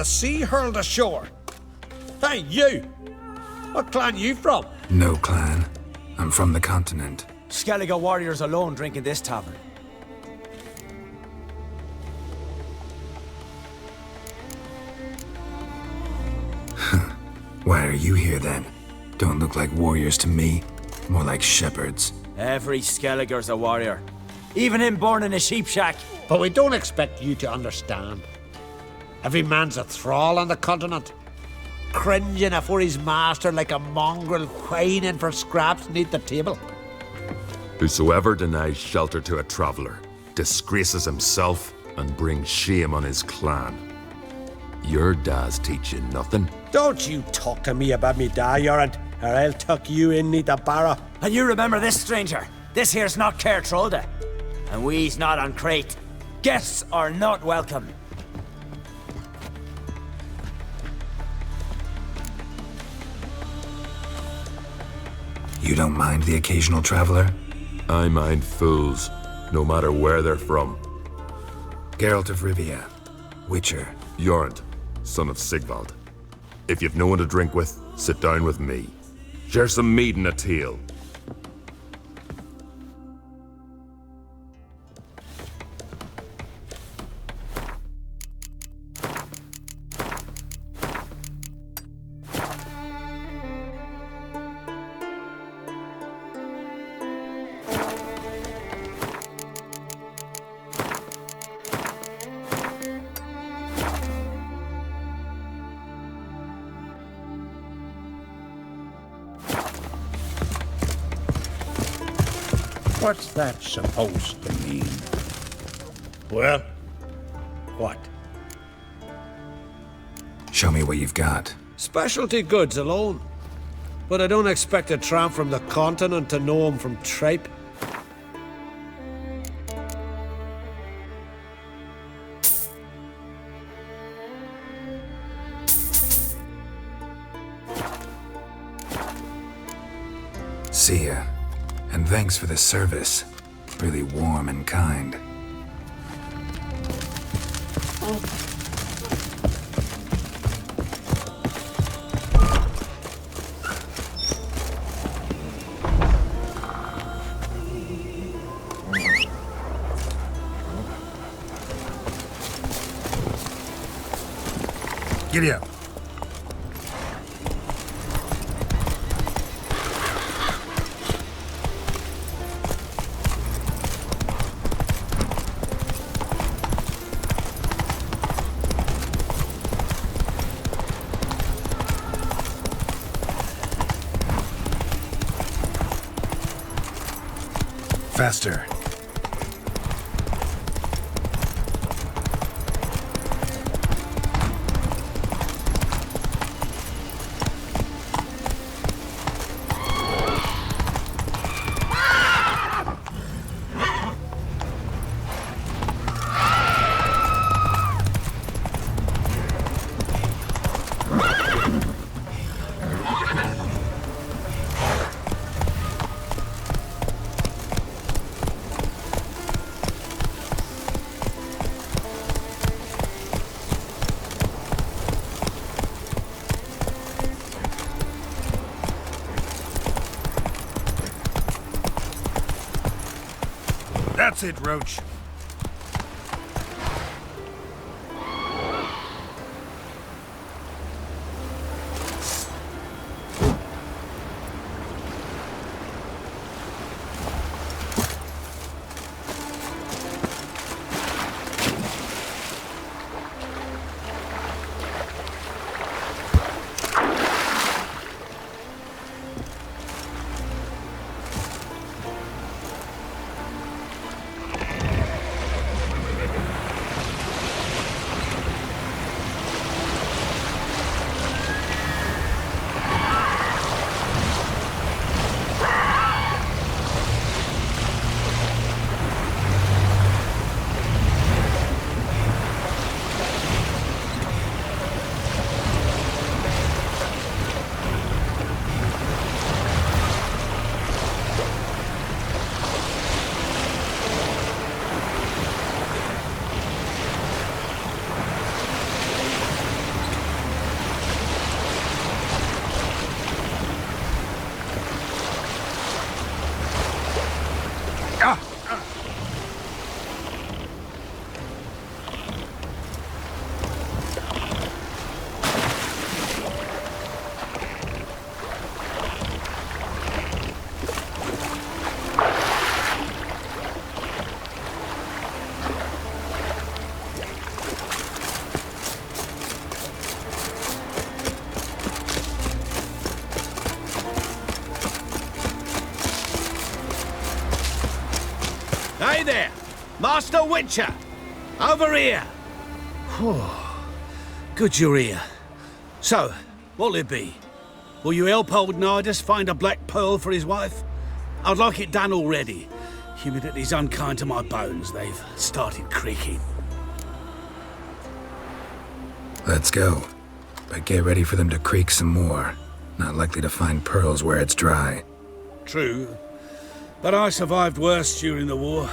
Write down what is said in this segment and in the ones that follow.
the sea hurled ashore. Hey, you! What clan you from? No clan. I'm from the continent. Skellige warriors alone drink in this tavern. Why are you here then? Don't look like warriors to me. More like shepherds. Every Skellige's a warrior. Even him born in a sheep shack. But we don't expect you to understand. Every man's a thrall on the continent, cringing afore his master like a mongrel whining for scraps beneath the table. Whosoever denies shelter to a traveller disgraces himself and brings shame on his clan. Your da's teach you nothing. Don't you talk to me about me da, Yorant, or I'll tuck you in neath the barrow. And you remember this, stranger. This here's not Cair Trolde. And we's not on Crete. Guests are not welcome. You don't mind the occasional traveler? I mind fools, no matter where they're from. Geralt of Rivia, Witcher. Jorund, son of Sigvald. If you've no one to drink with, sit down with me. Share some mead and a tale. What's that supposed to mean? Well, what? Show me what you've got. Specialty goods alone. But I don't expect a tramp from the continent to know him from tripe. See ya. And thanks for the service. Really warm and kind. Giddy up. Faster. That's it, Roach. Hey there, Master Witcher! Over here! Good you're here. So, what'll it be? Will you help old Nidus find a black pearl for his wife? I'd like it done already. Humidity's unkind to my bones. They've started creaking. Let's go. But get ready for them to creak some more. Not likely to find pearls where it's dry. True. But I survived worse during the war.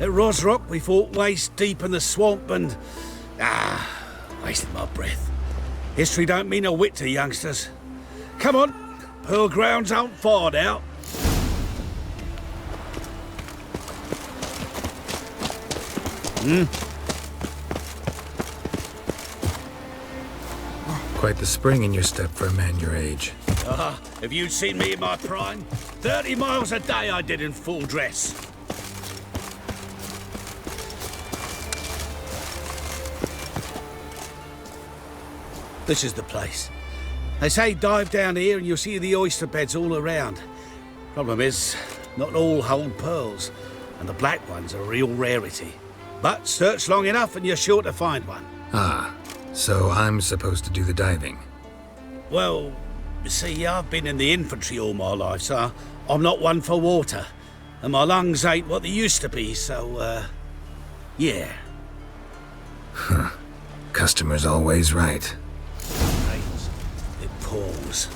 At Rosrock, we fought waist deep in the swamp and... wasted my breath. History don't mean a whit to youngsters. Come on, pearl grounds aren't far now. Quite the spring in your step for a man your age. Have you seen me in my prime? 30 miles a day I did in full dress. This is the place. They say dive down here and you'll see the oyster beds all around. Problem is, not all hold pearls, and the black ones are a real rarity. But search long enough and you're sure to find one. So I'm supposed to do the diving. Well, you see, I've been in the infantry all my life, so I'm not one for water. And my lungs ain't what they used to be, so, yeah. Customer's always right. It pours.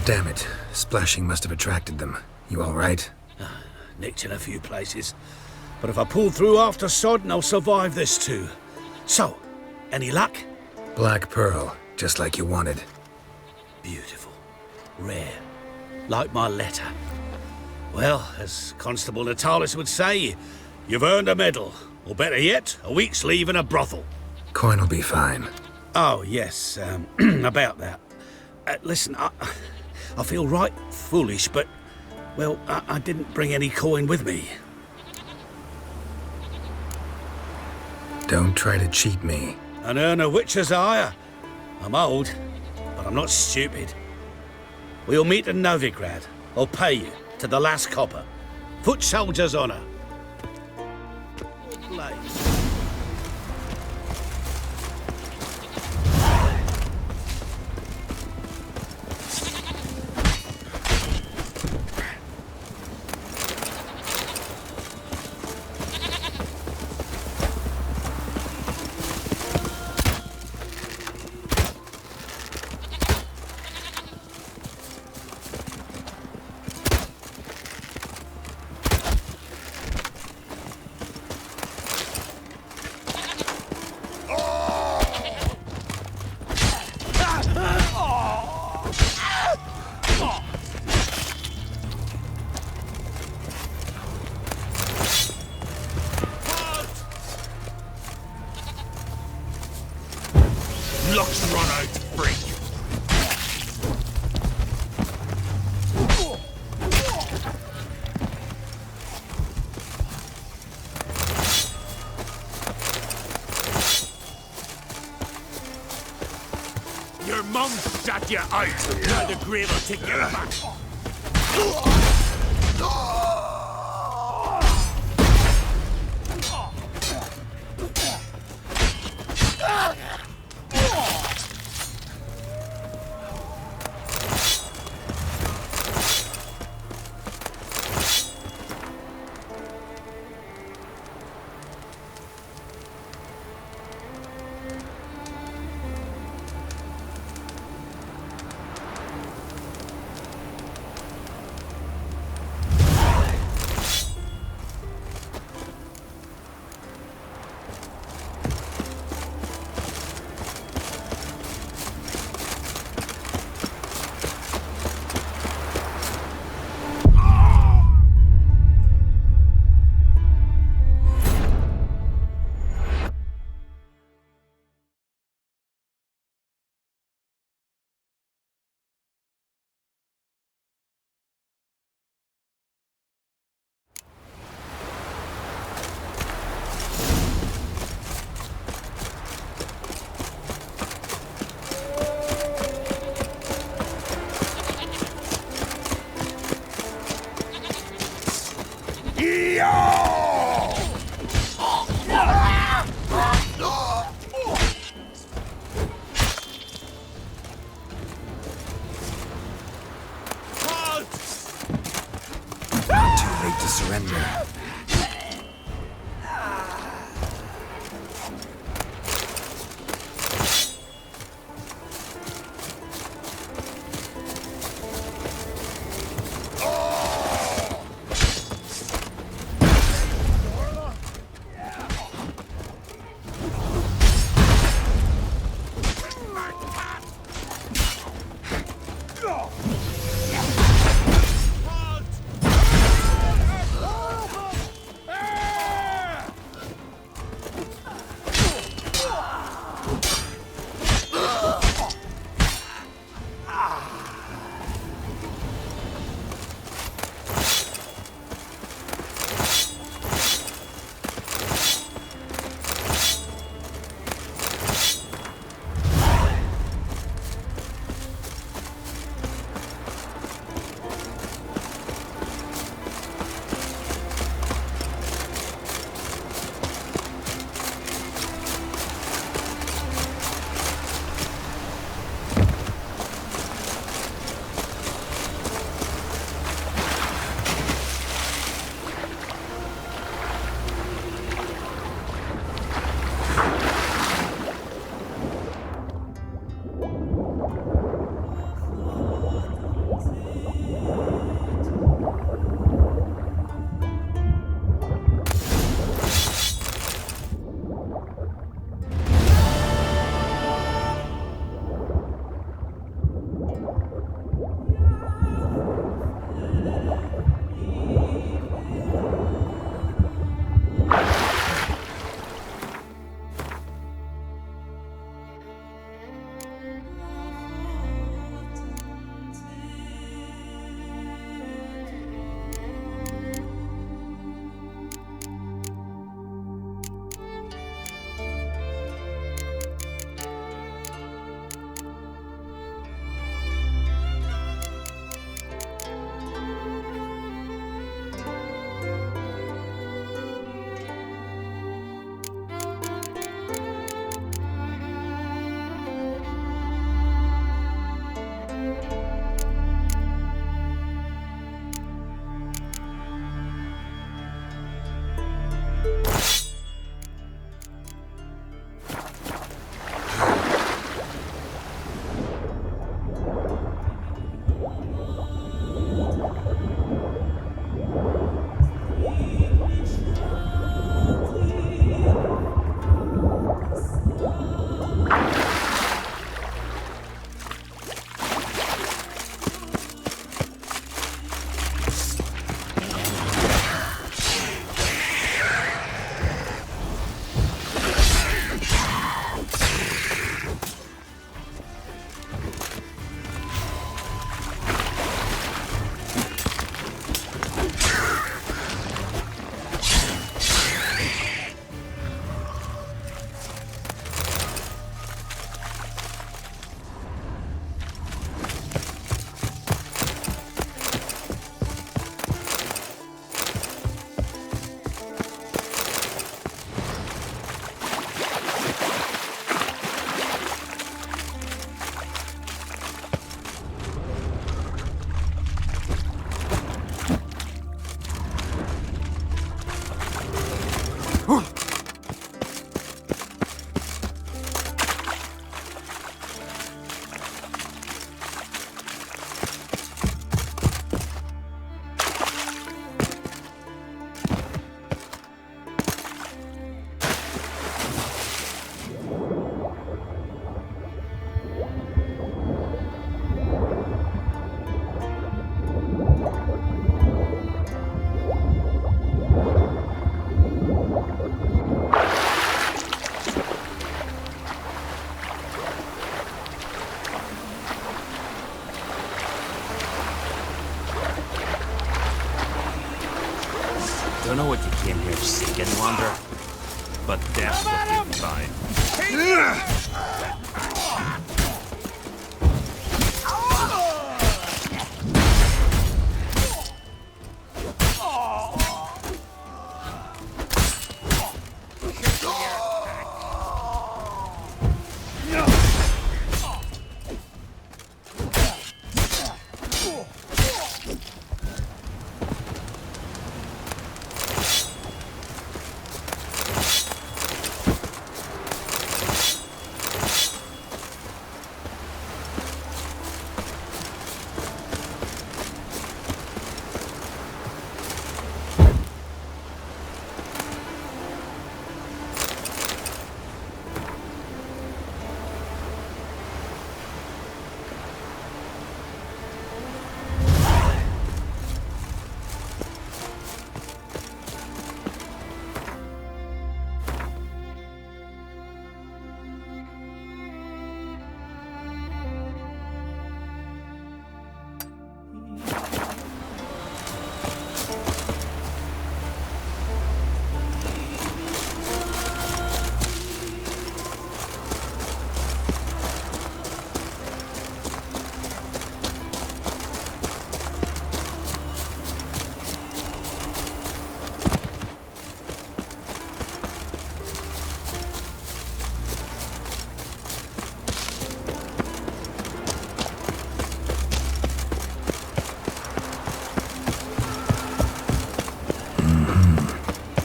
Damn it. Splashing must have attracted them. You alright? Nicked in a few places. But if I pull through after Sodden, I'll survive this too. So, any luck? Black pearl, just like you wanted. Beautiful. Rare. Like my letter. Well, as Constable Natalis would say, you've earned a medal. Or better yet, a week's leave in a brothel. Coin'll be fine. Oh, yes, about that. Listen, I feel right foolish, but, well, I didn't bring any coin with me. Don't try to cheat me. An earner witcher's ire. I'm old, but I'm not stupid. We'll meet in Novigrad. I'll pay you to the last copper. Foot soldier's honor. Blade. Luck's run out, freak. Your mum shot you out. Now the grave will take you back. Too late to surrender. Don't know what you came here seeking, Wanderer, but death's what you've found.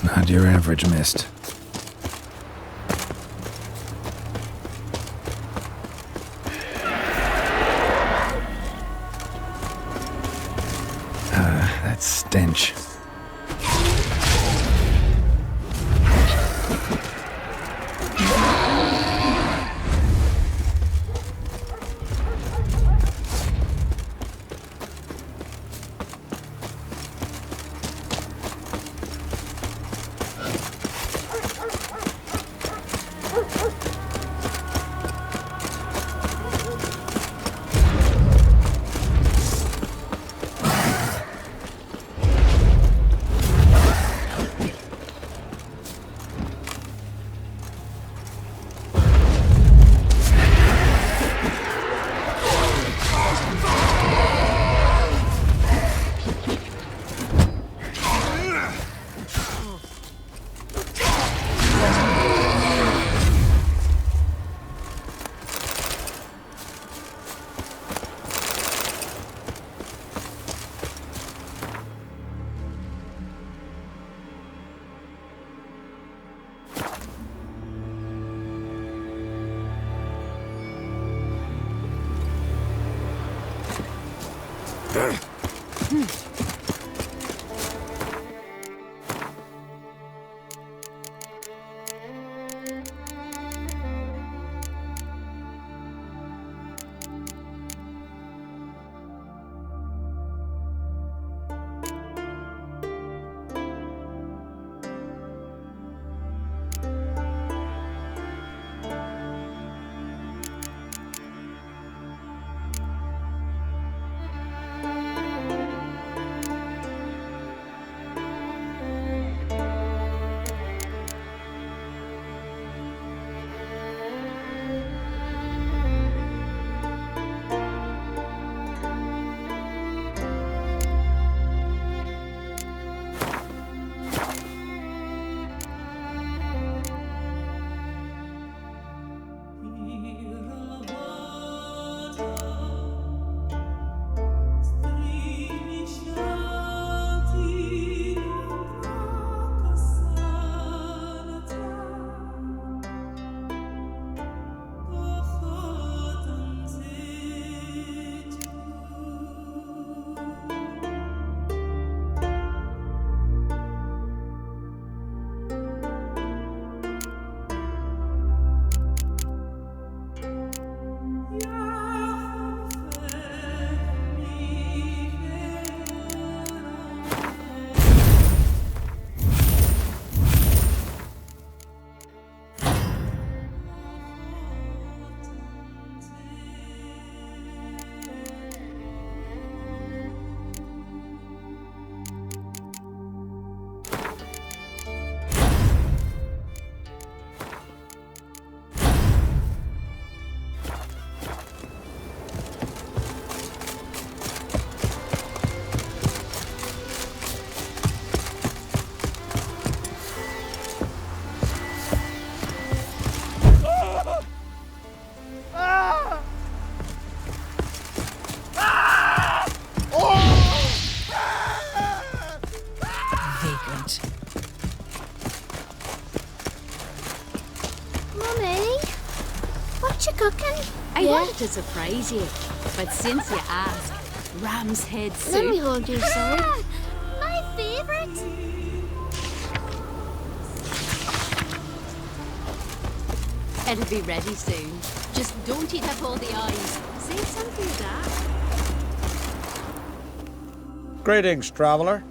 Not your average mist. That stench. about to surprise you, but since you ask, ram's head soup. Let me hold you, son. My favorite. It'll be ready soon. Just don't eat up all the eyes. Say something, Dad. Greetings, traveller.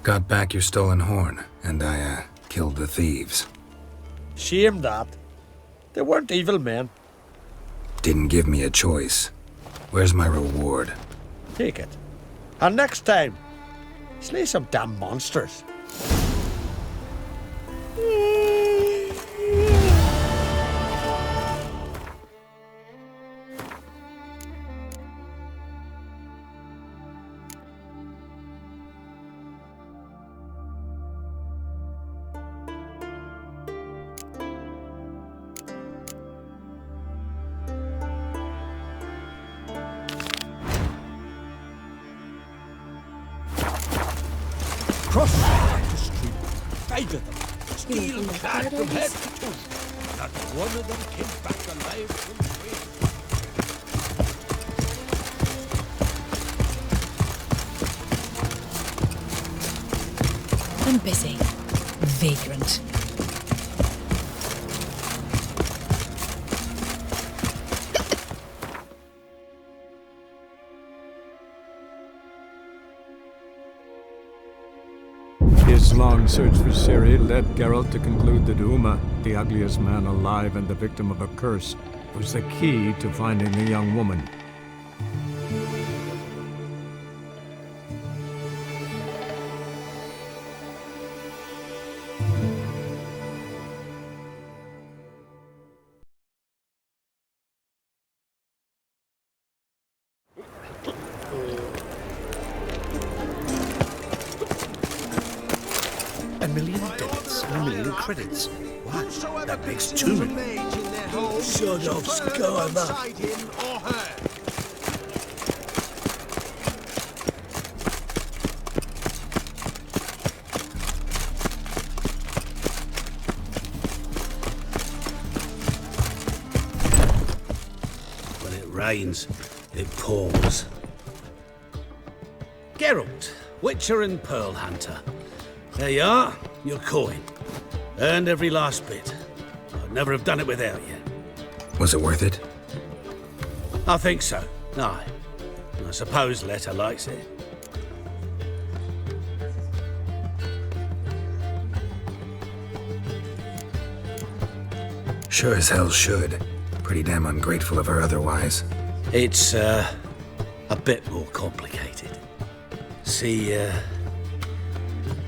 Got back your stolen horn, and I, killed the thieves. Shame that. They weren't evil men. Didn't give me a choice. Where's my reward? Take it. And next time, slay some damn monsters. Cross the street, 5 of them, steel clad from head to toe. Not one of them came back alive from trade. I'm busy. Vagrant. His long search for Ciri led Geralt to conclude that Uma, the ugliest man alive and the victim of a curse, was the key to finding the young woman. $1 million and $1 million credits. What? That makes $2 million. Shut up, Skyler. When it rains, it pours. Geralt, Witcher and Pearl Hunter. There you are, your coin. Earned every last bit. I'd never have done it without you. Was it worth it? I think so. Aye. I suppose Letta likes it. Sure as hell should. Pretty damn ungrateful of her otherwise. It's, a bit more complicated. See,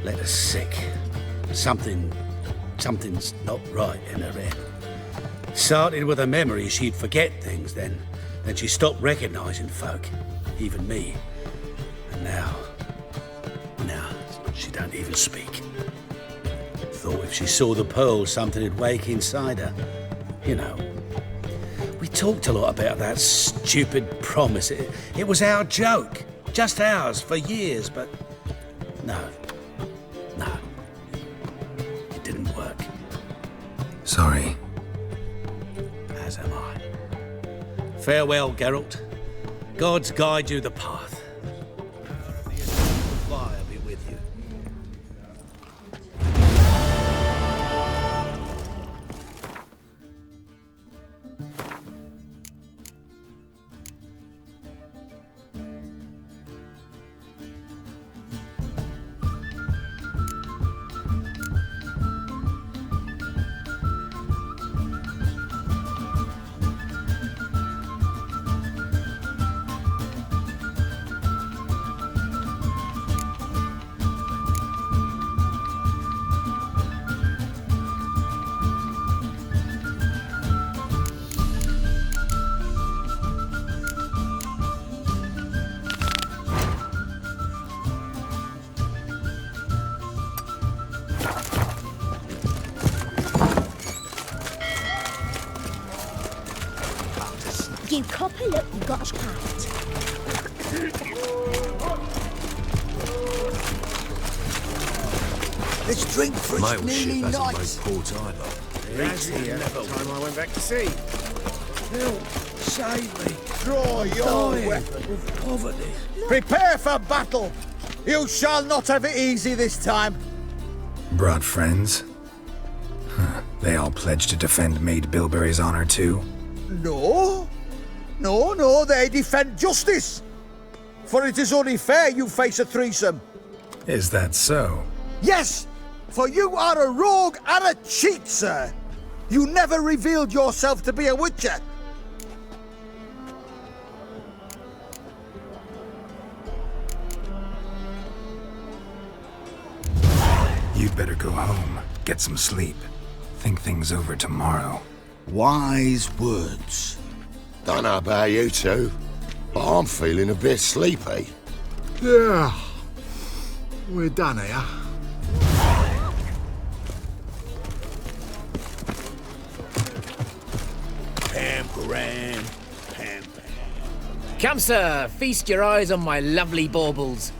Letta's sick. Something's not right in her head. Started with her memory, she'd forget things, then she stopped recognizing folk, even me. And now, she don't even speak. Thought if she saw the pearl, something'd wake inside her. You know, we talked a lot about that stupid promise. It was our joke, just ours for years, but no, it didn't work. Sorry. As am I. Farewell, Geralt. Gods guide you the path. The fire be with you. You copper, look, you got us packed. Let's drink for My it's old ship nearly hasn't night. no port either. Reeks here. Time I went back to sea. Help, save me. Draw your weapon. Of poverty. Prepare for battle. You shall not have it easy this time. Brought friends? Huh. They all pledged to defend Maid Bilberry's honor too? No. No, they defend justice. For it is only fair you face a threesome. Is that so? Yes, for you are a rogue and a cheat, sir. You never revealed yourself to be a witcher. You'd better go home, get some sleep. Think things over tomorrow. Wise words. Don't know about you two, but I'm feeling a bit sleepy. Yeah. We're done here. Pam. Come, sir, feast your eyes on my lovely baubles.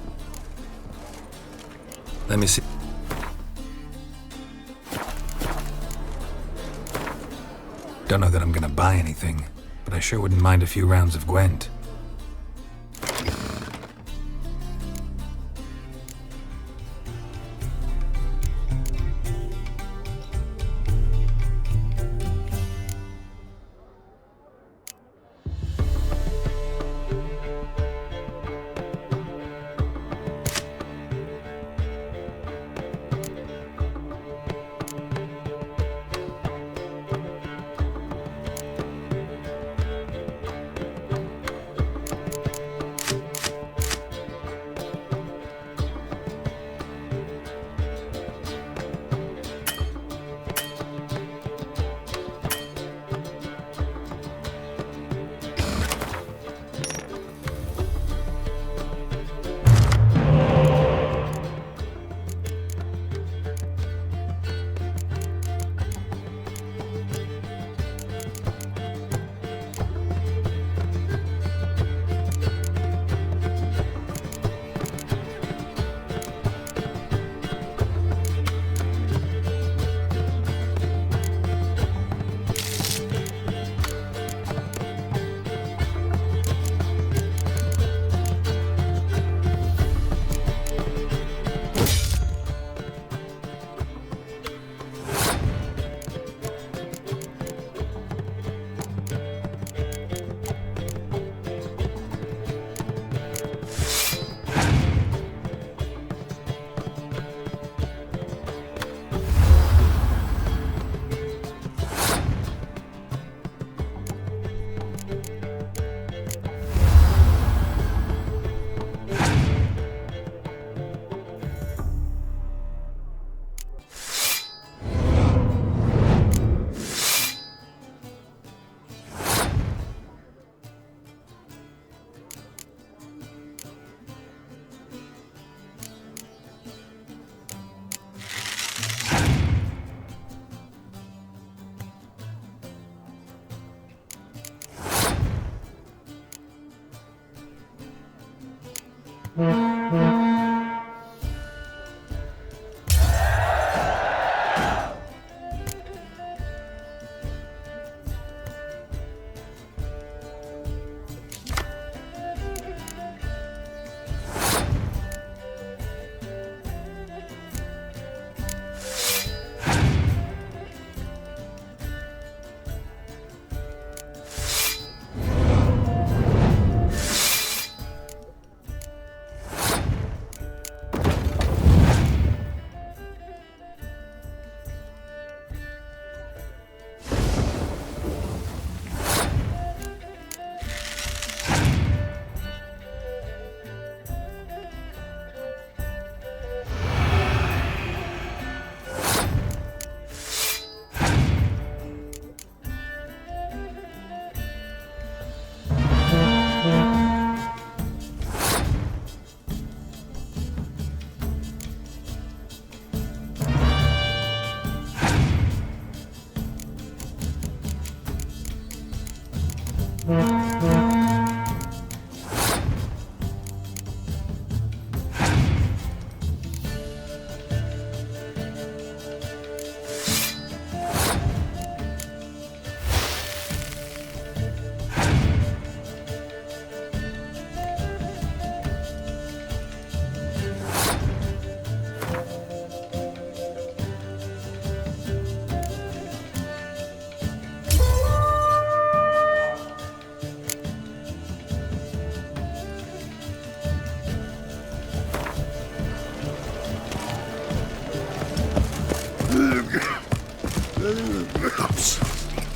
Let me see. Don't know that I'm gonna buy anything, but I sure wouldn't mind a few rounds of Gwent.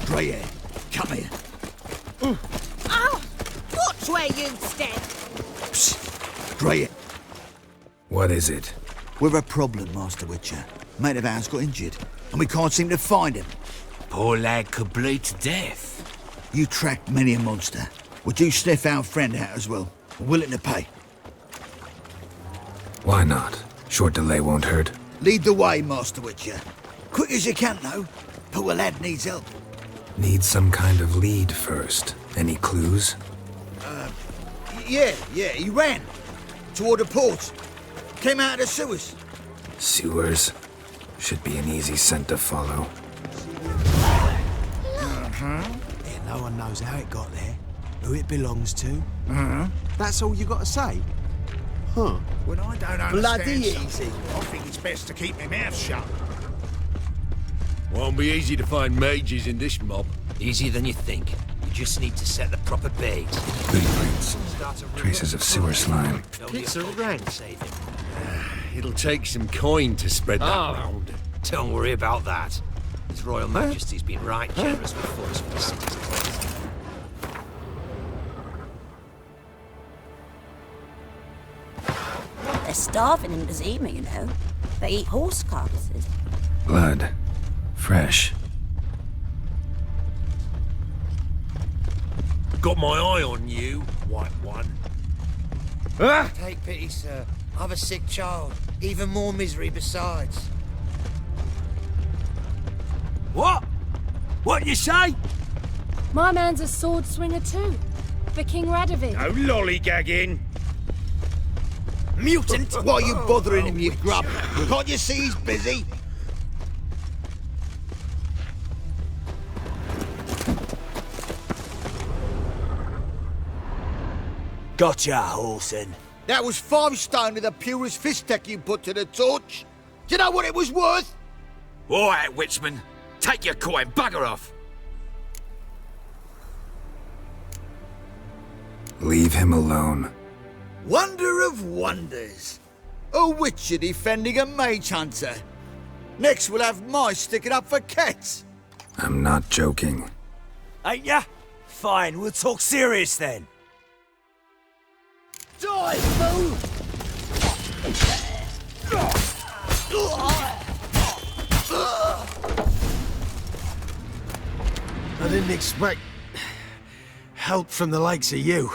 Grey hair, come here. Oh, watch where you step. Grey hair. What is it? We're a problem, Master Witcher. Mate of ours got injured, and we can't seem to find him. Poor lad could bleed to death. You tracked many a monster. Would you sniff our friend out as well? We're willing to pay. Why not? Short delay won't hurt. Lead the way, Master Witcher. Quick as you can, though. Poor lad needs help. Need some kind of lead first. Any clues? Yeah, he ran. Toward the port. Came out of the sewers. Sewers? Should be an easy scent to follow. Yeah, no one knows how it got there, who it belongs to. That's all you got to say? Huh? When I don't understand Bloody something, easy. I think it's best to keep my mouth shut. Won't be easy to find mages in this mob. Easier than you think. You just need to set the proper bait. Footprints. Traces of sewer slime. It's a rank. It'll take some coin to spread that round. Don't worry about that. His Royal Majesty's been right generous with funds for the citizens. They're starving in Bazima, you know. They eat horse carcasses. Blood. Fresh. Got my eye on you, white one. Take pity, sir. I've a sick child. Even more misery besides. What? What you say? My man's a sword swinger too. For King Radovid. No lollygagging. Mutant! Why are you bothering him, you grub? Can't you see he's busy? Gotcha, Horson. That was 5 stone of the purest fist tech you put to the torch. Do you know what it was worth? All right, Witchman. Take your coin, bugger off. Leave him alone. Wonder of wonders. A witcher defending a mage hunter. Next we'll have mice sticking up for cats. I'm not joking. Ain't ya? Fine, we'll talk serious then. Die, fool! I didn't expect help from the likes of you.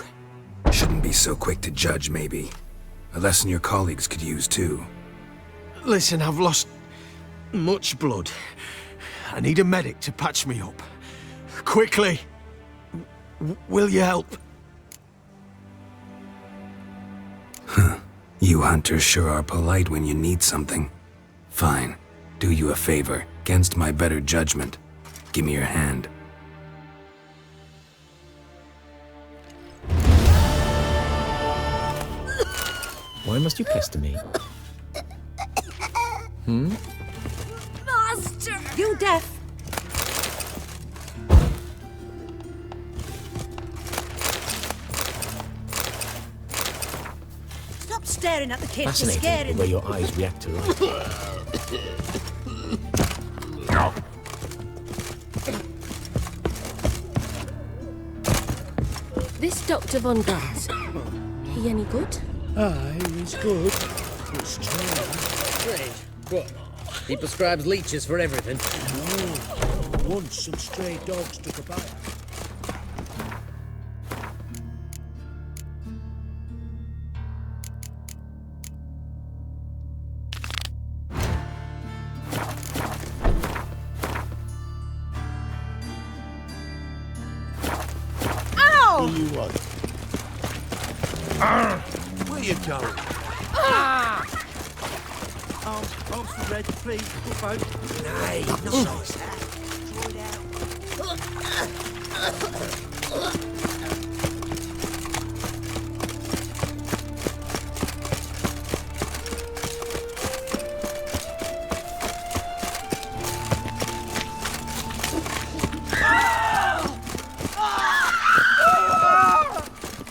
Shouldn't be so quick to judge, maybe. A lesson your colleagues could use, too. Listen, I've lost much blood. I need a medic to patch me up. Quickly! Will you help? You hunters sure are polite when you need something. Fine. Do you a favor, against my better judgment. Give me your hand. Why must you pester me? Master! You deaf? Stop staring at the kid. You're Fascinating scaring the way me. your eyes react to light. This Dr. Von Gars, he any good? Aye, he's good. But Strange, but he prescribes leeches for everything. no, once some stray dogs took a bite. Ow! What do you want? Where you going? Arms red, please. Good boat. Nay, not like that. Draw it out.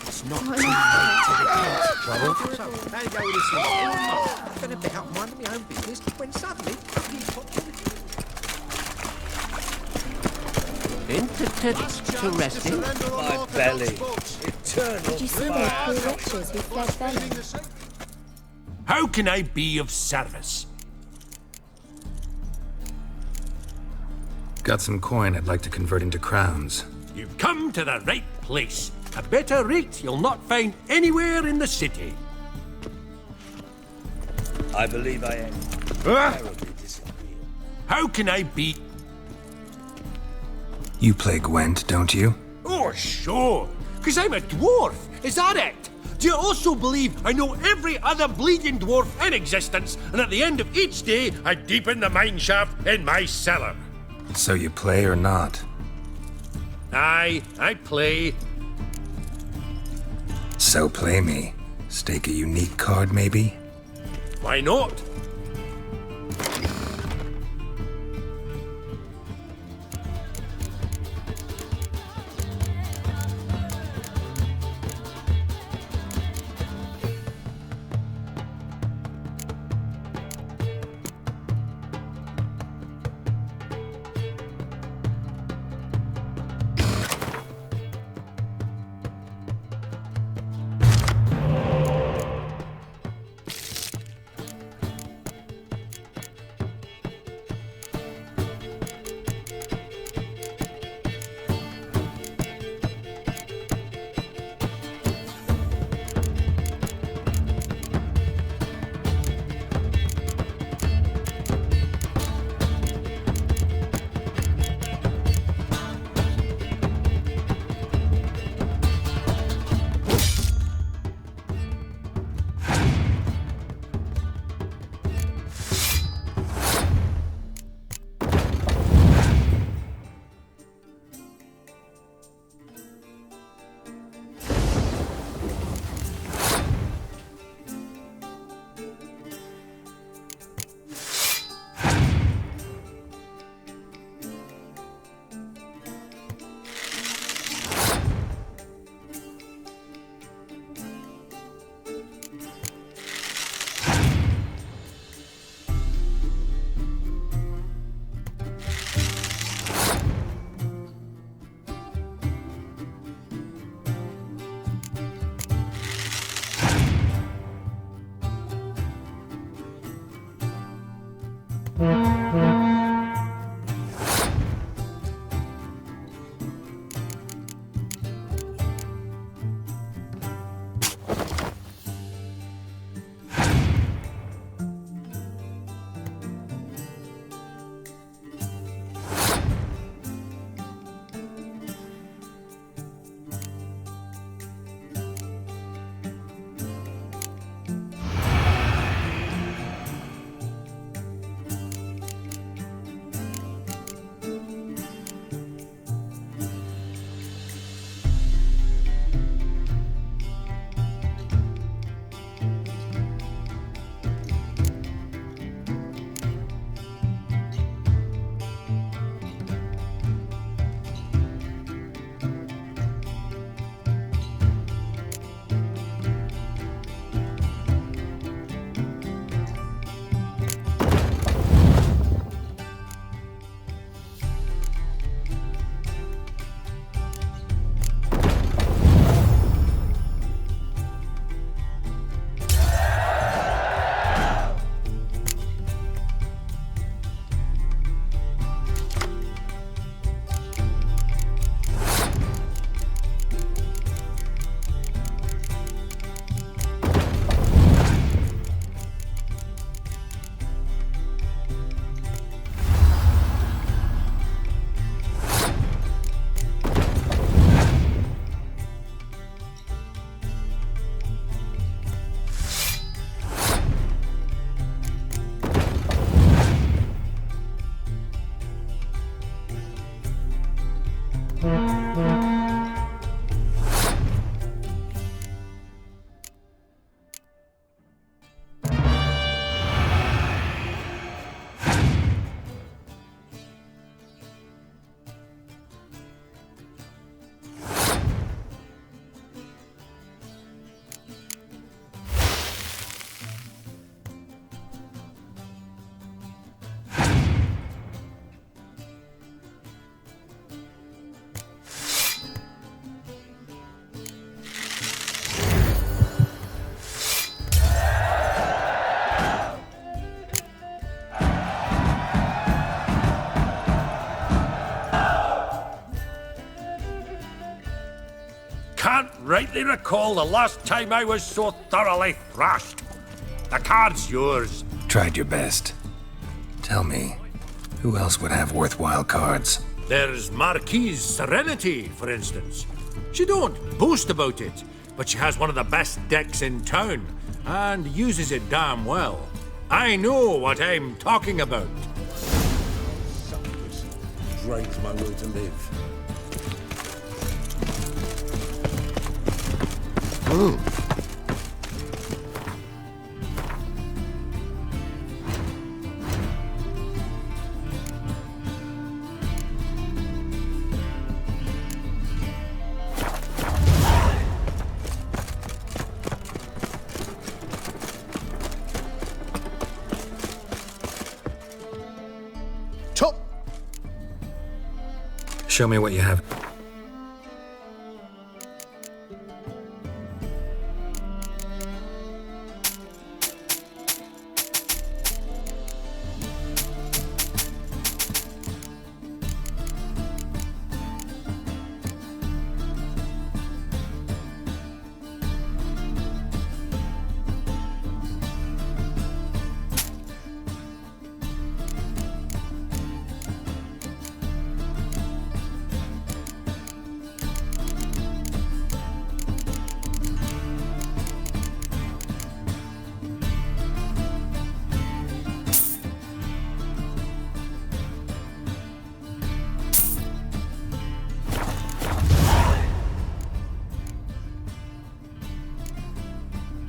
It's not too late to repent, Trouble. So, how you go with this one? I'm going to be out minding my own business when suddenly he popped in. Interesting. My belly. Eternal Did you see those poor wretches who fled Velen? How can I be of service? Got some coin I'd like to convert into crowns. You've come to the right place. A better rate you'll not find anywhere in the city. I believe I am. Terribly disappeared. How can I be... You play Gwent, don't you? Oh, sure. Because I'm a dwarf. Is that it? Do you also believe I know every other bleeding dwarf in existence, and at the end of each day, I deepen the mine shaft in my cellar? So you play or not? Aye, I play. So play me. Stake a unique card, maybe? Why not? Can't rightly recall the last time I was so thoroughly thrashed. The card's yours. Tried your best. Tell me, who else would have worthwhile cards? There's Marquise Serenity, for instance. She don't boast about it, but she has one of the best decks in town, and uses it damn well. I know what I'm talking about. Drains my will to live. Top! Show me what you have.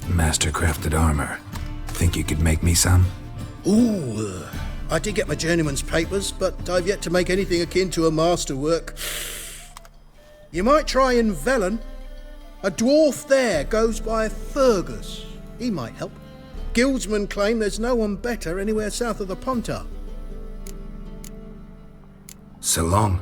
Master-crafted armor. Think you could make me some? Ooh, I did get my journeyman's papers, but I've yet to make anything akin to a masterwork. You might try in Velen. A dwarf there goes by Fergus. He might help. Guildsmen claim there's no one better anywhere south of the Pontar. So long.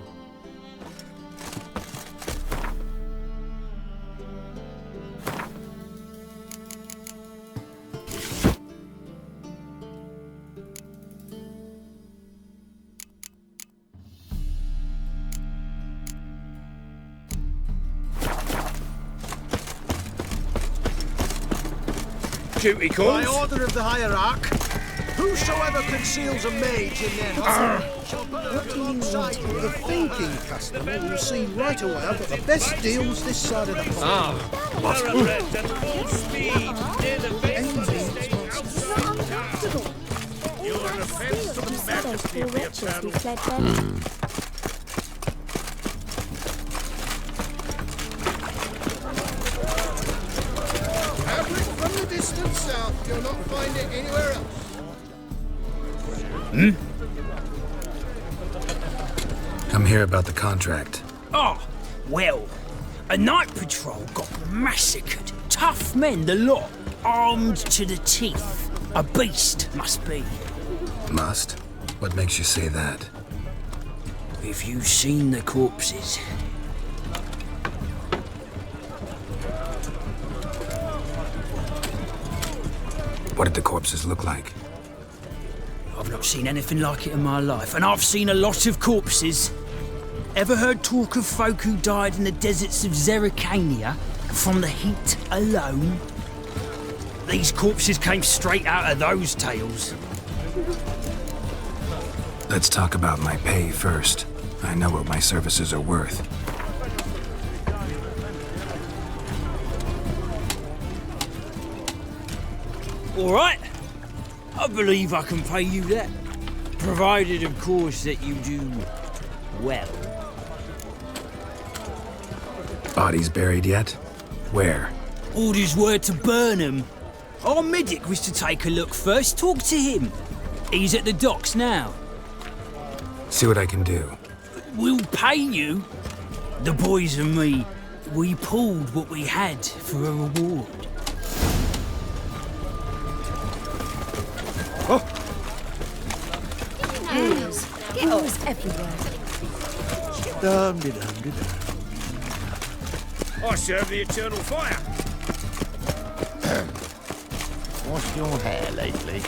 Duty calls. By order of the hierarch, whosoever conceals a mage in their home shall burn alongside the thinking customer will see right away I've got the best deals this side of the pond. Thoroughbreds at full speed near the base of the stage. Your offense to the majesty of the eternal. From the distant south, you'll not find it anywhere else. Come here about the contract. Oh, well, a night patrol got massacred. Tough men, the lot, armed to the teeth. A beast, must be. Must? What makes you say that? If you've seen the corpses. What did the corpses look like? I've not seen anything like it in my life, and I've seen a lot of corpses. Ever heard talk of folk who died in the deserts of Zerrikania from the heat alone? These corpses came straight out of those tales. Let's talk about my pay first. I know what my services are worth. All right. I believe I can pay you that. Provided, of course, that you do well. Bodies buried yet? Where? Orders were to burn them. Our medic was to take a look first. Talk to him. He's at the docks now. See what I can do. We'll pay you. The boys and me, we pulled what we had for a reward. Girls everywhere. I serve the eternal fire. What's your hair lately?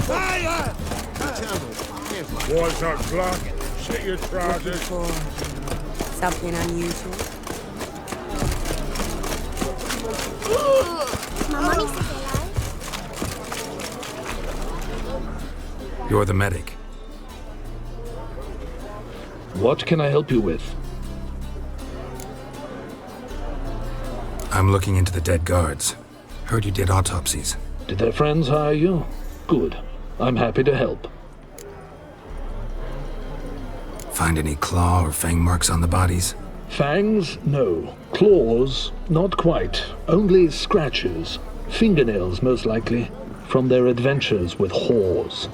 Fire! Why's that black? Slit your trousers. Something unusual? My mommy said hello. You're the medic. What can I help you with? I'm looking into the dead guards. Heard you did autopsies. Did their friends hire you? Good. I'm happy to help. Find any claw or fang marks on the bodies? Fangs? No. Claws? Not quite. Only scratches. Fingernails, most likely. From their adventures with whores.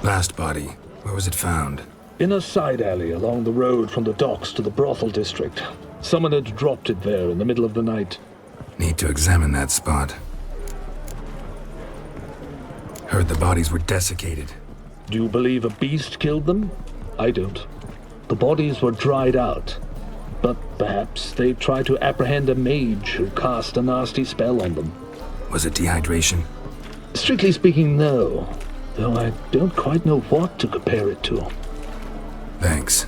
Last body. Where was it found? In a side alley along the road from the docks to the brothel district. Someone had dropped it there in the middle of the night. Need to examine that spot. Heard the bodies were desiccated. Do you believe a beast killed them? I don't. The bodies were dried out. But perhaps they tried to apprehend a mage who cast a nasty spell on them. Was it dehydration? Strictly speaking, no. Though I don't quite know what to compare it to. Thanks.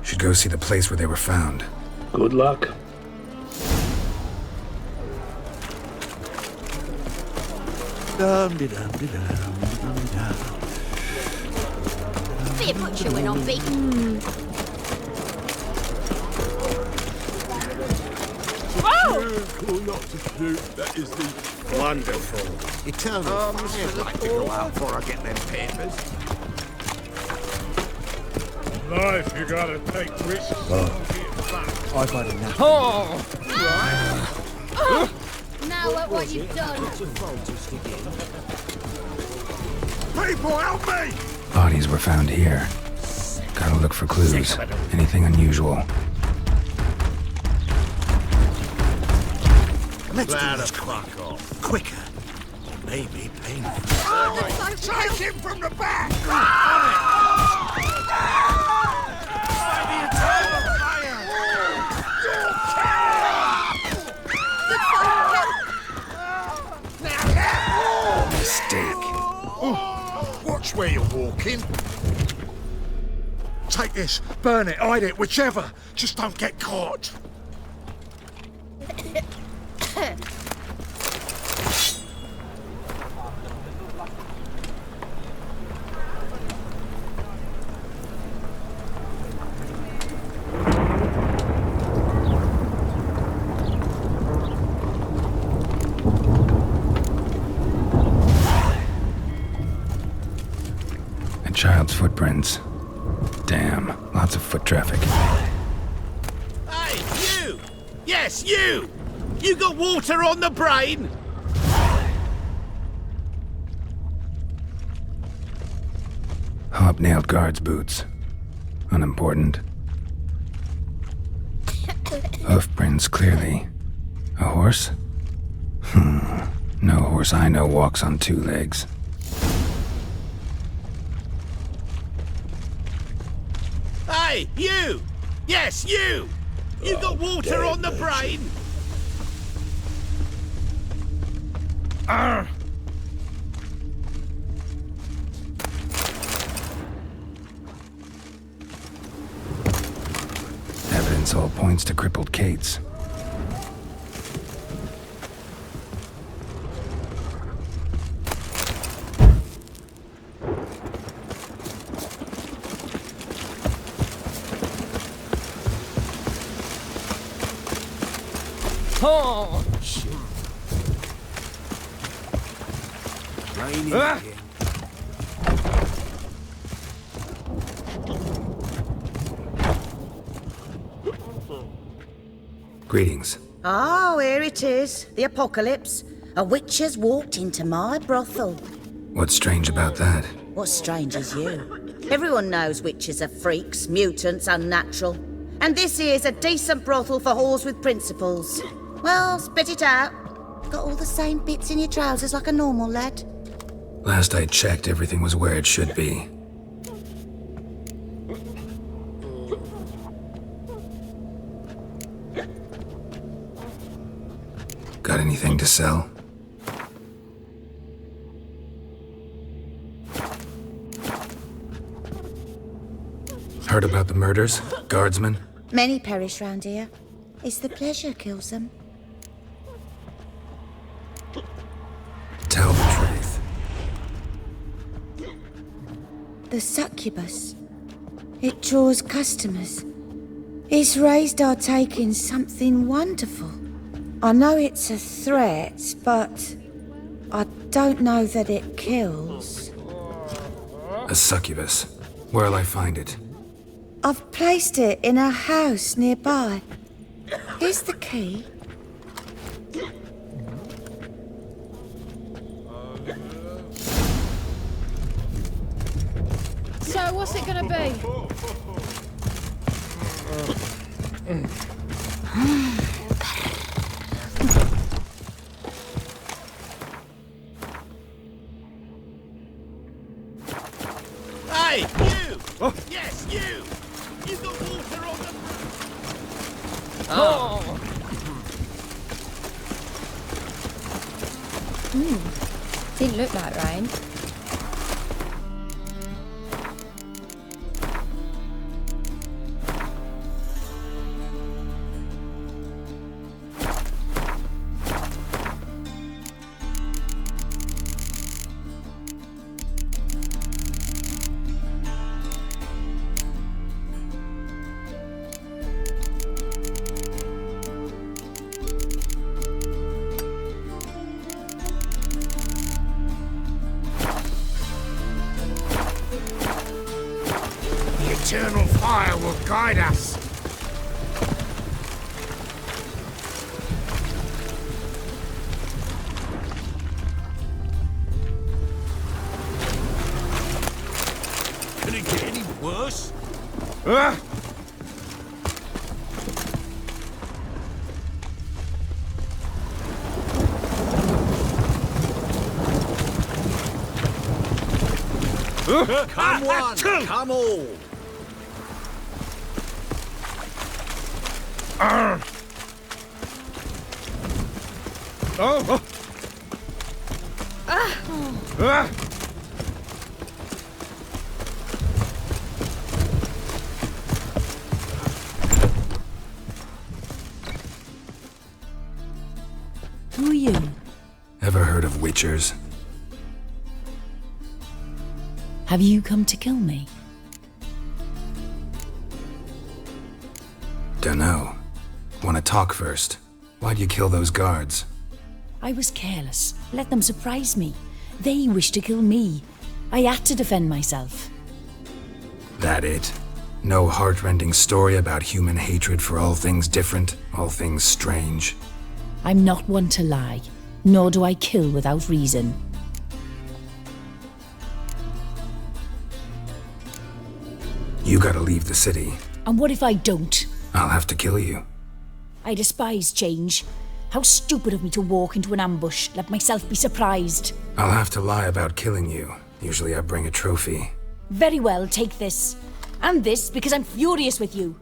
Should go see the place where they were found. Good luck. Be a butcher when I'm big. Careful not to shoot. That is the Wonderful. Eternal I'd like to go out before I get them papers. life. You gotta take risks. I've had enough. Now look what you've done. People, help me! Bodies were found here. Gotta look for clues. Anything unusual. Let's do this clock off. Quicker. Maybe painful. Take him from the back! Mistake. Watch where you're walking. Take this, burn it, hide it, whichever. Just don't get caught. A child's footprints. Damn, lots of foot traffic. Hey, you! Yes, you! You got water on the brain? Hobnailed guards' boots. Unimportant. Hoofprints, clearly. A horse? No horse I know walks on two legs. Hey, you! Yes, you! You got water on the brain? Arr! Evidence all points to crippled Kate's. Oh, shit. Raining again. Greetings. Oh, here it is. The apocalypse. A witch has walked into my brothel. What's strange about that? What's strange is you. Everyone knows witches are freaks, mutants, unnatural. And this here's a decent brothel for whores with principles. Well, spit it out. Got all the same bits in your trousers like a normal lad. Last I checked, everything was where it should be. Got anything to sell? Heard about the murders? Guardsmen? Many perish round here. It's the pleasure kills them. Tell the truth. The succubus. It draws customers. It's raised our take in something wonderful. I know it's a threat, but I don't know that it kills. A succubus. Where'll I find it? I've placed it in a house nearby. Here's the key. So, what's it gonna be? Hey, you! Yes, you! You got water on the roof! Oh. Didn't look like rain. Eternal fire will guide us. Can it get any worse? Come one, come all. Who are you? Ever heard of witchers? Have you come to kill me? Dunno. Wanna talk first? Why'd you kill those guards? I was careless. Let them surprise me. They wished to kill me. I had to defend myself. That it? No heart-rending story about human hatred for all things different, all things strange? I'm not one to lie, nor do I kill without reason. You gotta leave the city. And what if I don't? I'll have to kill you. I despise change. How stupid of me to walk into an ambush, let myself be surprised. I'll have to lie about killing you. Usually I bring a trophy. Very well, take this. And this, because I'm furious with you.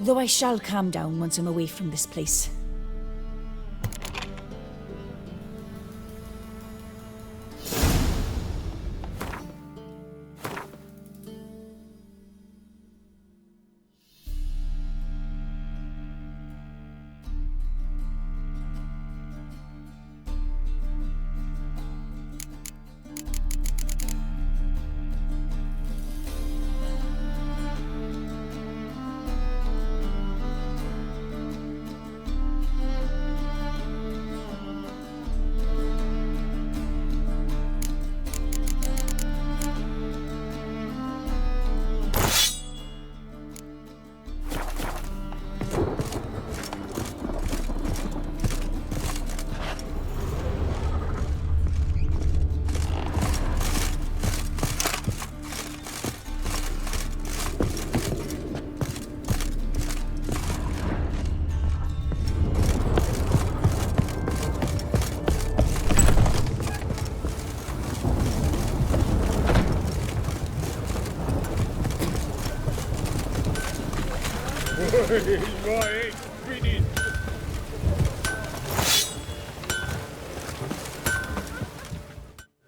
Though I shall calm down once I'm away from this place.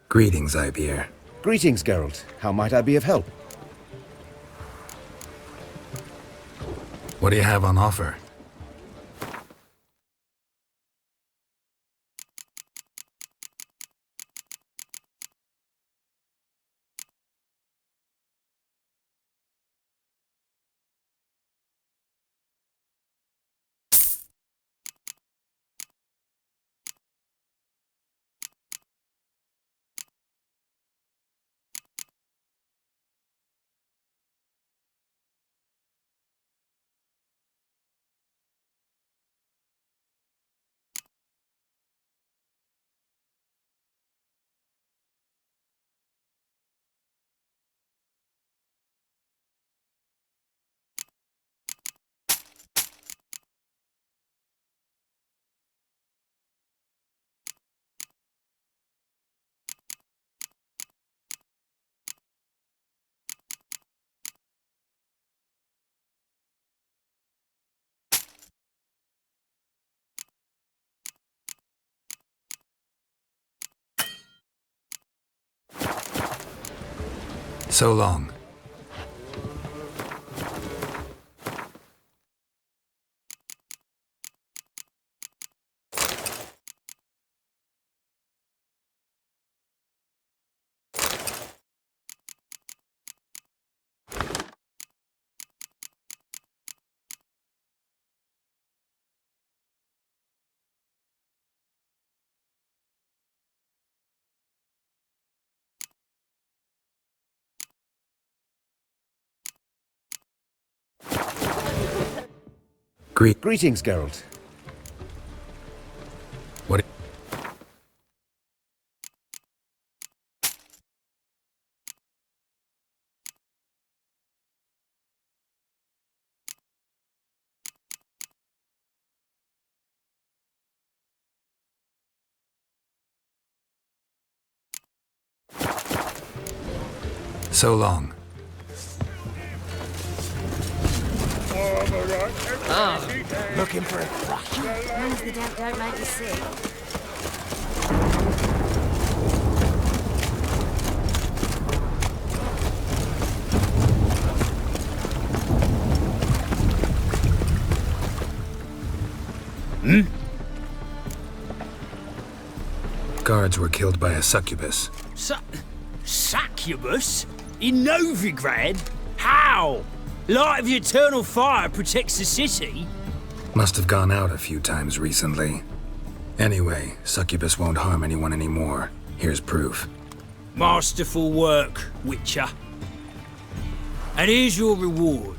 Greetings, Ipier. Greetings, Geralt. How might I be of help? What do you have on offer? So long. Greetings, Geralt. What? So long. Looking for a crash? Ones that don't make you sick. Guards were killed by a succubus. Succubus? In Novigrad? How? Light of the eternal fire protects the city? Must have gone out a few times recently. Anyway, succubus won't harm anyone anymore. Here's proof. Masterful work, Witcher. And here's your reward,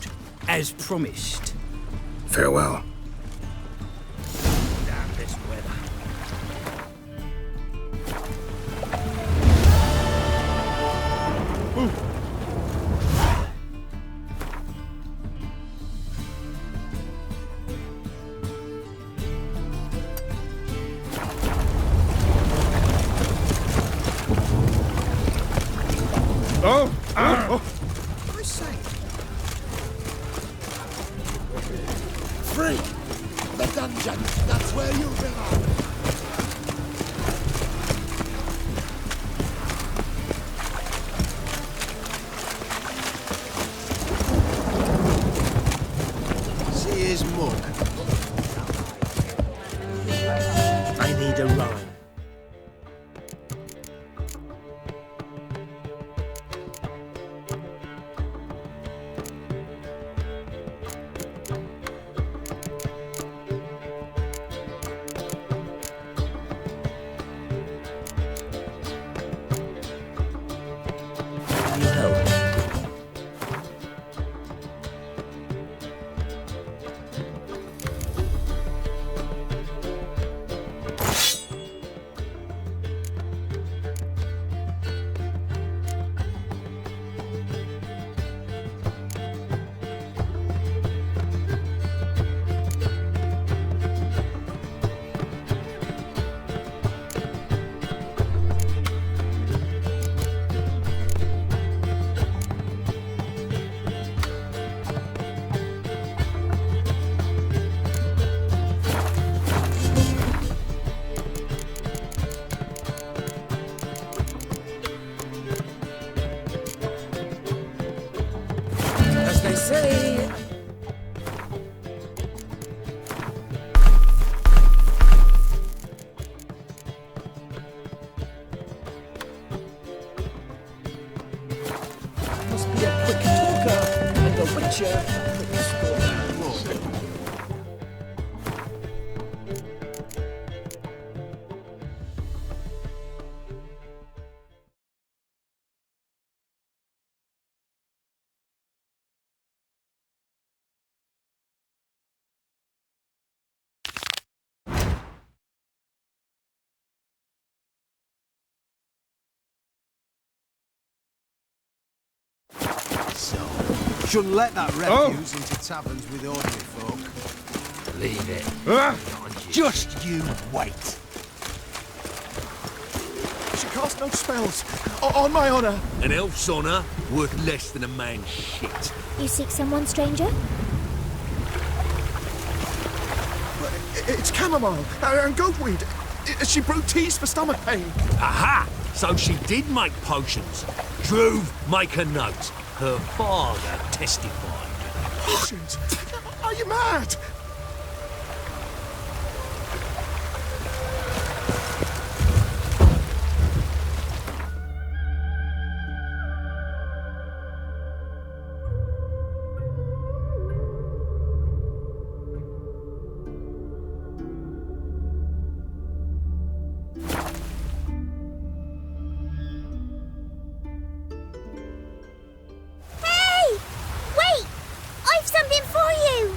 as promised. Farewell. Damn this weather. I say. Free! The dungeon! That's where you belong! See his mug. I need a rhyme. They say. Must be a quick talker and a witcher. Shouldn't let that refuse into taverns with ordinary folk. Leave it. Just you wait. She cast no spells. On my honor. An elf's honor worth less than a man's shit. You seek someone, stranger? It's chamomile and goatweed. She brewed teas for stomach pain. Aha! So she did make potions. drove Micah nuts. Her father testified. Shit! Are you mad? Hey! Wait! I've something for you!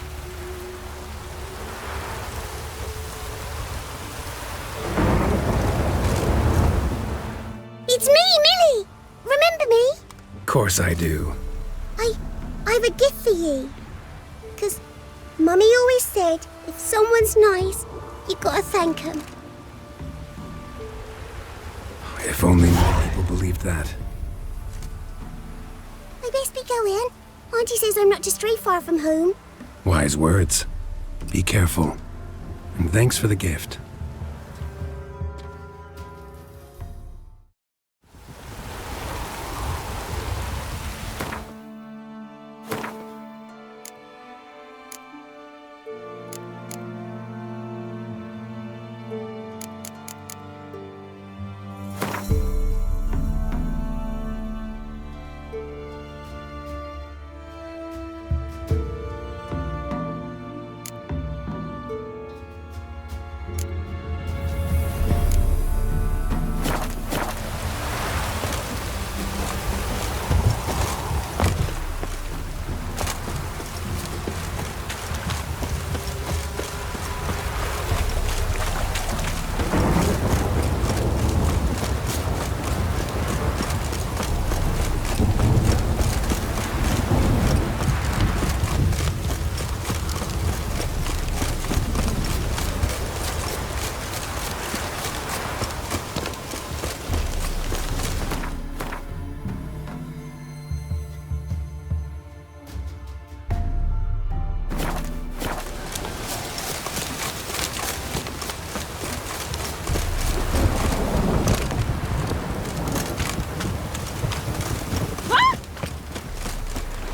It's me, Millie! Remember me? Of course I do. I've a gift for you. 'Cause Mummy always said, if someone's nice, you gotta thank 'em. If only more people believed that. I best be going. Auntie says I'm not to stray far from home. Wise words. Be careful. And thanks for the gift.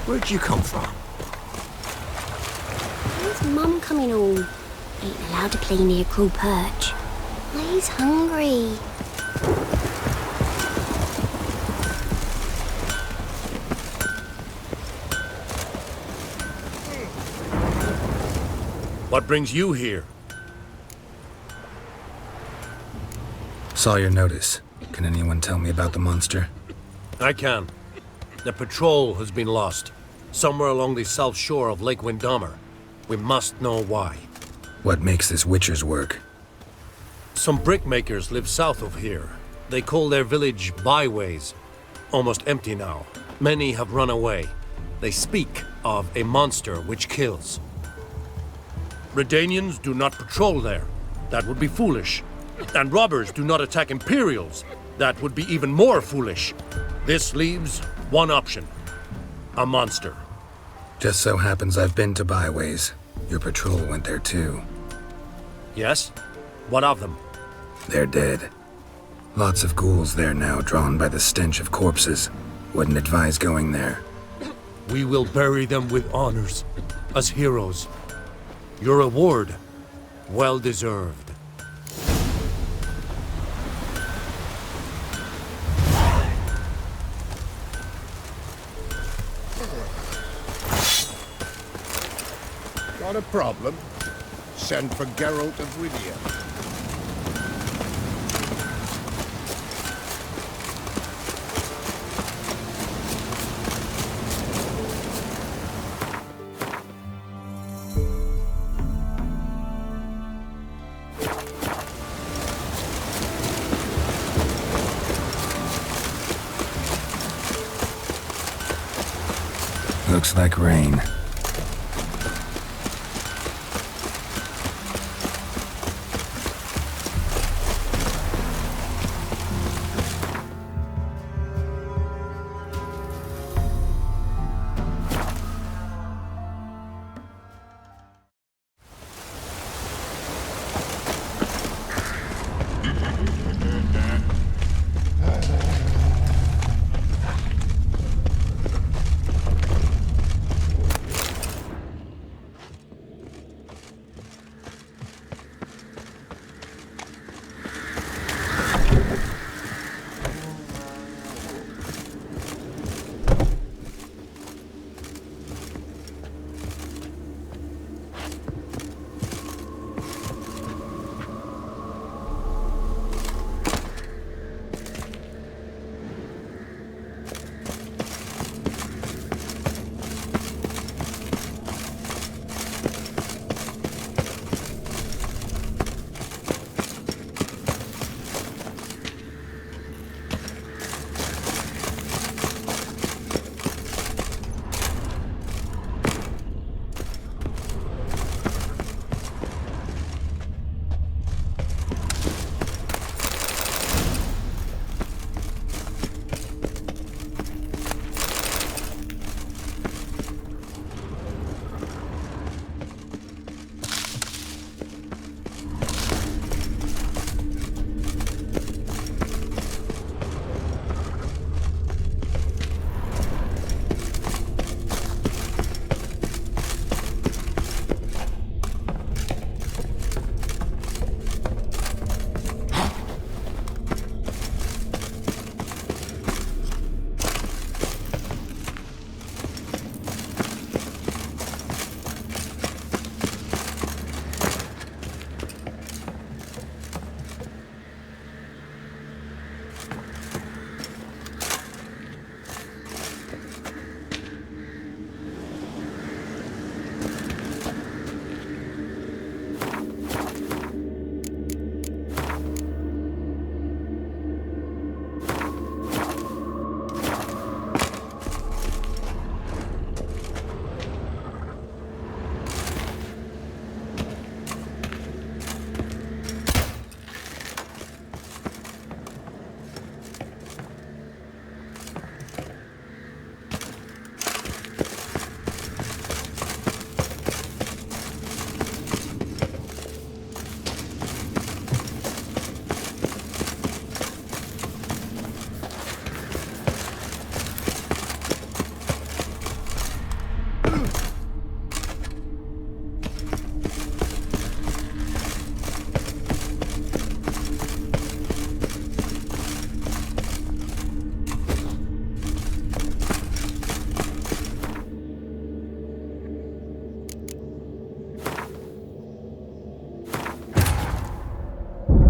Where'd you come from? When's Mum coming home? Ain't allowed to play near Crow Perch. He's hungry. What brings you here? Saw your notice. Can anyone tell me about the monster? I can. The patrol has been lost. Somewhere along the south shore of Lake Windammer. We must know why. What makes this Witcher's work? Some brickmakers live south of here. They call their village byways. Almost empty now. Many have run away. They speak of a monster which kills. Redanians do not patrol there. That would be foolish. And robbers do not attack Imperials. That would be even more foolish. This leaves one option. A monster. Just so happens I've been to Byways. Your patrol went there too. Yes? What of them? They're dead. Lots of ghouls there now, drawn by the stench of corpses. Wouldn't advise going there. We will bury them with honors, as heroes. Your reward, well deserved. Got a problem? Send for Geralt of Rivia. Looks like rain.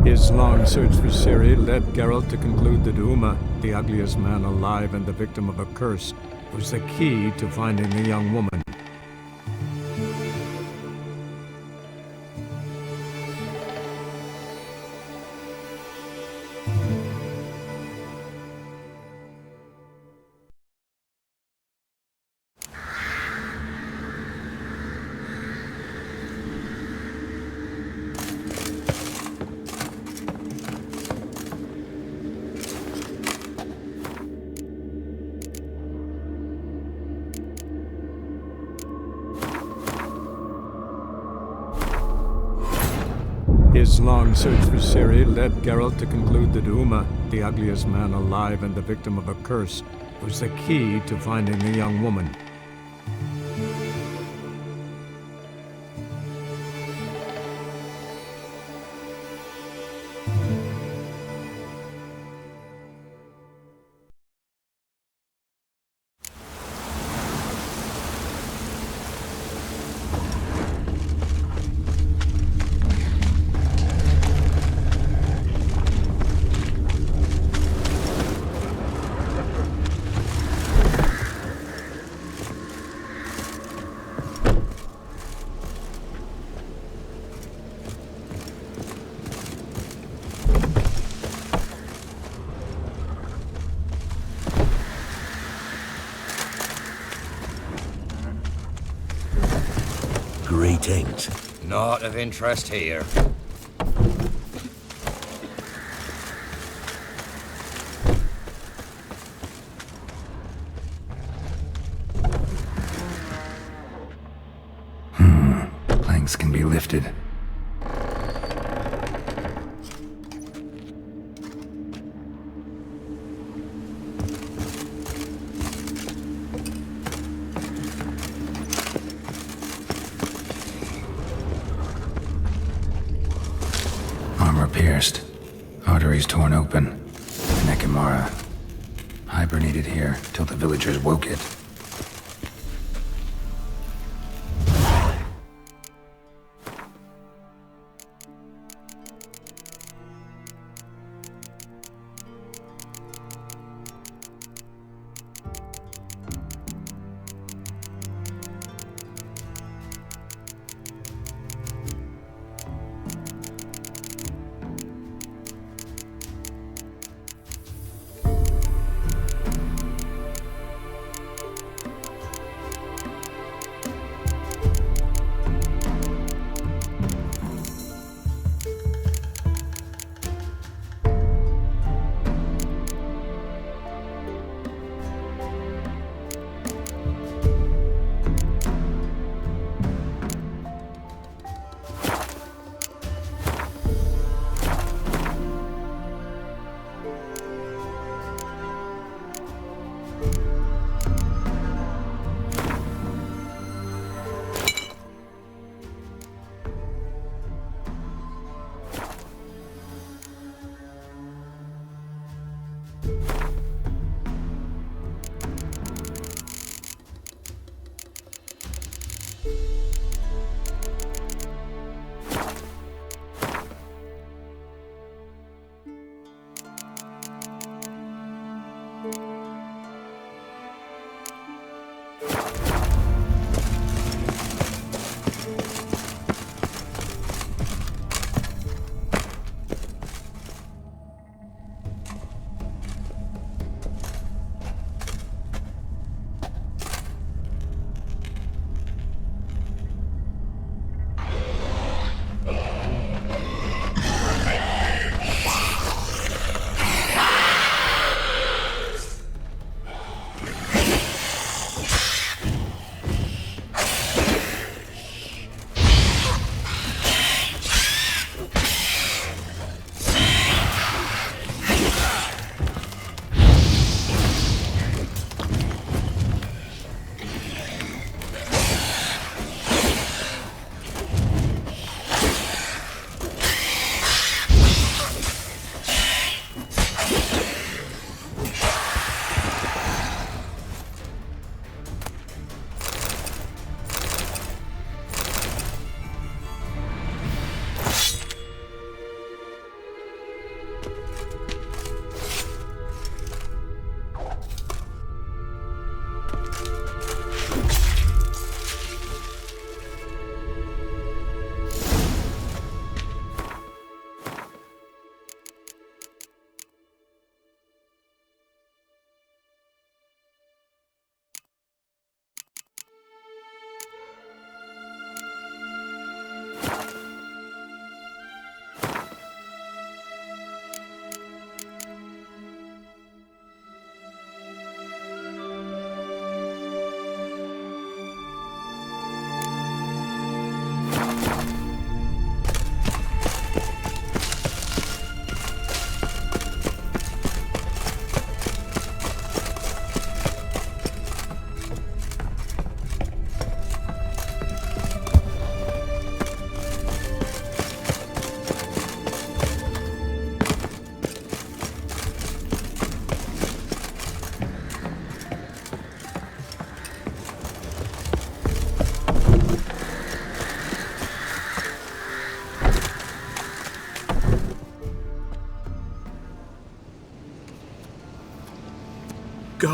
His long search for Ciri led Geralt to conclude that Uma, the ugliest man alive and the victim of a curse, was the key to finding the young woman. His long search for Ciri led Geralt to conclude that Uma, the ugliest man alive and the victim of a curse, was the key to finding the young woman. Greetings. Not of interest here. Planks can be lifted. Armor pierced. Arteries torn open. Nekimara. Hibernated here till the villagers woke it.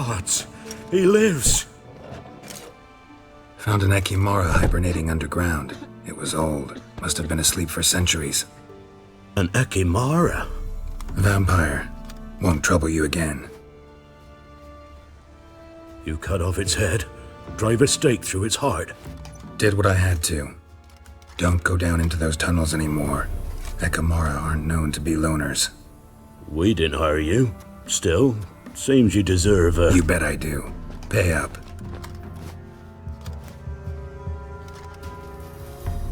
gods! He lives! Found an Ekimara hibernating underground. It was old. Must have been asleep for centuries. An Ekimara? Vampire. Won't trouble you again. You cut off its head, drive a stake through its heart. Did what I had to. Don't go down into those tunnels anymore. Ekimara aren't known to be loners. We didn't hire you. Still, seems you deserve a... You bet I do. Pay up.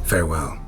Farewell.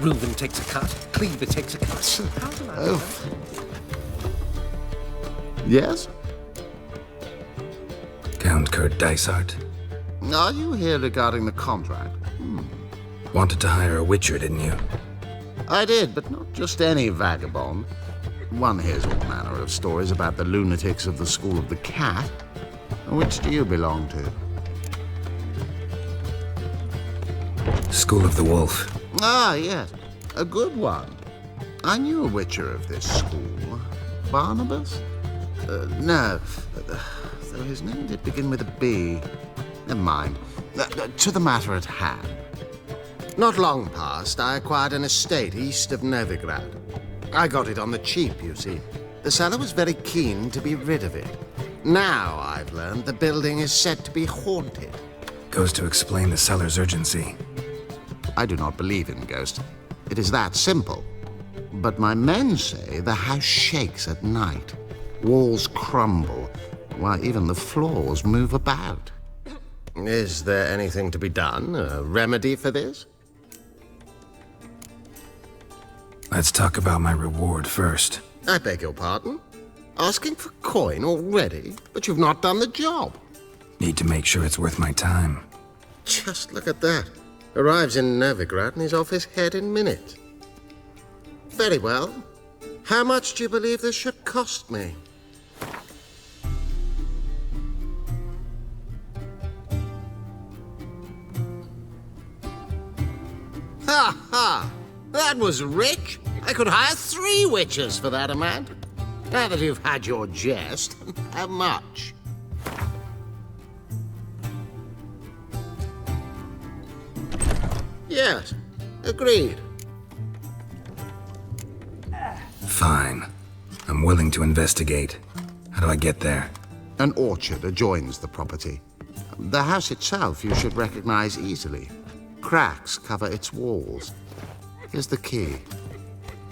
Reuben takes a cut. Cleaver takes a cut. How do I... Oh. Yes? Count Kurt Dysart. Are you here regarding the contract? Wanted to hire a witcher, didn't you? I did, but not just any vagabond. One hears all manner of stories about the lunatics of the School of the Cat. Which do you belong to? School of the Wolf. Ah, yes. A good one. I knew a witcher of this school. Barnabas? No. Though his name did begin with a B. Never mind. To the matter at hand. Not long past, I acquired an estate east of Novigrad. I got it on the cheap, you see. The seller was very keen to be rid of it. Now I've learned the building is said to be haunted. Goes to explain the cellar's urgency. I do not believe in ghosts. It is that simple. But my men say the house shakes at night. Walls crumble, while even the floors move about. Is there anything to be done? A remedy for this? Let's talk about my reward first. I beg your pardon? Asking for coin already? But you've not done the job. Need to make sure it's worth my time. Just look at that. Arrives in Novigrad and he's off his head in minutes. Very well. How much do you believe this should cost me? Ha ha! That was rich. I could hire 3 witches for that amount. Now that you've had your jest, how much? Yes, agreed. Fine. I'm willing to investigate. How do I get there? An orchard adjoins the property. The house itself you should recognize easily. Cracks cover its walls. Here's the key.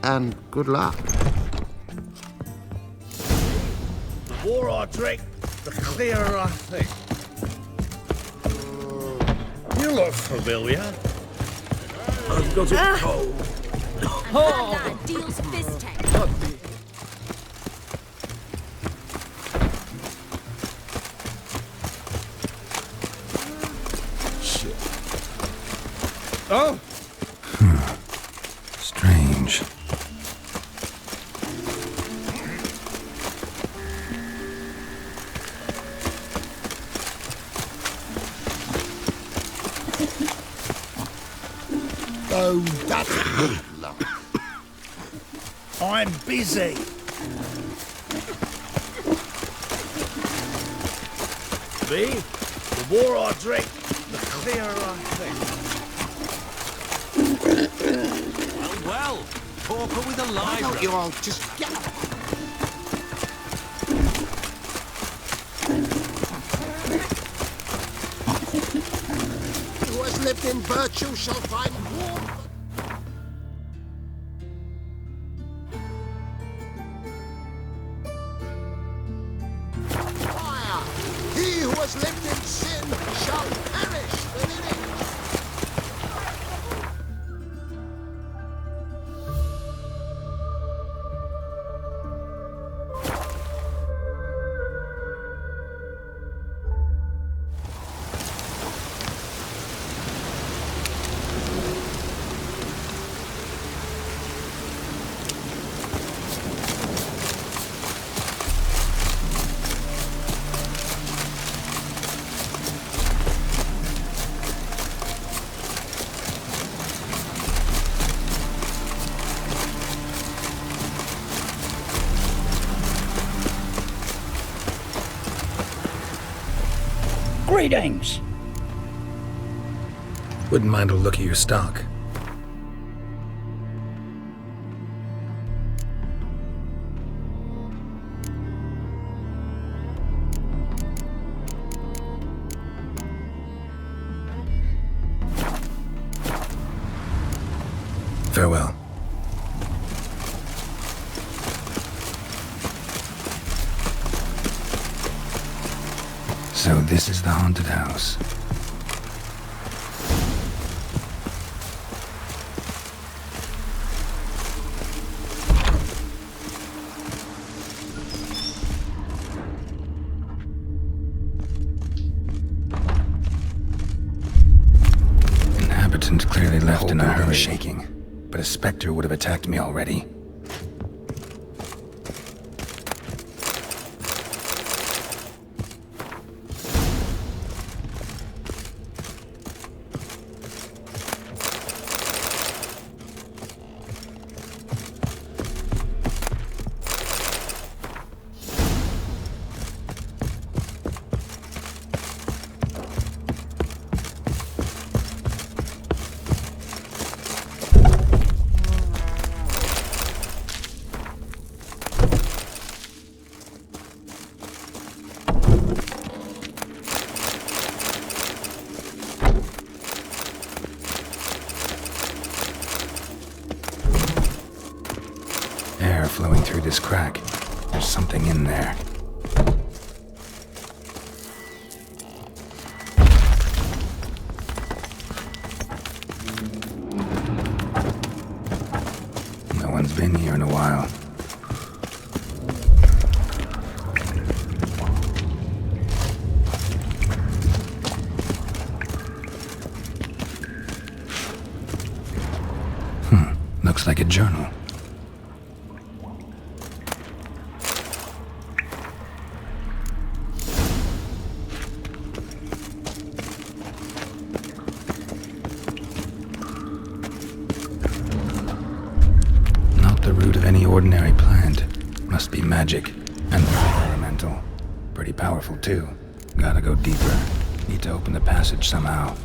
And good luck. The more I drink, the clearer I think. You look familiar. I've got it cold. That lad deals fist tech. Shit. Oh! Strange. Oh, that's good luck. I'm busy. Me? The more I drink, the clearer I think. Well, talker with a lie. Why don't you all just get up? Who has lived in virtue shall find warmth. Fire! He who has lived in sin shall perish within it. Greetings! Wouldn't mind a look at your stock. Farewell. So this is the haunted house. Inhabitant clearly left in a hurry. Shaking, but a specter would have attacked me already. air flowing through this crack. There's something in there. No one's been here in a while. Looks like a journal. Not the root of any ordinary plant. Must be magic. And elemental. Pretty powerful too. Gotta go deeper. Need to open the passage somehow.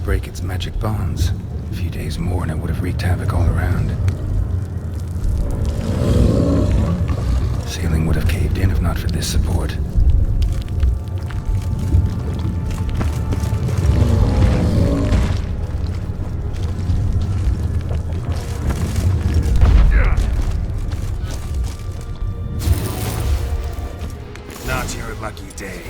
Break its magic bonds. A few days more and it would have wreaked havoc all around. Ceiling would have caved in if not for this support. Not your lucky day.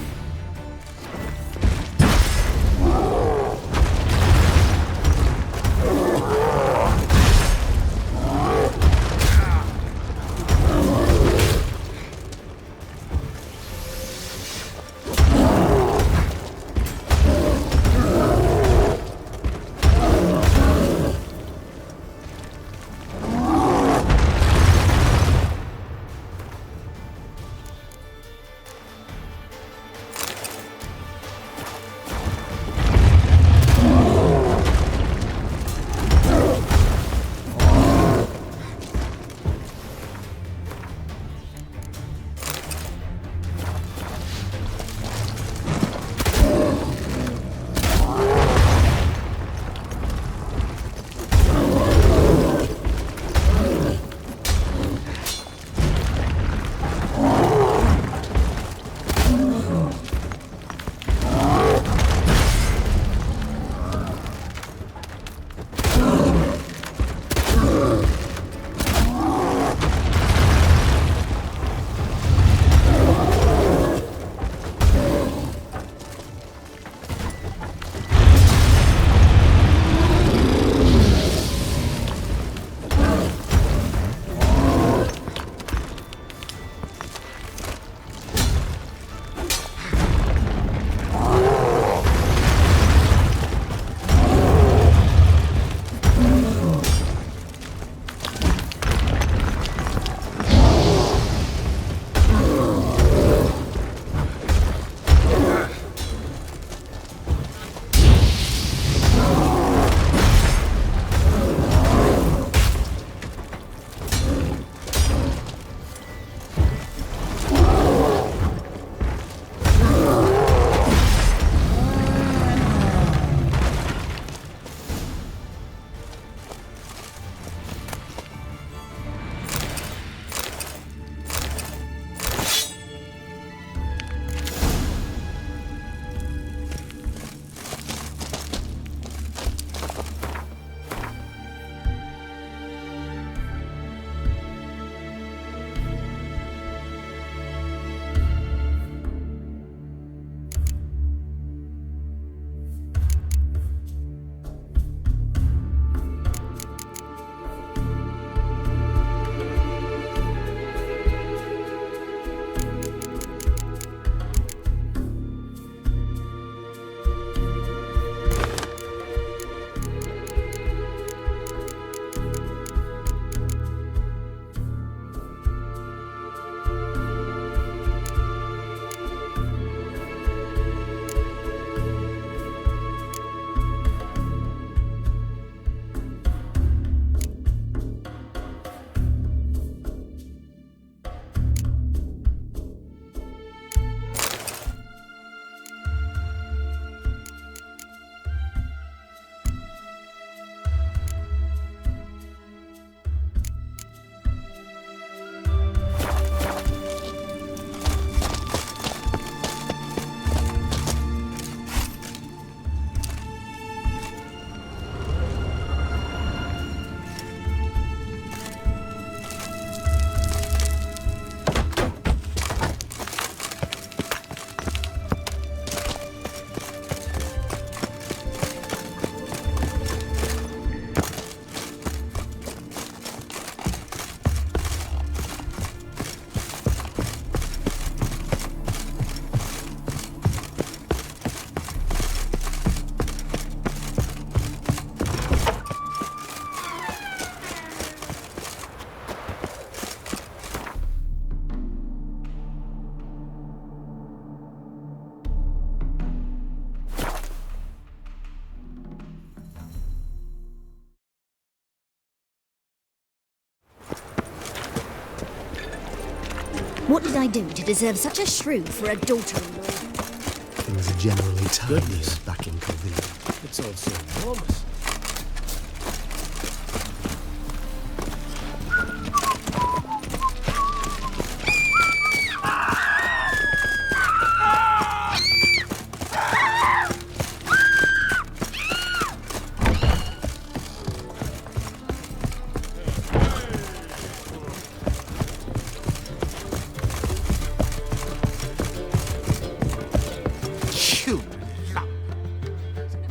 What did I do to deserve such a shrew for a daughter-in-law? Things are generally tidier back in Calvillo. It's all so enormous.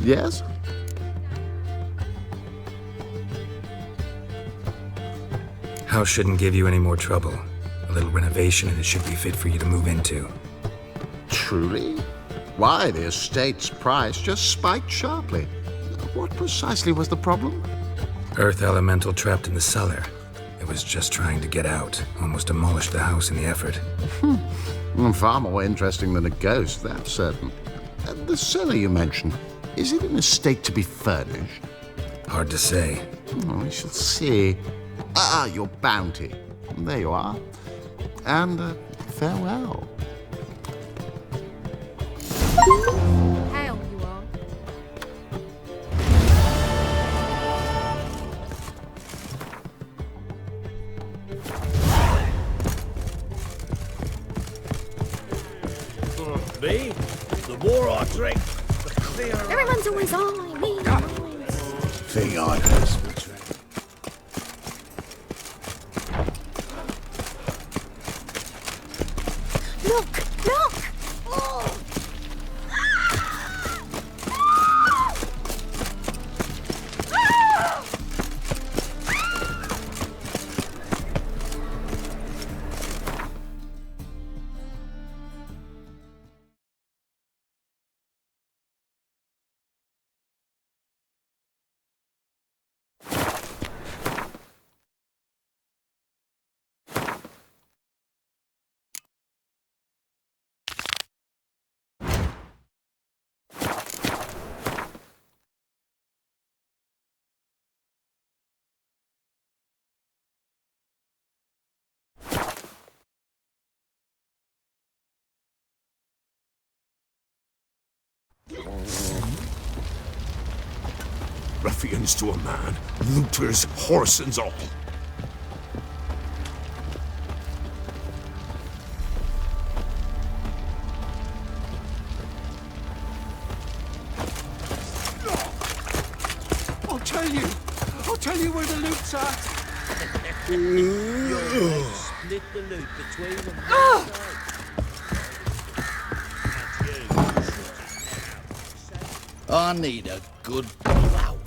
Yes? House shouldn't give you any more trouble. A little renovation and it should be fit for you to move into. Truly? Why, the estate's price just spiked sharply. What precisely was the problem? Earth elemental trapped in the cellar. It was just trying to get out. Almost demolished the house in the effort. Far more interesting than a ghost, that's certain. The cellar you mentioned, is it an estate to be furnished? Hard to say. We shall see. Ah, your bounty. There you are. And farewell. Hell, you are. Me? The more I drink, the clearer. Everyone's always on me. Thing I heard. Look! Look! Oh. Ruffians to a man, looters, horse and all. I'll tell you where the loot's at. Split the loot between them. I need a good plow.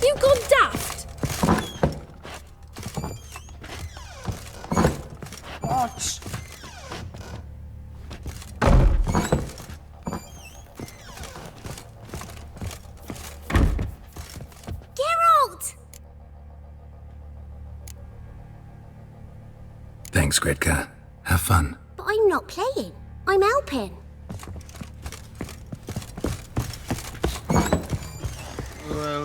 You gone daft? What? Geralt! Thanks, Gretka. Have fun. But I'm not playing. I'm helping. Well,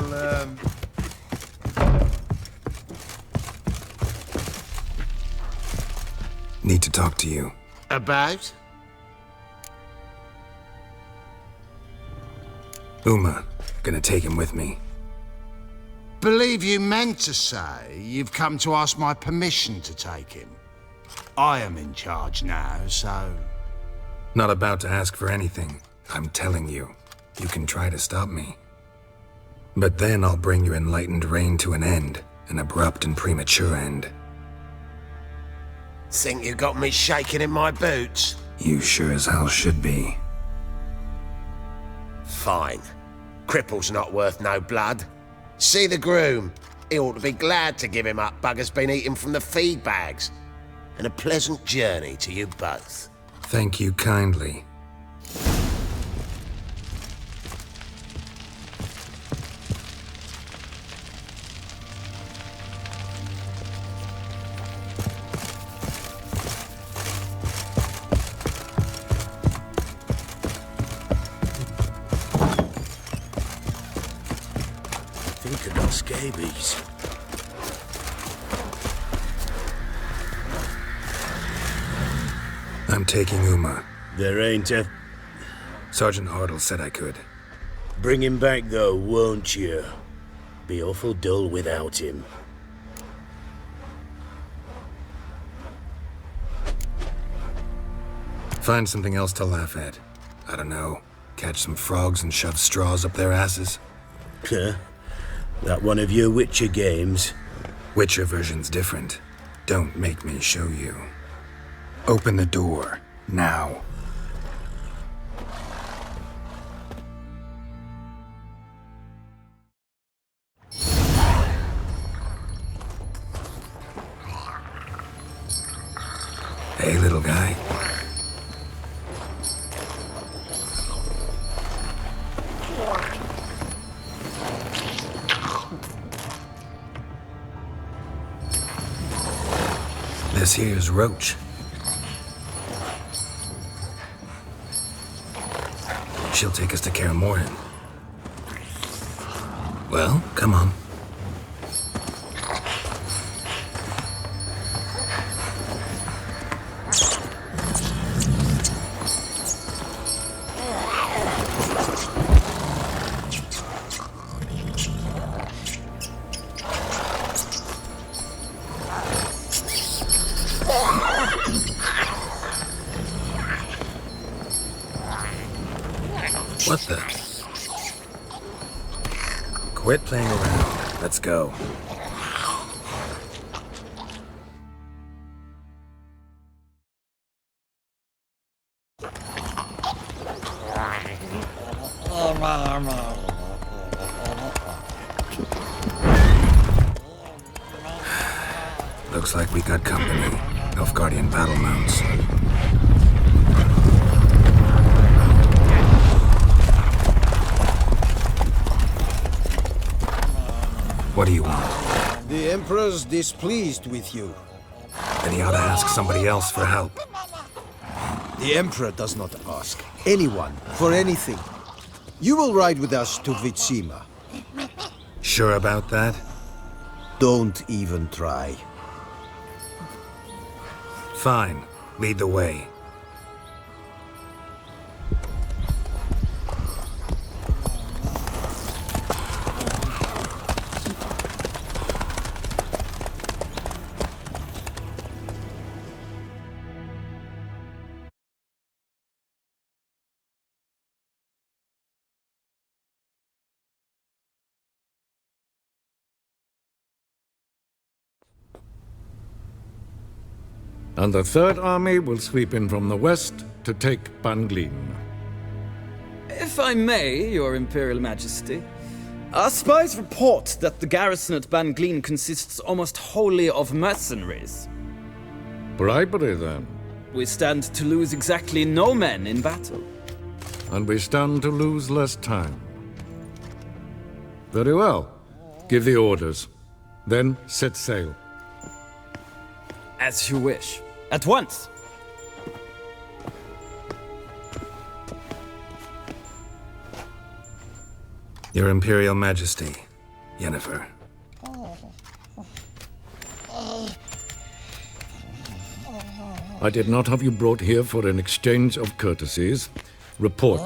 to talk to you. About? Uma. Gonna take him with me. Believe you meant to say you've come to ask my permission to take him. I am in charge now, so... Not about to ask for anything. I'm telling you. You can try to stop me. But then I'll bring your enlightened reign to an end. An abrupt and premature end. Think you got me shaking in my boots? You sure as hell should be. Fine. Cripple's not worth no blood. See the groom. He ought to be glad to give him up. Bugger's been eating from the feed bags. And a pleasant journey to you both. Thank you kindly. Think of those scabies. I'm taking Uma. There ain't a... Sergeant Hartle said I could. Bring him back though, won't you? Be awful dull without him. Find something else to laugh at. I don't know. Catch some frogs and shove straws up their asses. Huh? That one of your Witcher games? Witcher version's different. Don't make me show you. Open the door. Now. Hey, little guy. This here's Roach. She'll take us to Kaer Morhen. Well, come on. What the? Quit playing around. Let's go. Looks like we got company. Nilfgaardian battle mounts. What do you want? The Emperor's displeased with you. Then he ought to ask somebody else for help. The Emperor does not ask anyone for anything. You will ride with us to Vitsima. Sure about that? Don't even try. Fine. Lead the way. And the Third Army will sweep in from the west to take Banglin. If I may, Your Imperial Majesty, our spies report that the garrison at Banglin consists almost wholly of mercenaries. Bribery, then. We stand to lose exactly no men in battle. And we stand to lose less time. Very well. Give the orders. Then set sail. As you wish. At once! Your Imperial Majesty, Yennefer. I did not have you brought here for an exchange of courtesies. Report.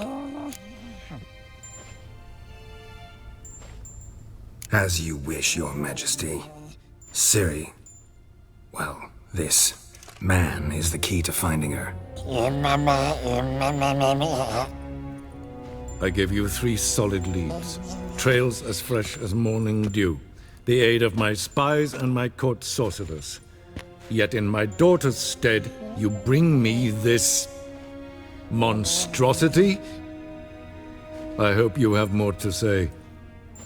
As you wish, Your Majesty. Ciri, well, this man is the key to finding her. I gave you 3 solid leads. Trails as fresh as morning dew. The aid of my spies and my court sorcerers. Yet in my daughter's stead, you bring me this monstrosity? I hope you have more to say.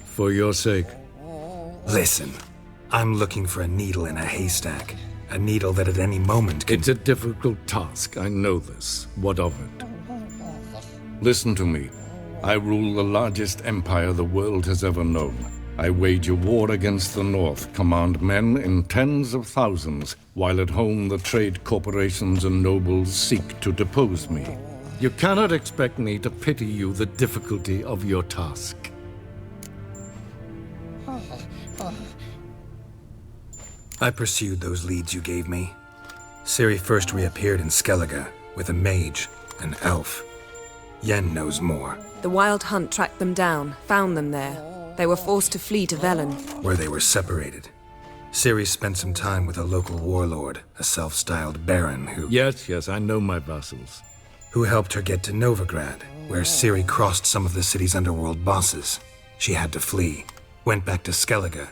For your sake. Listen, I'm looking for a needle in a haystack. A needle that at any moment can... It's a difficult task, I know this. What of it? Listen to me. I rule the largest empire the world has ever known. I wage a war against the North, command men in tens of thousands, while at home the trade corporations and nobles seek to depose me. You cannot expect me to pity you the difficulty of your task. I pursued those leads you gave me. Ciri first reappeared in Skellige with a mage, an elf. Yen knows more. The Wild Hunt tracked them down, found them there. They were forced to flee to Velen, Where they were separated. Ciri spent some time with a local warlord, a self-styled baron who... Yes, I know my vassals. Who helped her get to Novigrad, where Ciri crossed some of the city's underworld bosses. She had to flee, went back to Skellige,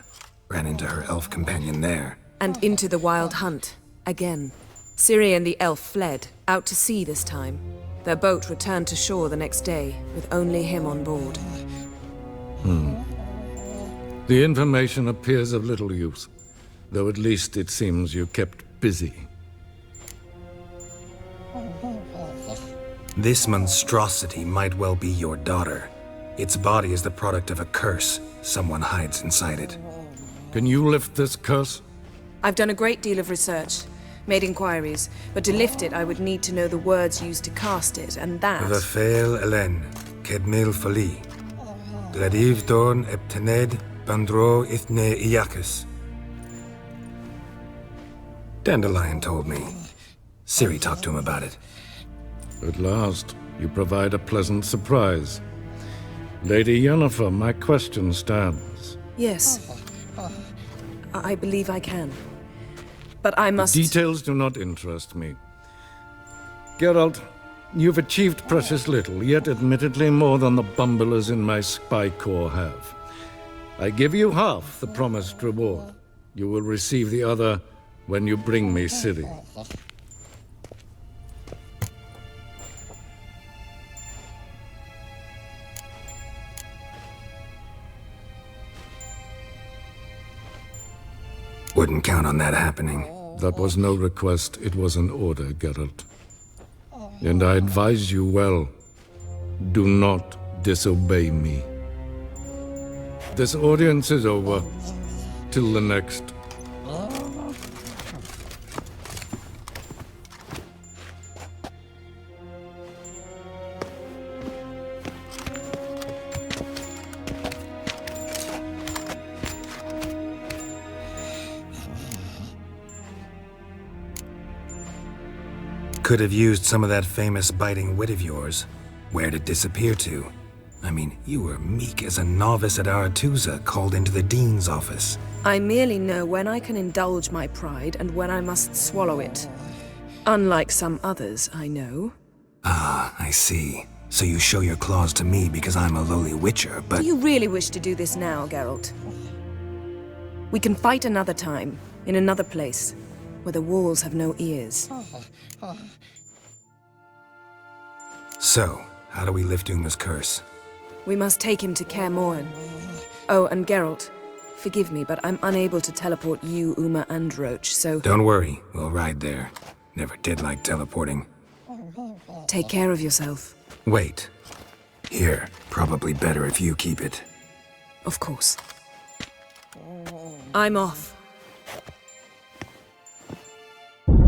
ran into her elf companion there. and into the Wild Hunt, again. Ciri and the elf fled, out to sea this time. Their boat returned to shore the next day, with only him on board. The information appears of little use, though at least it seems you kept busy. This monstrosity might well be your daughter. Its body is the product of a curse someone hides inside it. Can you lift this curse? I've done a great deal of research, made inquiries, but to lift it I would need to know the words used to cast it, and that... Vafel Elen, Kedmil Fali. Gladiv Dorn Eptened Bandro Ithne Iacus. Dandelion told me. Ciri talked to him about it. At last, you provide a pleasant surprise. Lady Yennefer, my question stands. Yes. I believe I can. But I must... The details do not interest me. Geralt, you've achieved precious little, yet admittedly more than the bumblers in my spy corps have. I give you half the promised reward. You will receive the other when you bring me Ciri. Wouldn't count on that happening. That was no request, it was an order, Geralt. And I advise you well, do not disobey me. This audience is over. Till the next. Could have used some of that famous biting wit of yours. Where'd it disappear to? I mean, you were meek as a novice at Aretusa called into the Dean's office. I merely know when I can indulge my pride and when I must swallow it. Unlike some others, I know. Ah, I see. So you show your claws to me because I'm a lowly witcher, but... Do you really wish to do this now, Geralt? We can fight another time, in another place, where the walls have no ears. So, how do we lift Uma's curse? We must take him to Kaer Morhen. Oh, and Geralt, forgive me, but I'm unable to teleport you, Uma, and Roach, so... Don't worry, we'll ride there. Never did like teleporting. Take care of yourself. Wait. Here, probably better if you keep it. Of course. I'm off.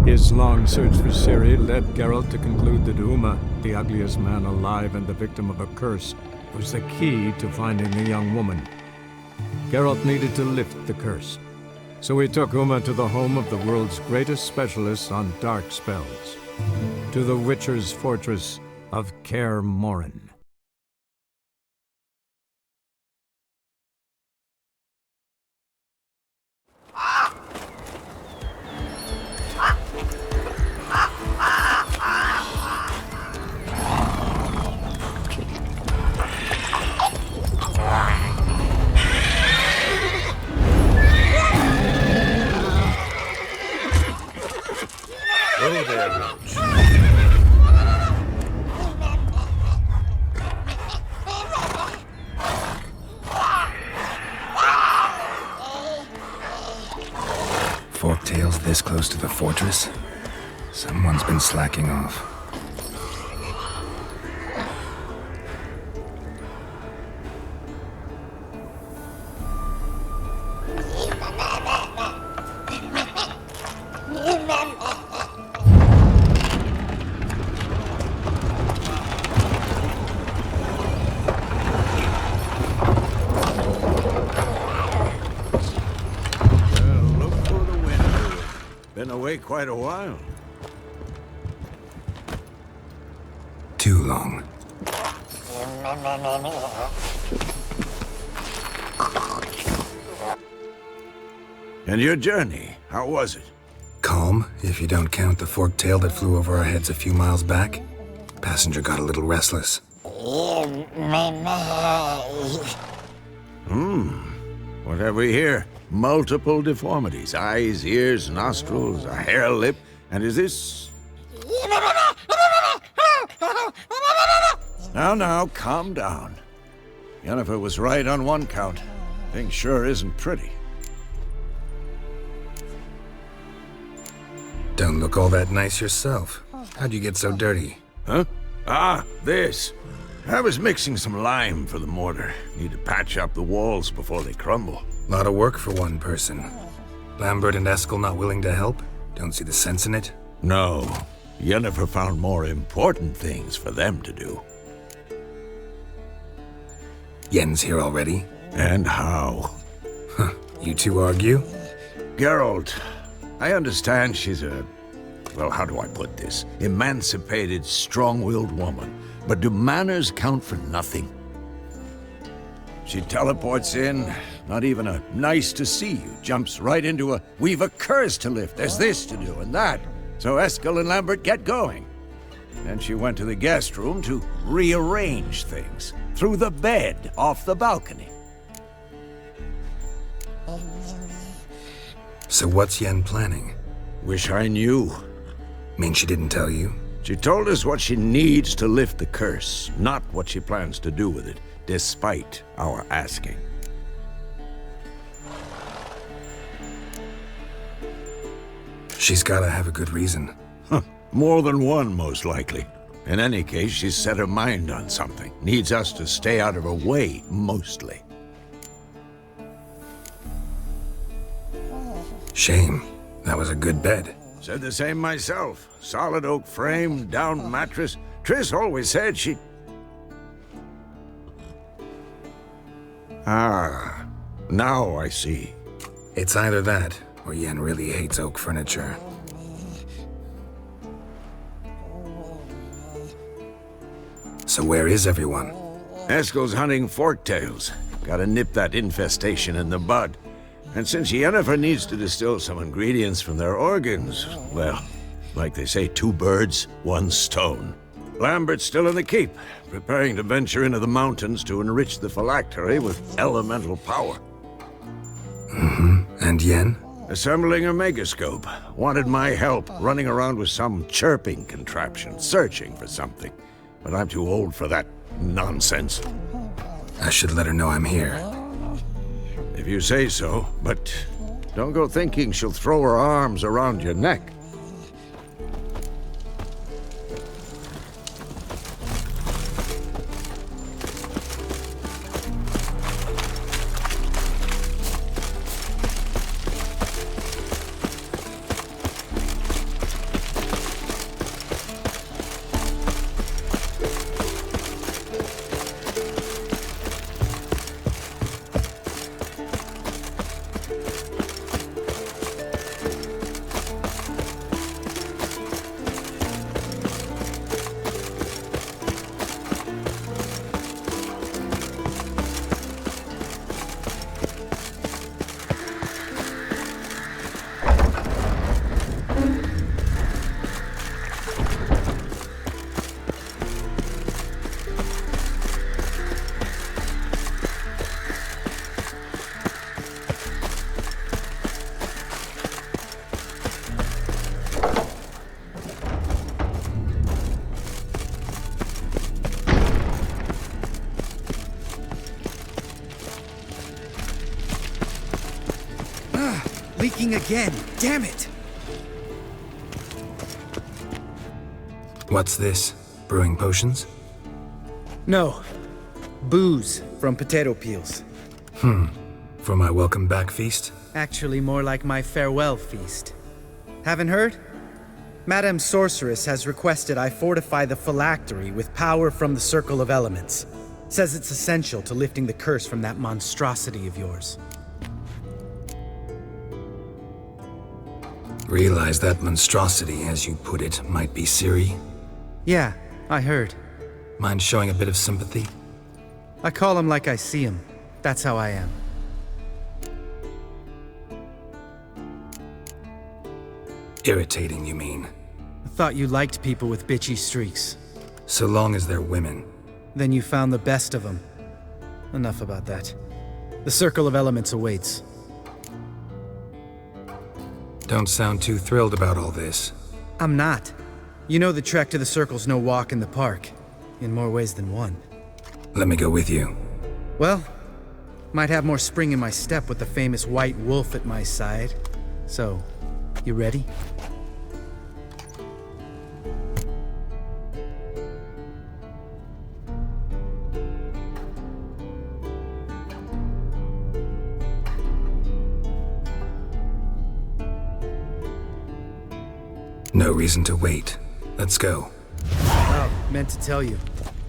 His long search for Ciri led Geralt to conclude that Uma, the ugliest man alive and the victim of a curse, was the key to finding the young woman. Geralt needed to lift the curse. So we took Uma to the home of the world's greatest specialists on dark spells. To the Witcher's fortress of Kaer Morhen. Oh, there, Roach. Forktails this close to the fortress? Someone's been slacking off. Been away quite a while. Too long. And your journey, how was it? Calm, if you don't count the forktail that flew over our heads a few miles back. Passenger got a little restless. What have we here? Multiple deformities. Eyes, ears, nostrils, a hair lip. And is this... Now, calm down. Yennefer was right on one count. Thing sure isn't pretty. Don't look all that nice yourself. How'd you get so dirty? Huh? Ah, this. I was mixing some lime for the mortar. Need to patch up the walls before they crumble. Lot of work for one person. Lambert and Eskel not willing to help? Don't see the sense in it? No. Yennefer found more important things for them to do. Yen's here already? And how? Huh. You two argue? Geralt, I understand she's a... well, how do I put this? Emancipated, strong-willed woman. But do manners count for nothing? She teleports in, not even a nice to see you, jumps right into a we've a curse to lift, there's this to do and that. So Eskel and Lambert get going. Then she went to the guest room to rearrange things. Threw the bed off the balcony. So what's Yen planning? Wish I knew. Mean she didn't tell you? She told us what she needs to lift the curse, not what she plans to do with it, despite our asking. She's gotta have a good reason. Huh. More than one, most likely. In any case, she's set her mind on something. Needs us to stay out of her way, mostly. Shame. That was a good bed. Said the same myself. Solid oak frame, down mattress. Triss always said she'd... Ah, now I see. It's either that, or Yen really hates oak furniture. So where is everyone? Eskel's hunting forktails. Gotta nip that infestation in the bud. And since Yennefer needs to distill some ingredients from their organs, well, like they say, 2 birds, 1 stone. Lambert's still in the keep, preparing to venture into the mountains to enrich the phylactery with elemental power. And Yen? Assembling a megascope. Wanted my help running around with some chirping contraption, searching for something. But I'm too old for that nonsense. I should let her know I'm here. If you say so, but don't go thinking she'll throw her arms around your neck. leaking again. Damn it! What's this? Brewing potions? No. Booze from potato peels. For my welcome back feast? Actually, more like my farewell feast. Haven't heard? Madame Sorceress has requested I fortify the phylactery with power from the Circle of Elements. Says it's essential to lifting the curse from that monstrosity of yours. Realize that monstrosity, as you put it, might be Ciri? Yeah, I heard. Mind showing a bit of sympathy? I call him like I see him. That's how I am. Irritating, you mean? I thought you liked people with bitchy streaks. So long as they're women. Then you found the best of them. Enough about that. The Circle of Elements awaits. Don't sound too thrilled about all this. I'm not. You know the trek to the Circle's no walk in the park. In more ways than one. Let me go with you. Well, might have more spring in my step with the famous White Wolf at my side. So, you ready? No reason to wait. Let's go. Oh, meant to tell you.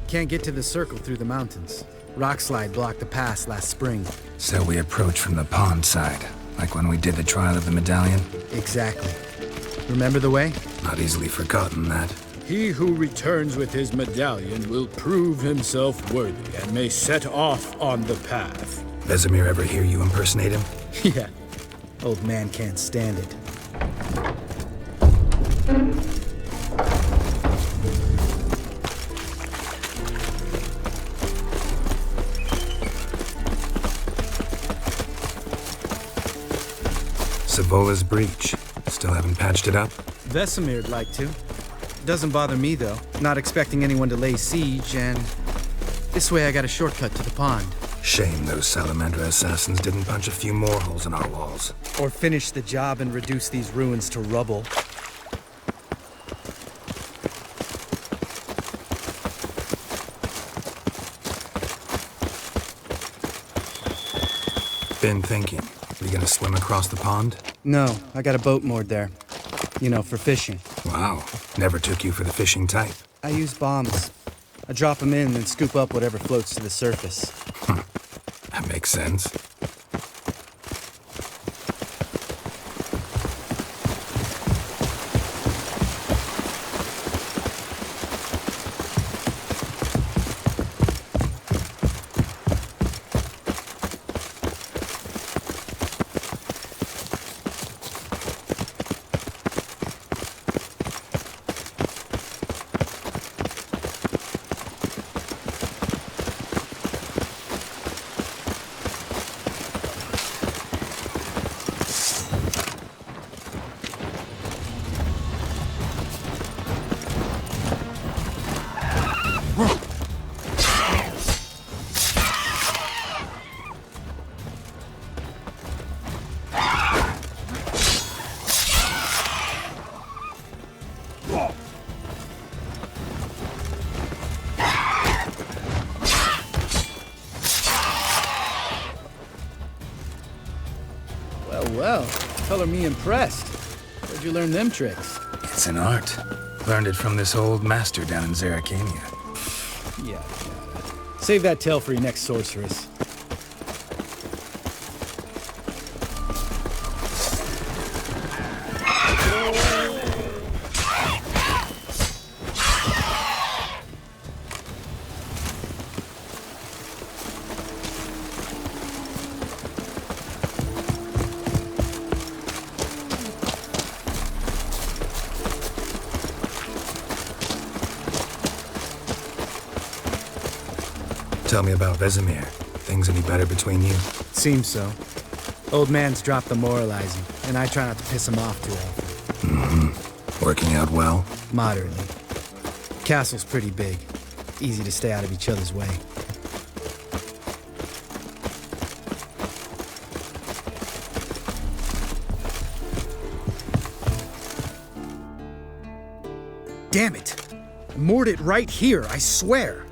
Can't get to the Circle through the mountains. Rockslide blocked the pass last spring. So we approach from the pond side, like when we did the trial of the medallion? Exactly. Remember the way? Not easily forgotten, that. He who returns with his medallion will prove himself worthy and may set off on the path. Vesemir ever hear you impersonate him? Yeah. Old man can't stand it. Savola's breach. Still haven't patched it up? Vesemir'd like to. Doesn't bother me, though. Not expecting anyone to lay siege, and this way I got a shortcut to the pond. Shame those Salamandra assassins didn't punch a few more holes in our walls. Or finish the job and reduce these ruins to rubble. Been thinking. We gonna swim across the pond? No, I got a boat moored there. You know, for fishing. Wow. Never took you for the fishing type. I use bombs. I drop them in and scoop up whatever floats to the surface. That makes sense. Well, color me impressed. Where'd you learn them tricks? It's an art. Learned it from this old master down in Zerrikania. Yeah. Save that tale for your next sorceress. Tell me about Vesemir. Things any better between you? Seems so. Old man's dropped the moralizing, and I try not to piss him off too often. Mm-hmm. Working out well? Moderately. Castle's pretty big. Easy to stay out of each other's way. Damn it! I moored it right here, I swear.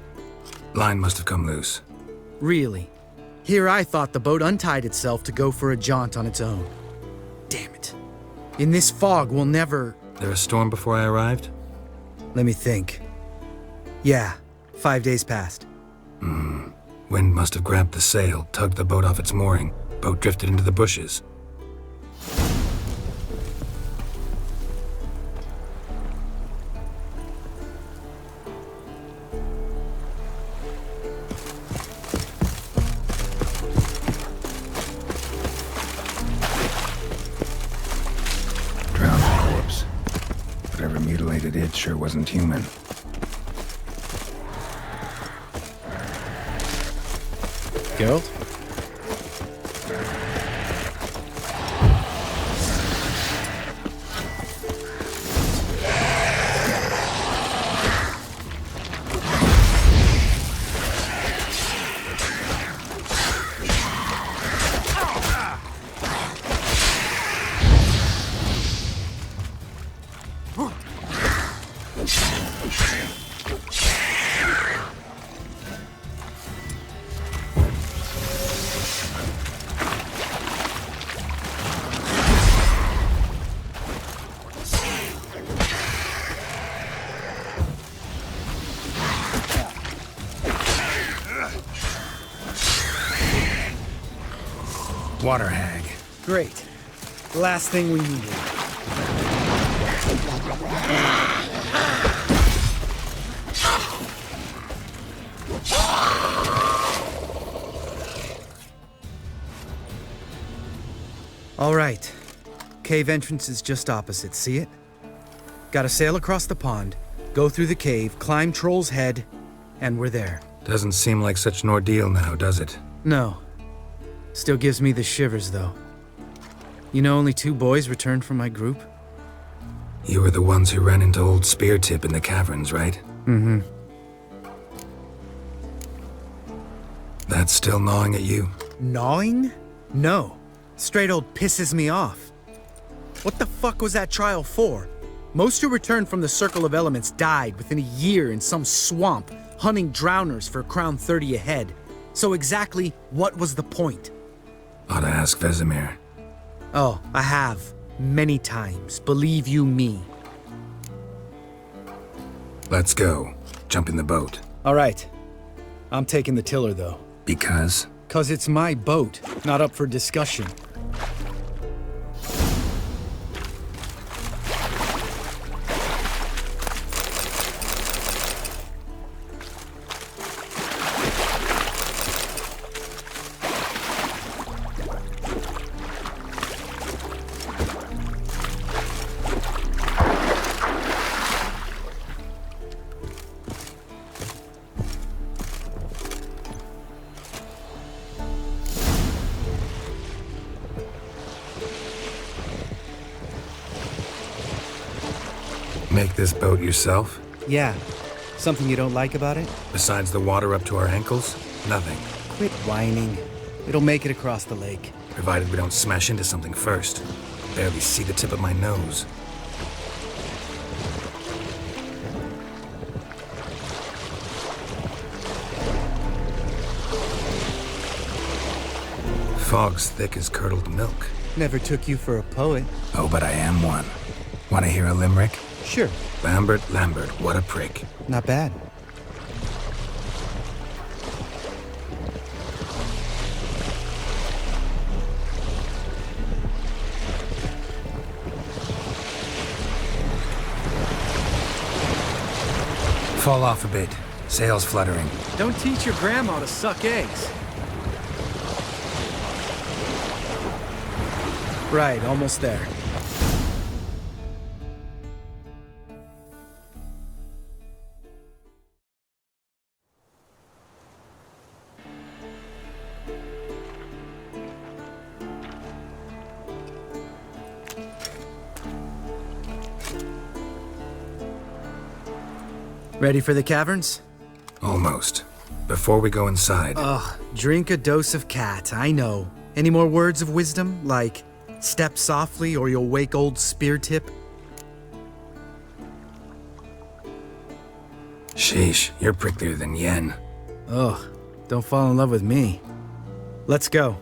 Line must have come loose. Really? Here I thought the boat untied itself to go for a jaunt on its own. Damn it. In this fog, we'll never... There a storm before I arrived? Let me think. Yeah, 5 days passed. Wind must have grabbed the sail, tugged the boat off its mooring. Boat drifted into the bushes. Drowned corpse. Whatever mutilated it sure wasn't human. Geralt? Water hag. Great. Last thing we needed. All right. Cave entrance is just opposite, see it? Gotta sail across the pond, go through the cave, climb Troll's Head, and we're there. Doesn't seem like such an ordeal now, does it? No. Still gives me the shivers, though. You know only 2 boys returned from my group? You were the ones who ran into old Speartip in the caverns, right? Mm-hmm. That's still gnawing at you? Gnawing? No. Straight old pisses me off. What the fuck was that trial for? Most who returned from the Circle of Elements died within a year in some swamp, hunting drowners for Crown 30 a head. So exactly what was the point? Ought to ask Vesemir. Oh, I have. Many times. Believe you me. Let's go. Jump in the boat. All right. I'm taking the tiller, though. Because? 'Cause it's my boat, not up for discussion. Make this boat yourself? Yeah. Something you don't like about it? Besides the water up to our ankles? Nothing. Quit whining. It'll make it across the lake. Provided we don't smash into something first. Barely see the tip of my nose. Fog's thick as curdled milk. Never took you for a poet. Oh, but I am one. Want to hear a limerick? Sure. Lambert, what a prick. Not bad. Fall off a bit. Sails fluttering. Don't teach your grandma to suck eggs. Right, almost there. Ready for the caverns? Almost. Before we go inside... Ugh, drink a dose of cat, I know. Any more words of wisdom, like, step softly or you'll wake old Speartip? Sheesh, you're pricklier than Yen. Ugh, don't fall in love with me. Let's go.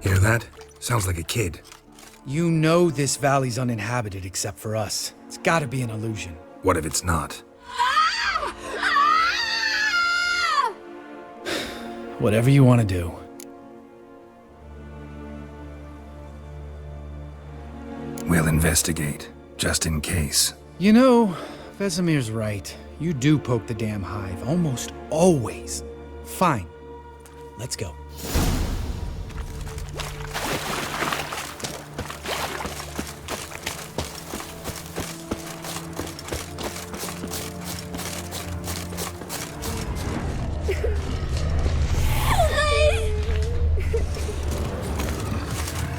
Hear that? Sounds like a kid. You know this valley's uninhabited except for us. It's gotta be an illusion. What if it's not? Whatever you want to do. We'll investigate, just in case. You know, Vesemir's right. You do poke the damn hive, almost always. Fine. Let's go.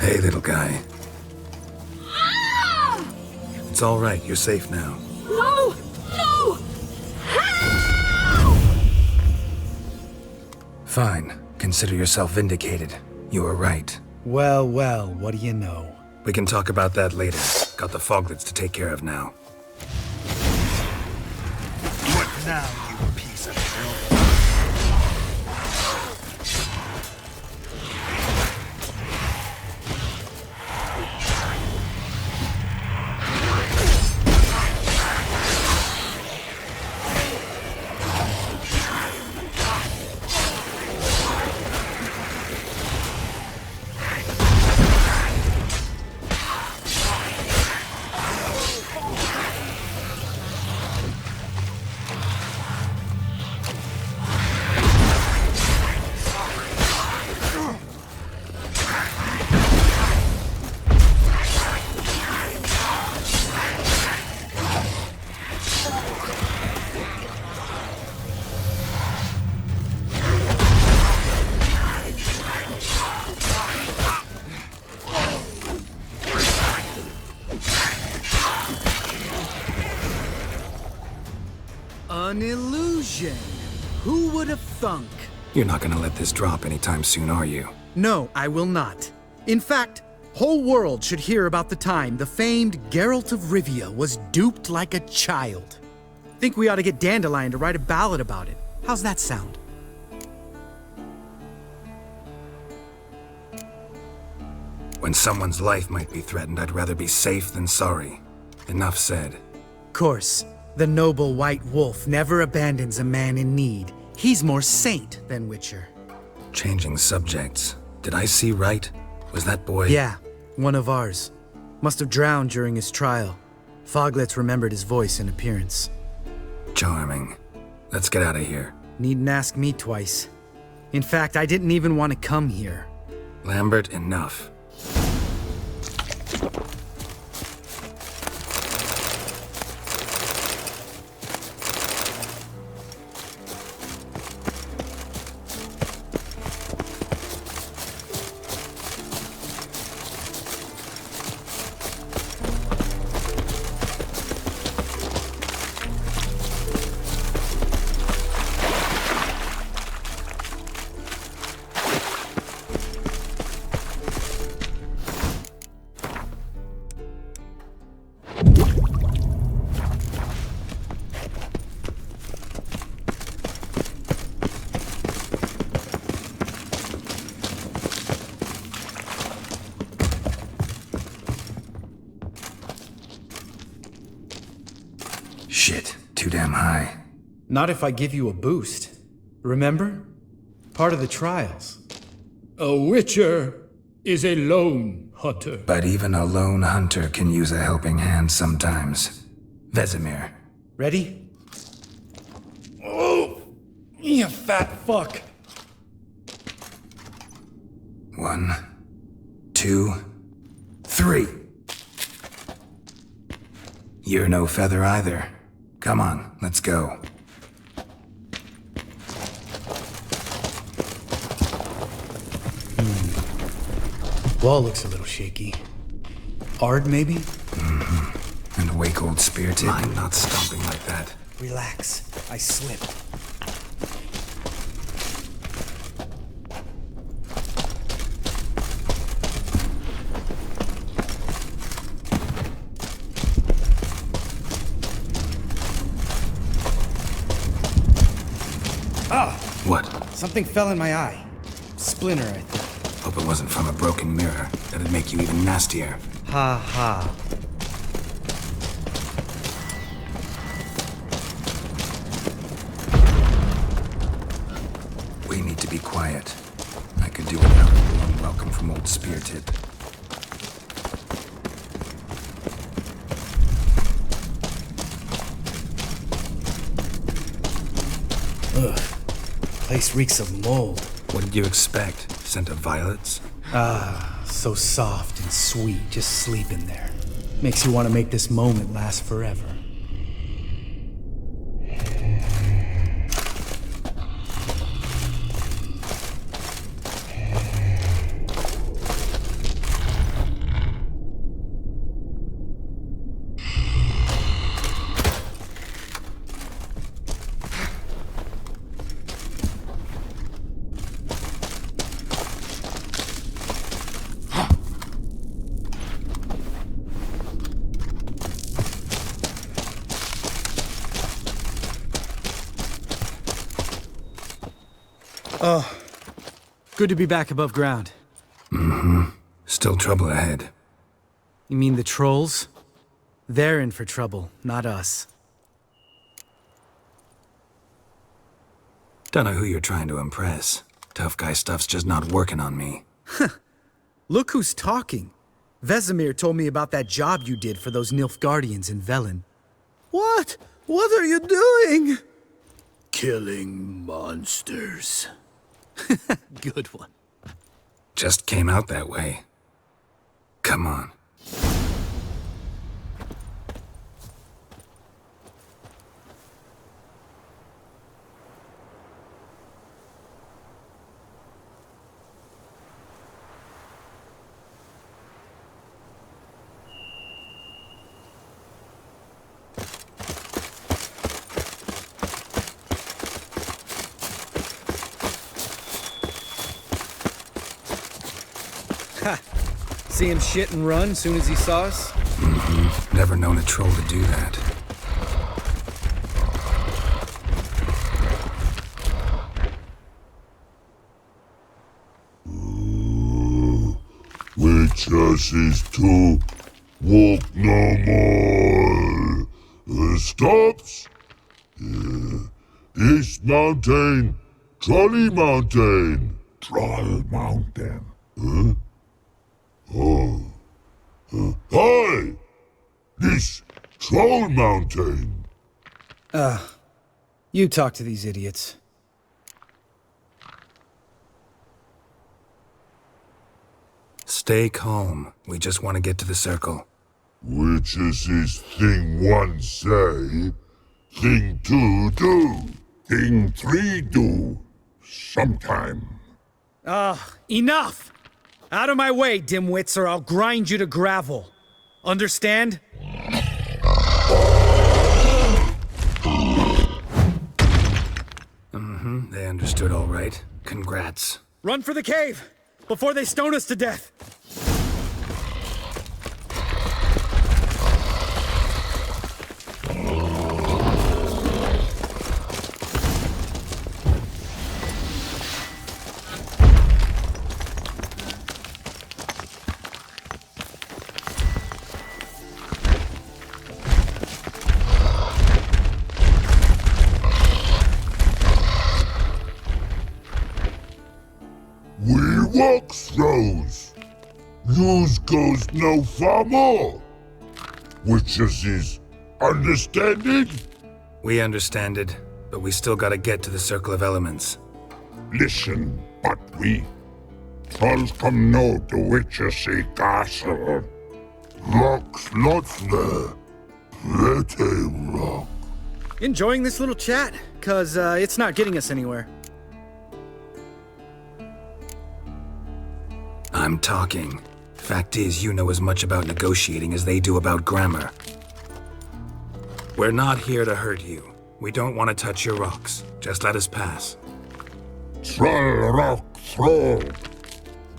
Hey, little guy. It's all right. You're safe now. No! No! Fine. Consider yourself vindicated. You were right. Well, well, what do you know? We can talk about that later. Got the foglets to take care of now. What now, you piece of filth? An illusion. Who would have thunk? You're not gonna let this drop anytime soon, are you? No, I will not. In fact, whole world should hear about the time the famed Geralt of Rivia was duped like a child. Think we ought to get Dandelion to write a ballad about it. How's that sound? When someone's life might be threatened, I'd rather be safe than sorry. Enough said. Course, the noble white wolf never abandons a man in need. He's more saint than Witcher. Changing subjects. Did I see right? Was that boy? Yeah, one of ours. Must have drowned during his trial. Foglets remembered his voice and appearance. Charming. Let's get out of here. Needn't ask me twice. In fact, I didn't even want to come here. Lambert, enough. Shit, too damn high. Not if I give you a boost. Remember? Part of the trials. A witcher is a lone hunter. But even a lone hunter can use a helping hand sometimes. Vesemir. Ready? Oh, you fat fuck. 1, 2, 3. You're no feather either. Come on, let's go. Wall looks a little shaky. Ard, maybe? Mm-hmm. And wake old spear tip. I'm not stomping like that. Relax. I slipped. What? Something fell in my eye. Splinter, I think. Hope it wasn't from a broken mirror. That'd make you even nastier. Ha ha. We need to be quiet. I could do without a warm welcome from old Spear Tip. Ugh. Place reeks of mold. What did you expect? Scent of violets? Ah, so soft and sweet, just sleeping there. Makes you want to make this moment last forever. Oh, good to be back above ground. Mm-hmm. Still trouble ahead. You mean the trolls? They're in for trouble, not us. Don't know who you're trying to impress. Tough guy stuff's just not working on me. Look who's talking. Vesemir told me about that job you did for those Nilfgaardians in Velen. What? What are you doing? Killing monsters. Good one. Just came out that way. Come on. Ha! See him shit and run soon as he saw us? Mm-hmm. Never known a troll to do that. Witches is to walk no more. Stops. East Mountain, Trolley Mountain. Troll Mountain. Huh? Oh. Hi! This Troll Mountain. You talk to these idiots. Stay calm. We just want to get to the circle. Which is this thing one say, thing two do, thing three do, sometime. Enough! Out of my way, dimwits, or I'll grind you to gravel. Understand? Mm-hmm, they understood all right. Congrats. Run for the cave! Before they stone us to death! We walk throws. Yous goes no far more. Which is understanding? We understand it, but we still gotta get to the Circle of Elements. Listen, but we trolls come no to Witchersea Castle. Rocks lots there. Pretty rock. Enjoying this little chat? 'Cause it's not getting us anywhere. I'm talking. Fact is, you know as much about negotiating as they do about grammar. We're not here to hurt you. We don't want to touch your rocks. Just let us pass. Troll rock throw.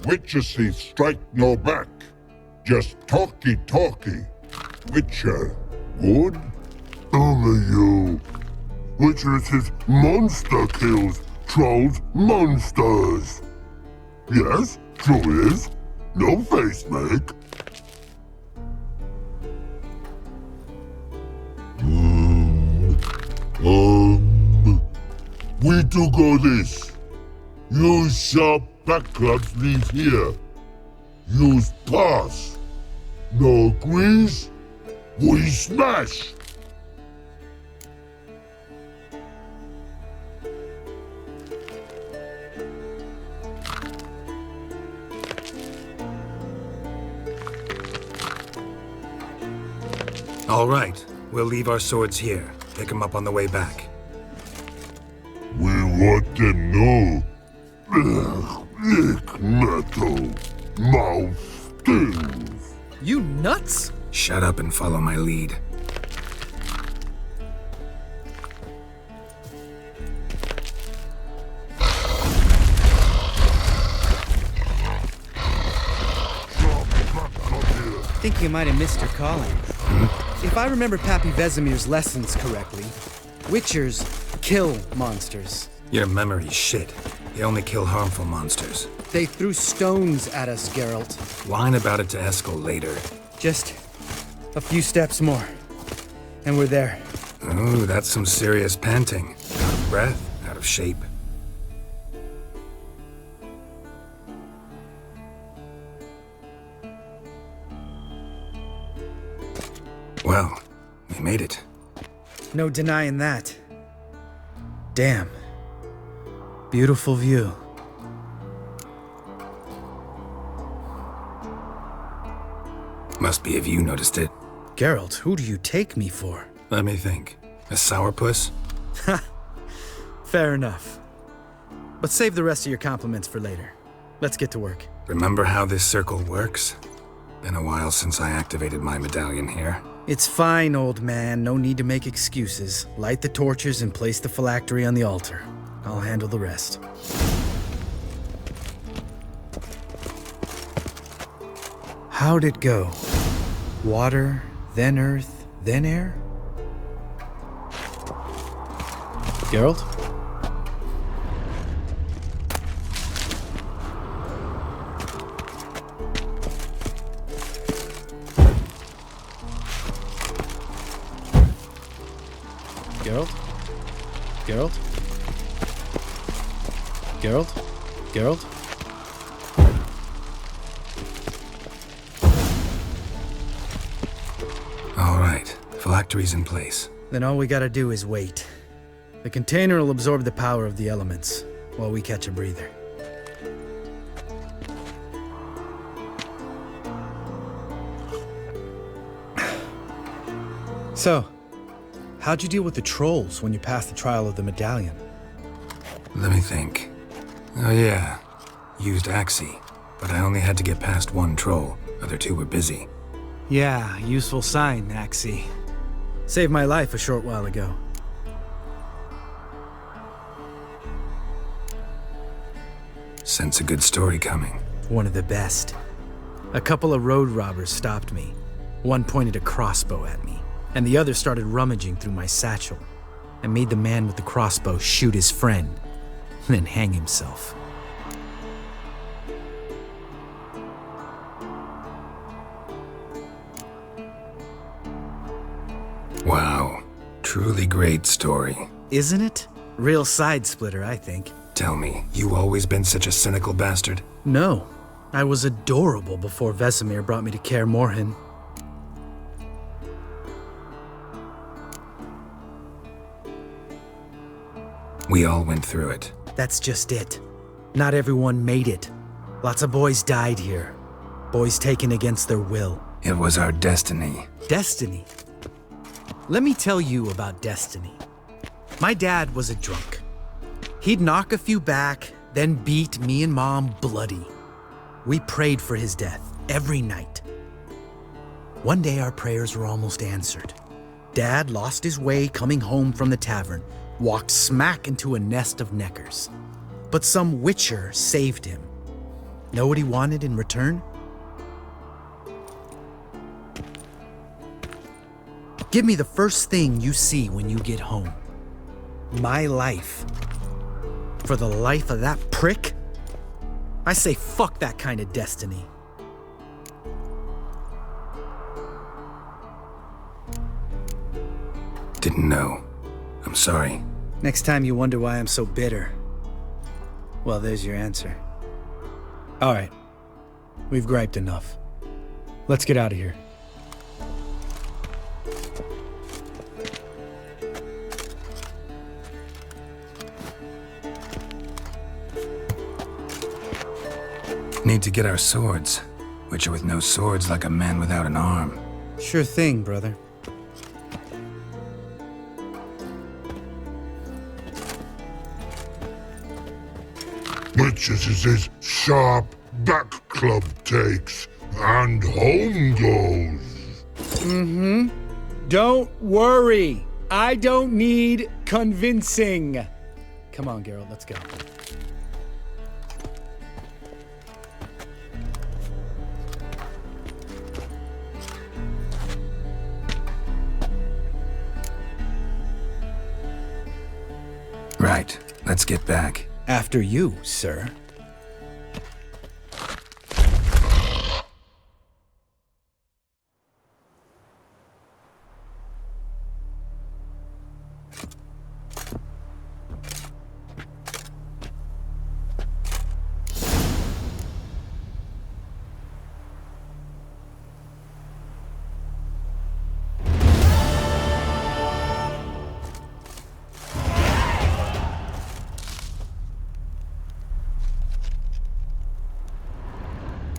Witchersea strike no back. Just talky. Witcher, good? Only you. Witchers's monster kills Trolls monsters. Yes, true is. No face make. We do go this. Use sharp backclubs leave here. Use pass. No agrees? We smash. All right, we'll leave our swords here. Pick them up on the way back. We want them know. Lick metal. Mouth stings. You nuts? Shut up and follow my lead. I think you might have missed your calling. If I remember Pappy Vesemir's lessons correctly, Witchers kill monsters. Your memory's shit. They only kill harmful monsters. They threw stones at us, Geralt. Whine about it to Eskel later. Just a few steps more, and we're there. Ooh, that's some serious panting. Out of breath, out of shape. Well, we made it. No denying that. Damn. Beautiful view. Must be if you noticed it. Geralt, who do you take me for? Let me think. A sourpuss? Ha! Fair enough. But save the rest of your compliments for later. Let's get to work. Remember how this circle works? Been a while since I activated my medallion here. It's fine, old man. No need to make excuses. Light the torches and place the phylactery on the altar. I'll handle the rest. How'd it go? Water, then earth, then air? Geralt? Geralt? Geralt? Geralt? Geralt? All right, phylactery's in place. Then all we gotta do is wait. The container will absorb the power of the elements, while we catch a breather. So, how'd you deal with the trolls when you passed the trial of the medallion? Let me think. Oh yeah, used Axie, but I only had to get past one troll. Other two were busy. Yeah, useful sign, Axie. Saved my life a short while ago. Sense a good story coming. One of the best. A couple of road robbers stopped me. One pointed a crossbow at me, and the other started rummaging through my satchel. I made the man with the crossbow shoot his friend, then hang himself. Wow, truly great story. Isn't it? Real side-splitter, I think. Tell me, you always been such a cynical bastard? No. I was adorable before Vesemir brought me to Kaer Morhen. We all went through it. That's just it. Not everyone made it. Lots of boys died here. Boys taken against their will. It was our destiny. Destiny? Let me tell you about destiny. My dad was a drunk. He'd knock a few back, then beat me and Mom bloody. We prayed for his death every night. One day our prayers were almost answered. Dad lost his way coming home from the tavern, walked smack into a nest of neckers. But some witcher saved him. Know what he wanted in return? Give me the first thing you see when you get home. My life. For the life of that prick? I say fuck that kind of destiny. Didn't know. I'm sorry. Next time you wonder why I'm so bitter, well, there's your answer. All right. We've griped enough. Let's get out of here. Need to get our swords. Witcher with no swords like a man without an arm. Sure thing, brother. Witches is his sharp back club takes, and home goes. Mm-hmm. Don't worry. I don't need convincing. Come on, Geralt, let's go. Right. Let's get back. After you, sir.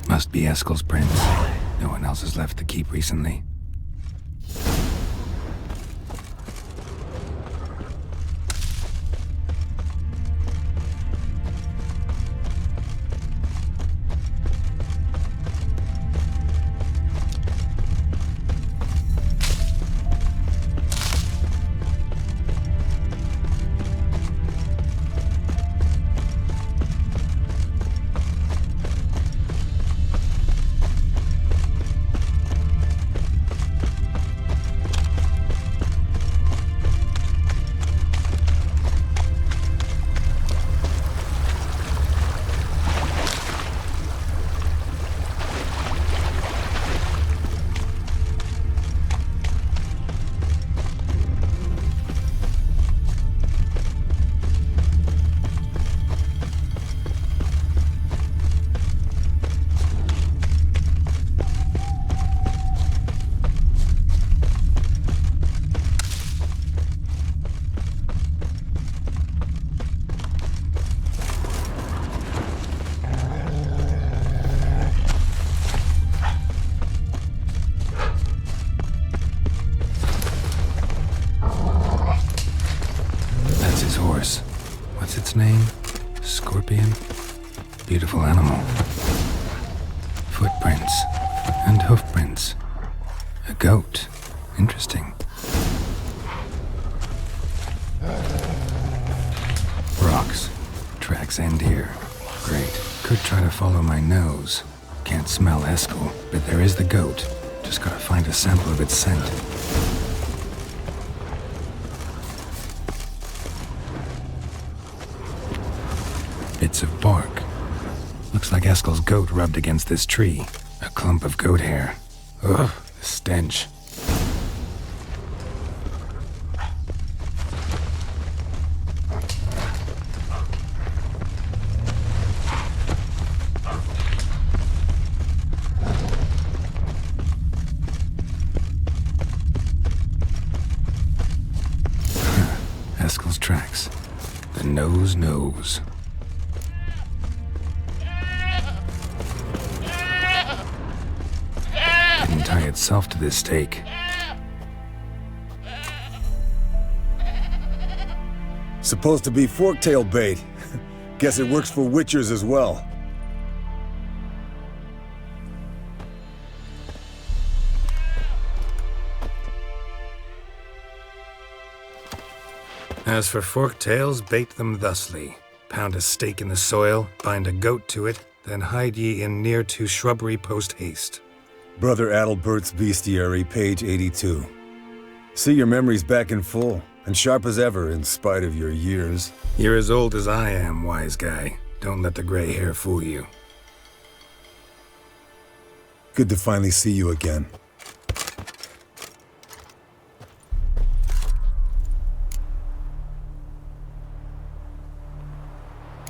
Must be Eskel's prince. No one else has left the keep recently. What's its name? Scorpion? Beautiful animal. Footprints and hoofprints. A goat. Interesting. Rocks. Tracks end here. Great. Could try to follow my nose. Can't smell Eskel, but there is the goat. Just gotta find a sample of its scent. Bits of bark. Looks like Eskel's goat rubbed against this tree. A clump of goat hair. Ugh, the stench. Eskel's tracks. The nose knows. Didn't tie itself to this stake. Supposed to be forktail bait. Guess it works for witchers as well. As for forktails, bait them thusly. Pound a stake in the soil, bind a goat to it, then hide ye in near to shrubbery post haste. Brother Adalbert's Bestiary, page 82. See your memories back in full, And sharp as ever, in spite of your years. You're as old as I am, wise guy. Don't let the gray hair fool you. Good to finally see you again.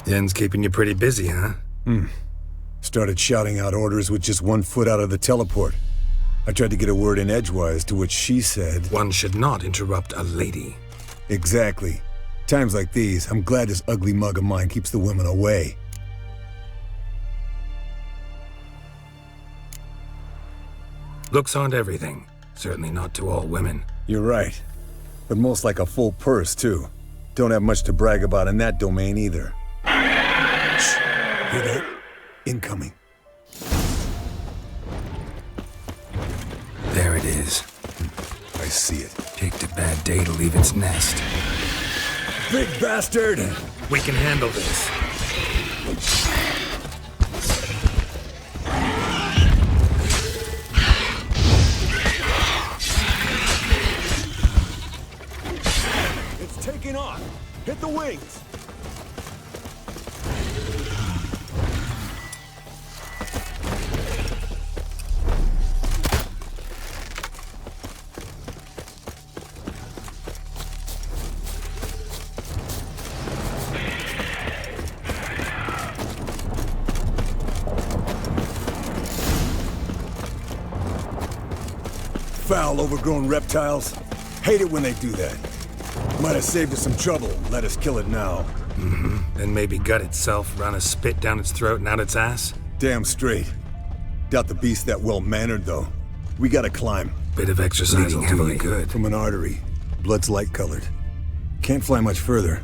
Yen's keeping you pretty busy, huh? Started shouting out orders with just 1 foot out of the teleport. I tried to get a word in edgewise, to which she said... One should not interrupt a lady. Exactly. Times like these, I'm glad this ugly mug of mine keeps the women away. Looks aren't everything. Certainly not to all women. You're right. But most like a full purse, too. Don't have much to brag about in that domain, either. Shh. Hear that? Incoming. There it is. I see it. Picked a bad day to leave its nest. Big bastard! We can handle this. It's taking off! Hit the wings! Foul, overgrown reptiles. Hate it when they do that. Might have saved us some trouble. Let us kill it now. Then maybe gut itself, run a spit down its throat and out its ass? Damn straight. Doubt the beast that well-mannered, though. We gotta climb. Bit of exercising heavily good. From an artery. Blood's light-colored. Can't fly much further.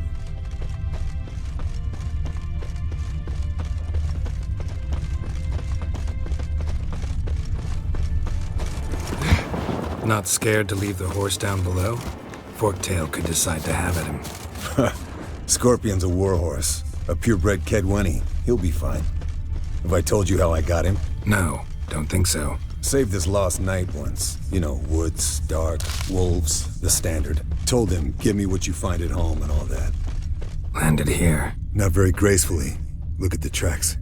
Not scared to leave the horse down below? Forktail could decide to have at him. Scorpion's a warhorse. A purebred Kedwenny. He'll be fine. Have I told you how I got him? No, don't think so. Saved this lost knight once. You know, woods, dark, wolves, the standard. Told him, give me what you find at home and all that. Landed here. Not very gracefully. Look at the tracks.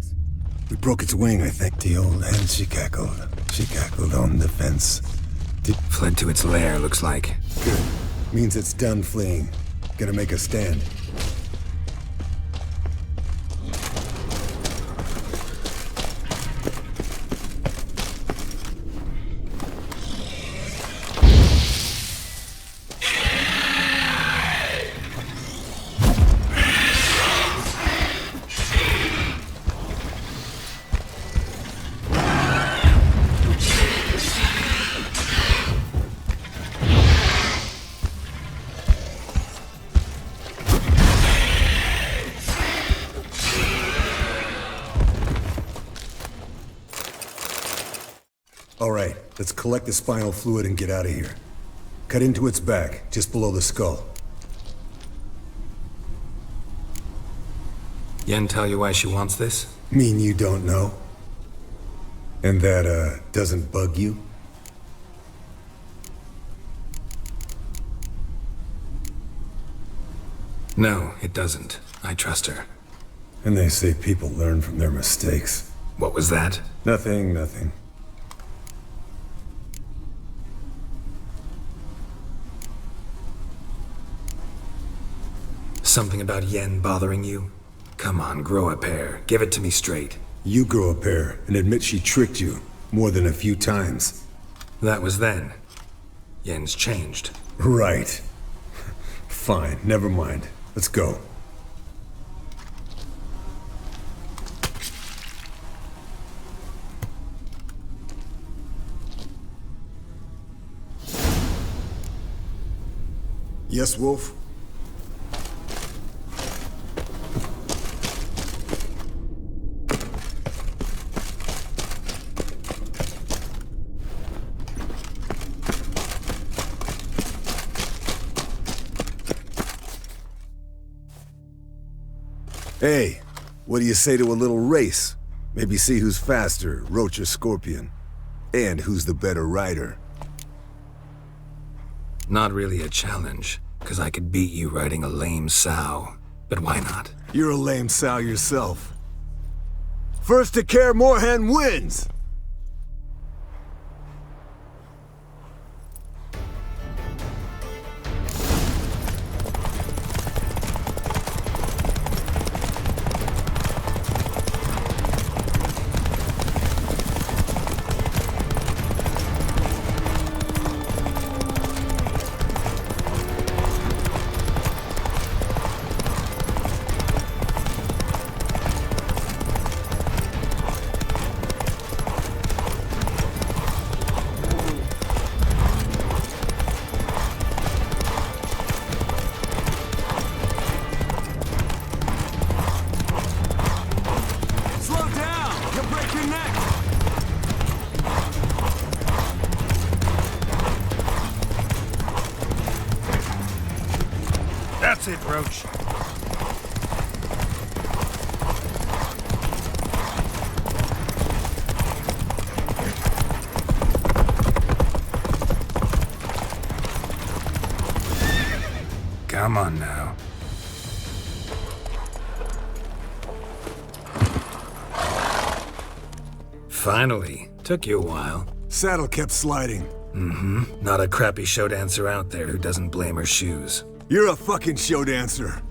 We broke its wing, I think. The old hen, she cackled. She cackled on the fence. Fled to its lair, looks like. Good. Means it's done fleeing. Gonna make a stand. All right, let's collect the spinal fluid and get out of here. Cut into its back, just below the skull. Yen tell you why she wants this? Mean you don't know? And that, doesn't bug you? No, it doesn't. I trust her. And they say people learn from their mistakes. What was that? Nothing, nothing. Something about Yen bothering you? Come on, grow a pair. Give it to me straight. You grow a pair and admit she tricked you more than a few times. That was then. Yen's changed. Right. Fine, never mind. Let's go. Yes, Wolf? Hey, what do you say to a little race? Maybe see who's faster, Roach or Scorpion. And who's the better rider. Not really a challenge. 'Cause I could beat you riding a lame sow. But why not? You're a lame sow yourself. First to Kaer Morhen wins! That's it, Roach. Come on now. Finally. Took you a while. Saddle kept sliding. Mm-hmm. Not a crappy show dancer out there who doesn't blame her shoes. You're a fucking show dancer.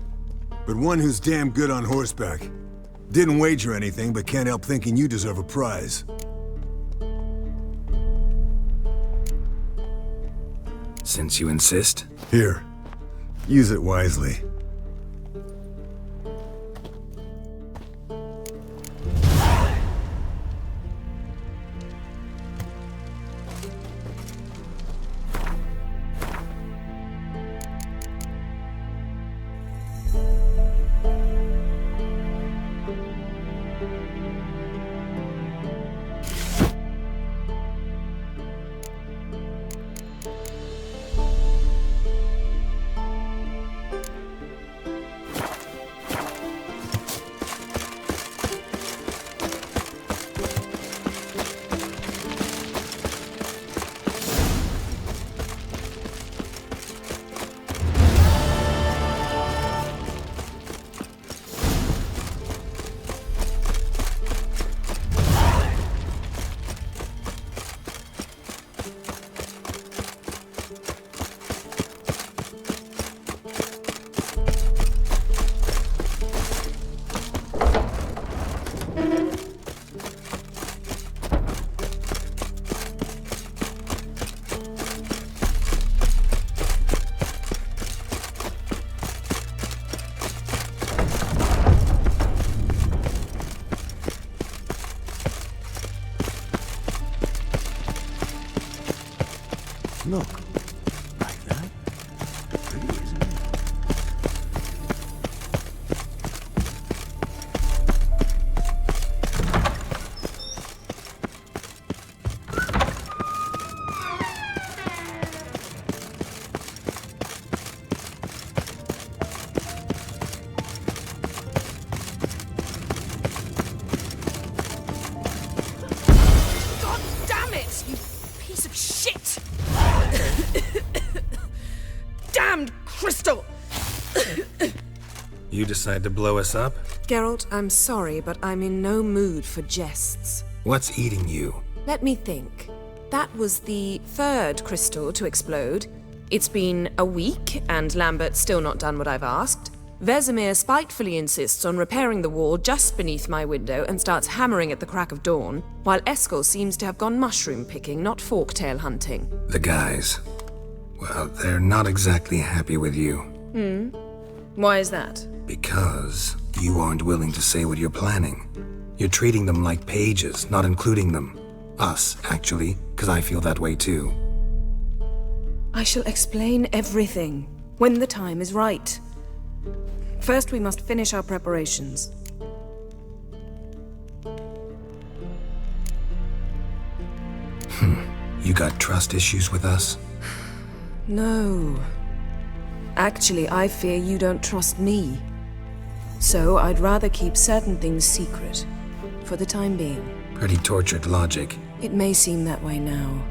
But one who's damn good on horseback. Didn't wager anything, but can't help thinking you deserve a prize. Since you insist. Here. Use it wisely. Look, like that. Pretty, isn't it? God damn it, you piece of shit! Damned crystal! You decide to blow us up? Geralt, I'm sorry, but I'm in no mood for jests. What's eating you? Let me think. That was the third crystal to explode. It's been a week, and Lambert's still not done what I've asked. Vesemir spitefully insists on repairing the wall just beneath my window and starts hammering at the crack of dawn, while Eskel seems to have gone mushroom picking, not forktail hunting. The guys. Well, they're not exactly happy with you. Why is that? Because you aren't willing to say what you're planning. You're treating them like pages, not including them. Us, actually, because I feel that way too. I shall explain everything, when the time is right. First, we must finish our preparations. You got trust issues with us? No. Actually, I fear you don't trust me. So I'd rather keep certain things secret, for the time being. Pretty tortured logic. It may seem that way now,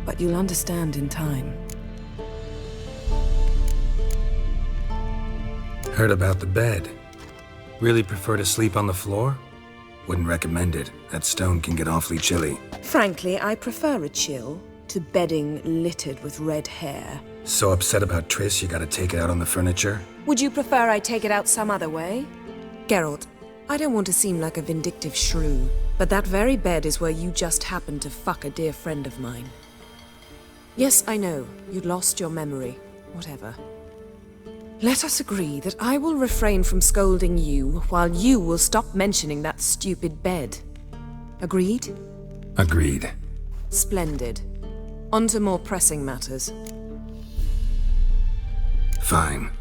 but you'll understand in time. Heard about the bed. Really prefer to sleep on the floor? Wouldn't recommend it. That stone can get awfully chilly. Frankly, I prefer a chill to bedding littered with red hair. So upset about Triss you gotta take it out on the furniture? Would you prefer I take it out some other way? Geralt, I don't want to seem like a vindictive shrew, but that very bed is where you just happened to fuck a dear friend of mine. Yes, I know, you'd lost your memory. Whatever. Let us agree that I will refrain from scolding you, while you will stop mentioning that stupid bed. Agreed? Agreed. Splendid. On to more pressing matters. Fine.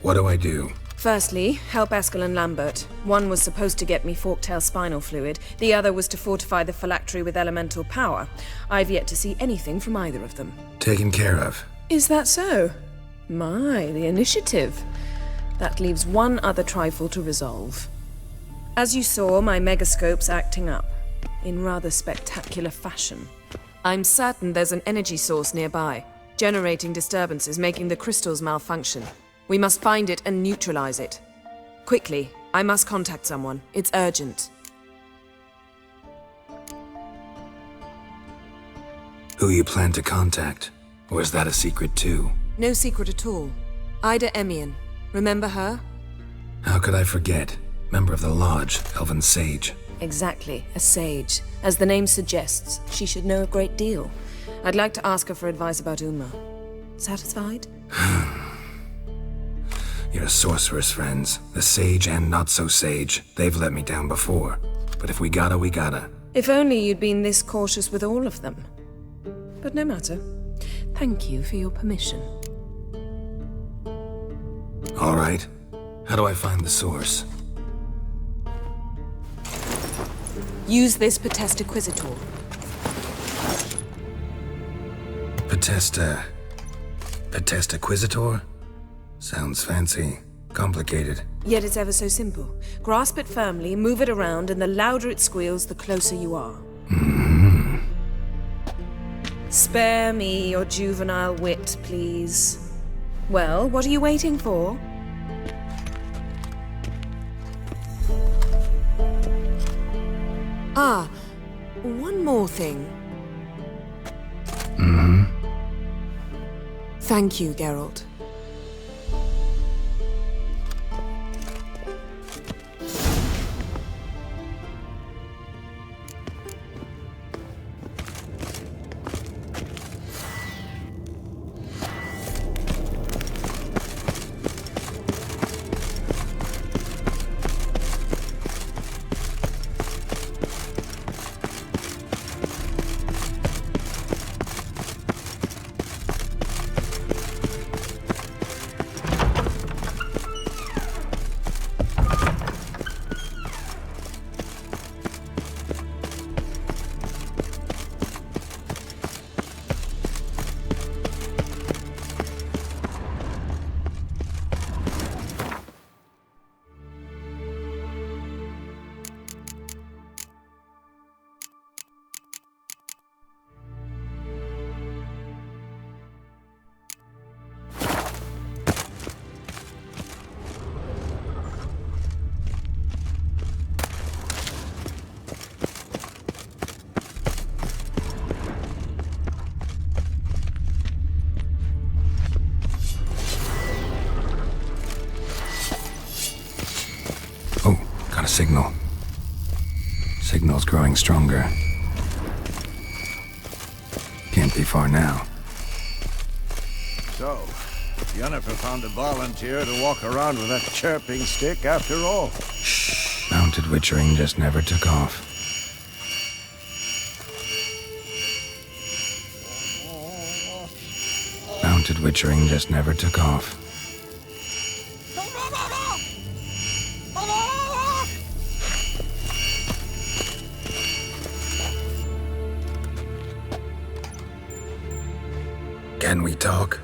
What do I do? Firstly, help Eskel and Lambert. One was supposed to get me forktail spinal fluid, the other was to fortify the phylactery with elemental power. I've yet to see anything from either of them. Taken care of. Is that so? My, the initiative. That leaves one other trifle to resolve. As you saw, my megascope's acting up, in rather spectacular fashion. I'm certain there's an energy source nearby, generating disturbances, making the crystals malfunction. We must find it and neutralize it. Quickly, I must contact someone. It's urgent. Who you plan to contact? Or is that a secret too? No secret at all. Ida Emian. Remember her? How could I forget? Member of the Lodge, Elven Sage. Exactly, a sage. As the name suggests, she should know a great deal. I'd like to ask her for advice about Uma. Satisfied? Your sorceress friends, the sage and not-so-sage, they've let me down before. But if we gotta, we gotta. If only you'd been this cautious with all of them. But no matter. Thank you for your permission. All right. How do I find the source? Use this Potestaquisitor. Potestaquisitor? Sounds fancy. Complicated. Yet it's ever so simple. Grasp it firmly, move it around, and the louder it squeals, the closer you are. Mm-hmm. Spare me your juvenile wit, please. Well, what are you waiting for? Ah, one more thing. Mm-hmm. Thank you, Geralt. Signal. Signal's growing stronger. Can't be far now. So, Yennefer found a volunteer to walk around with that chirping stick after all. Shh. Mounted witchering just never took off. Mounted witchering just never took off. Can we talk?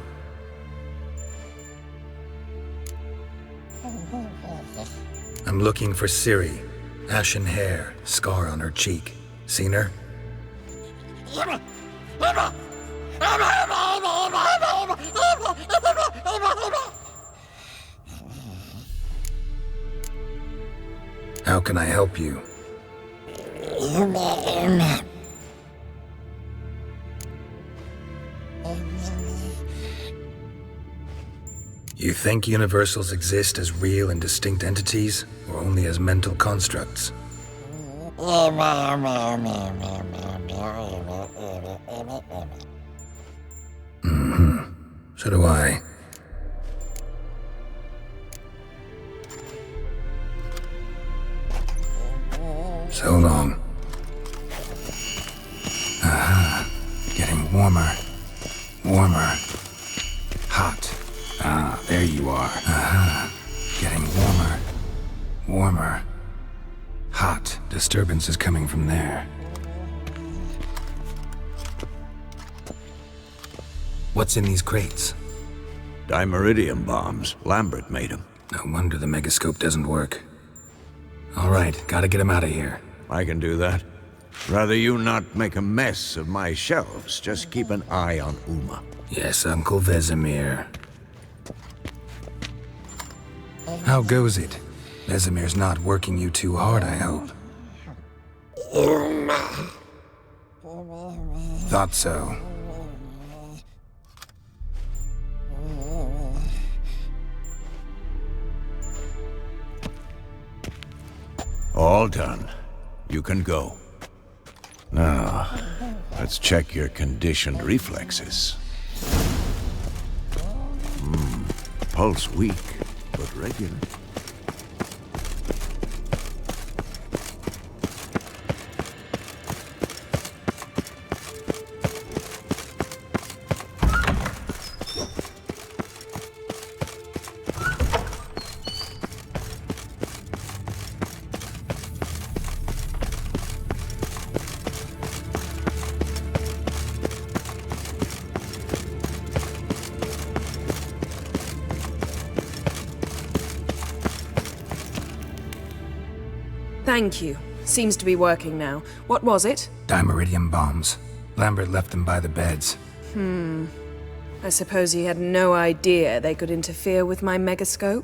I'm looking for Ciri. Ashen hair, scar on her cheek. Seen her? How can I help you? You think universals exist as real and distinct entities, or only as mental constructs? So do I. So long. Aha. Getting warmer. Warmer. Hot. Ah, there you are. Aha. Getting warmer. Warmer. Hot. Disturbance is coming from there. What's in these crates? Dimeridium bombs. Lambert made them. No wonder the megascope doesn't work. All right, gotta get him out of here. I can do that. Rather you not make a mess of my shelves. Just keep an eye on Uma. Yes, Uncle Vesemir. How goes it? Vesemir's not working you too hard, I hope. Thought so. All done. You can go. Now, let's check your conditioned reflexes. Pulse weak, but regular. Thank you. Seems to be working now. What was it? Dimeridium bombs. Lambert left them by the beds. I suppose he had no idea they could interfere with my megascope?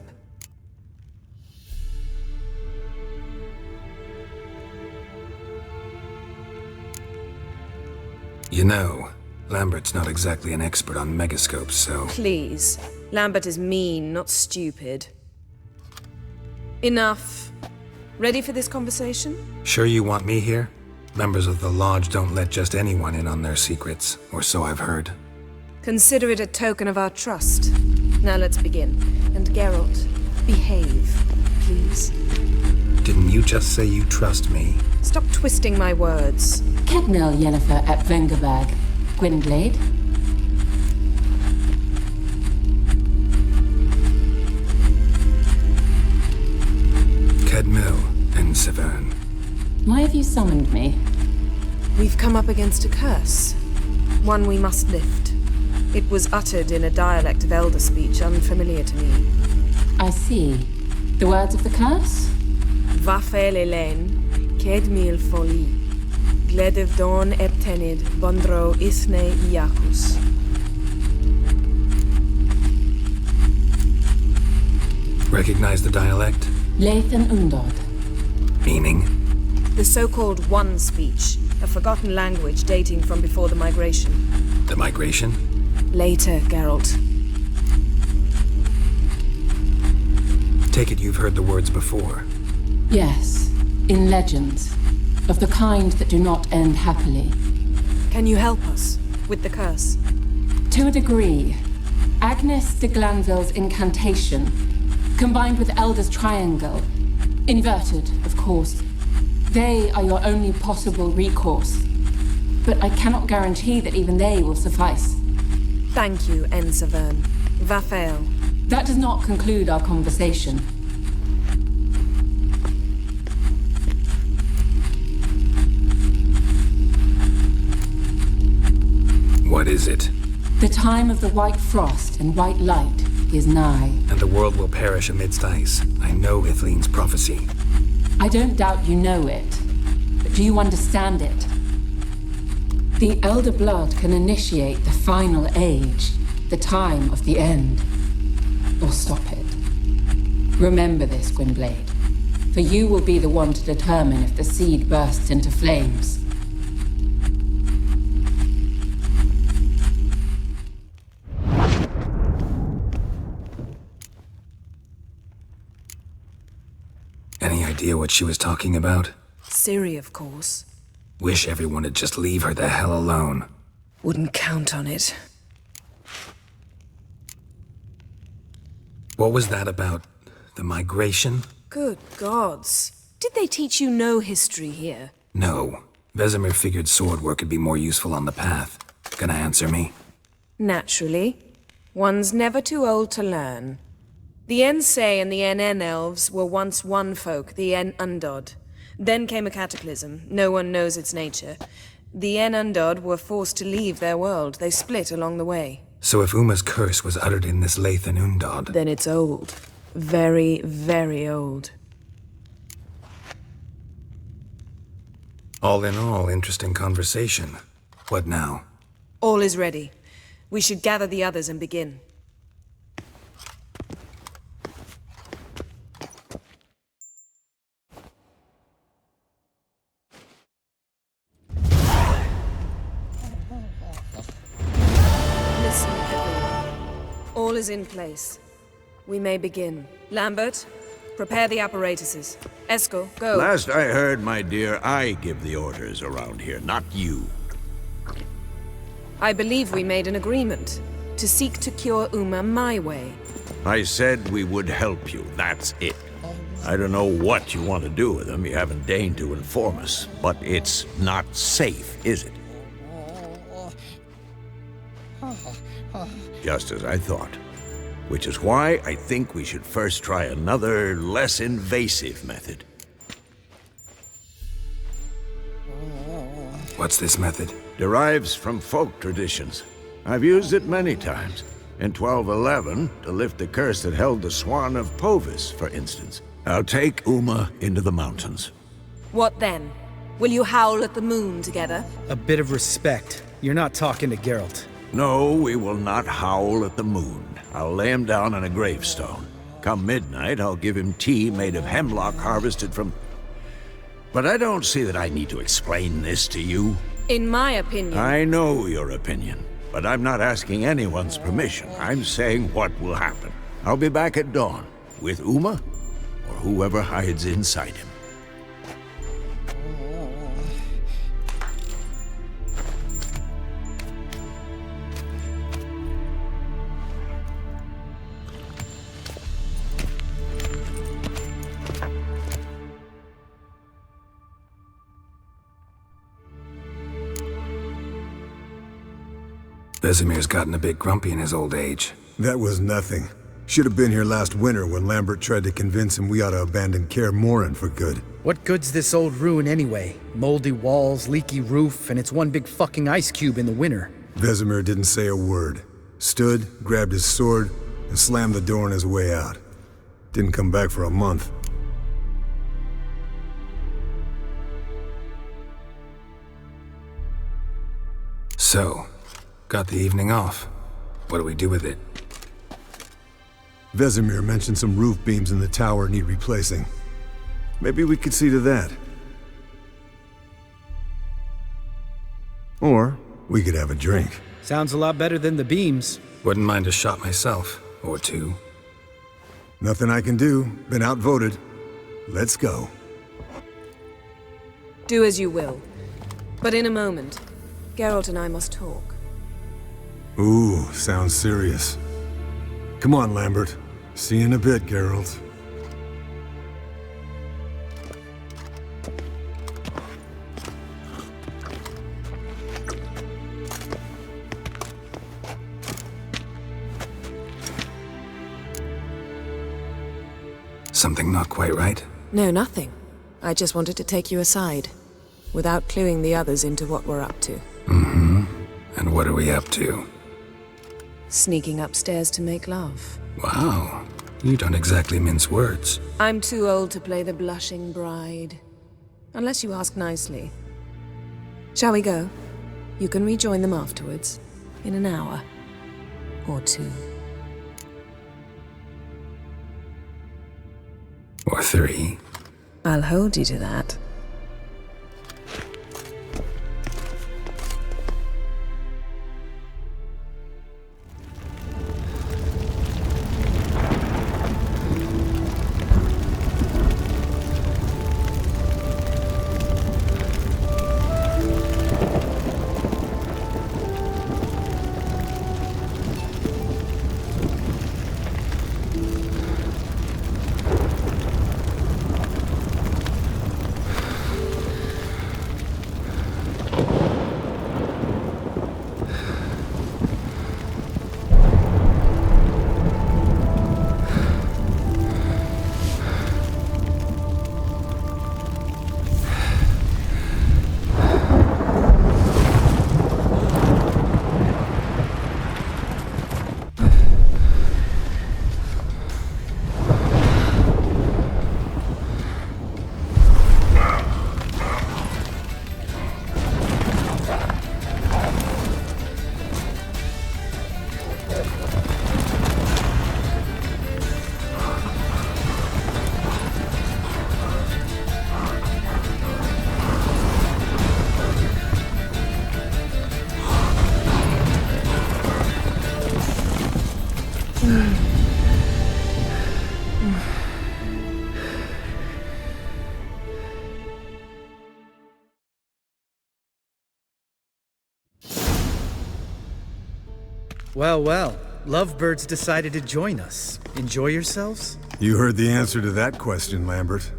You know, Lambert's not exactly an expert on megascopes, so... Please. Lambert is mean, not stupid. Enough. Ready for this conversation? Sure you want me here? Members of the Lodge don't let just anyone in on their secrets, or so I've heard. Consider it a token of our trust. Now let's begin. And Geralt, behave, please. Didn't you just say you trust me? Stop twisting my words. Kednel Yennefer at Vengerberg. Gwynblade? Kedmil and Severn. Why have you summoned me? We've come up against a curse. One we must lift. It was uttered in a dialect of Elder speech unfamiliar to me. I see. The words of the curse? Vafel Elen, Kedmil Foli, Gledev Don Eptenid, Bondro Isne Iakus. Recognize the dialect? Leith and Undod. Meaning? The so-called One speech, a forgotten language dating from before the migration. The migration? Later, Geralt. Take it you've heard the words before. Yes, in legends. Of the kind that do not end happily. Can you help us with the curse? To a degree. Agnes de Glanville's incantation, combined with Elder's triangle, inverted, of course. They are your only possible recourse. But I cannot guarantee that even they will suffice. Thank you, Severn. Vafel. That does not conclude our conversation. What is it? The time of the white frost and white light is nigh. And the world will perish amidst ice. I know Ithleen's prophecy. I don't doubt you know it. But do you understand it? The Elder Blood can initiate the final age, the time of the end. Or stop it. Remember this, Gwynblade. for you will be the one to determine if the seed bursts into flames. Any idea what she was talking about? Siri, of course. Wish everyone would just leave her the hell alone. Wouldn't count on it. What was that about? The migration? Good gods. Did they teach you no history here? No. Vesemir figured sword work could be more useful on the path. Gonna answer me? Naturally. One's never too old to learn. The Ensei and the NN elves were once one folk, the En Undod. Then came a cataclysm. No one knows its nature. The En Undod were forced to leave their world. They split along the way. So if Uma's curse was uttered in this Lathan Undod... Then it's old. Very, very old. All in all, interesting conversation. What now? All is ready. We should gather the others and begin. Listen, everyone. All is in place. We may begin. Lambert, prepare the apparatuses. Eskel, go. Last I heard, my dear, I give the orders around here, not you. I believe we made an agreement to seek to cure Uma my way. I said we would help you, that's it. I don't know what you want to do with them, you haven't deigned to inform us, but it's not safe, is it? Just as I thought. Which is why I think we should first try another, less invasive method. What's this method? Derives from folk traditions. I've used it many times. In 1211, to lift the curse that held the Swan of Povis, for instance. I'll take Uma into the mountains. What then? Will you howl at the moon together? A bit of respect. You're not talking to Geralt. No, we will not howl at the moon. I'll lay him down on a gravestone. Come midnight, I'll give him tea made of hemlock harvested from... But I don't see that I need to explain this to you. In my opinion... I know your opinion, but I'm not asking anyone's permission. I'm saying what will happen. I'll be back at dawn, with Uma, or whoever hides inside him. Vesemir's gotten a bit grumpy in his old age. That was nothing. Should have been here last winter when Lambert tried to convince him we ought to abandon Kaer Morhen for good. What good's this old ruin anyway? Moldy walls, leaky roof, and it's one big fucking ice cube in the winter. Vesemir didn't say a word. Stood, grabbed his sword, and slammed the door on his way out. Didn't come back for a month. So, got the evening off. What do we do with it? Vesemir mentioned some roof beams in the tower need replacing. Maybe we could see to that. Or we could have a drink. Sounds a lot better than the beams. Wouldn't mind a shot myself, or two. Nothing I can do. Been outvoted. Let's go. Do as you will. But in a moment, Geralt and I must talk. Ooh, sounds serious. Come on, Lambert. See you in a bit, Geralt. Something not quite right? No, nothing. I just wanted to take you aside, without cluing the others into what we're up to. Mm-hmm. And what are we up to? Sneaking upstairs to make love. Wow. You don't exactly mince words. I'm too old to play the blushing bride. Unless you ask nicely. Shall we go? You can rejoin them afterwards. In an hour. Or two. Or three. I'll hold you to that. Well, well. Lovebirds decided to join us. Enjoy yourselves? You heard the answer to that question, Lambert.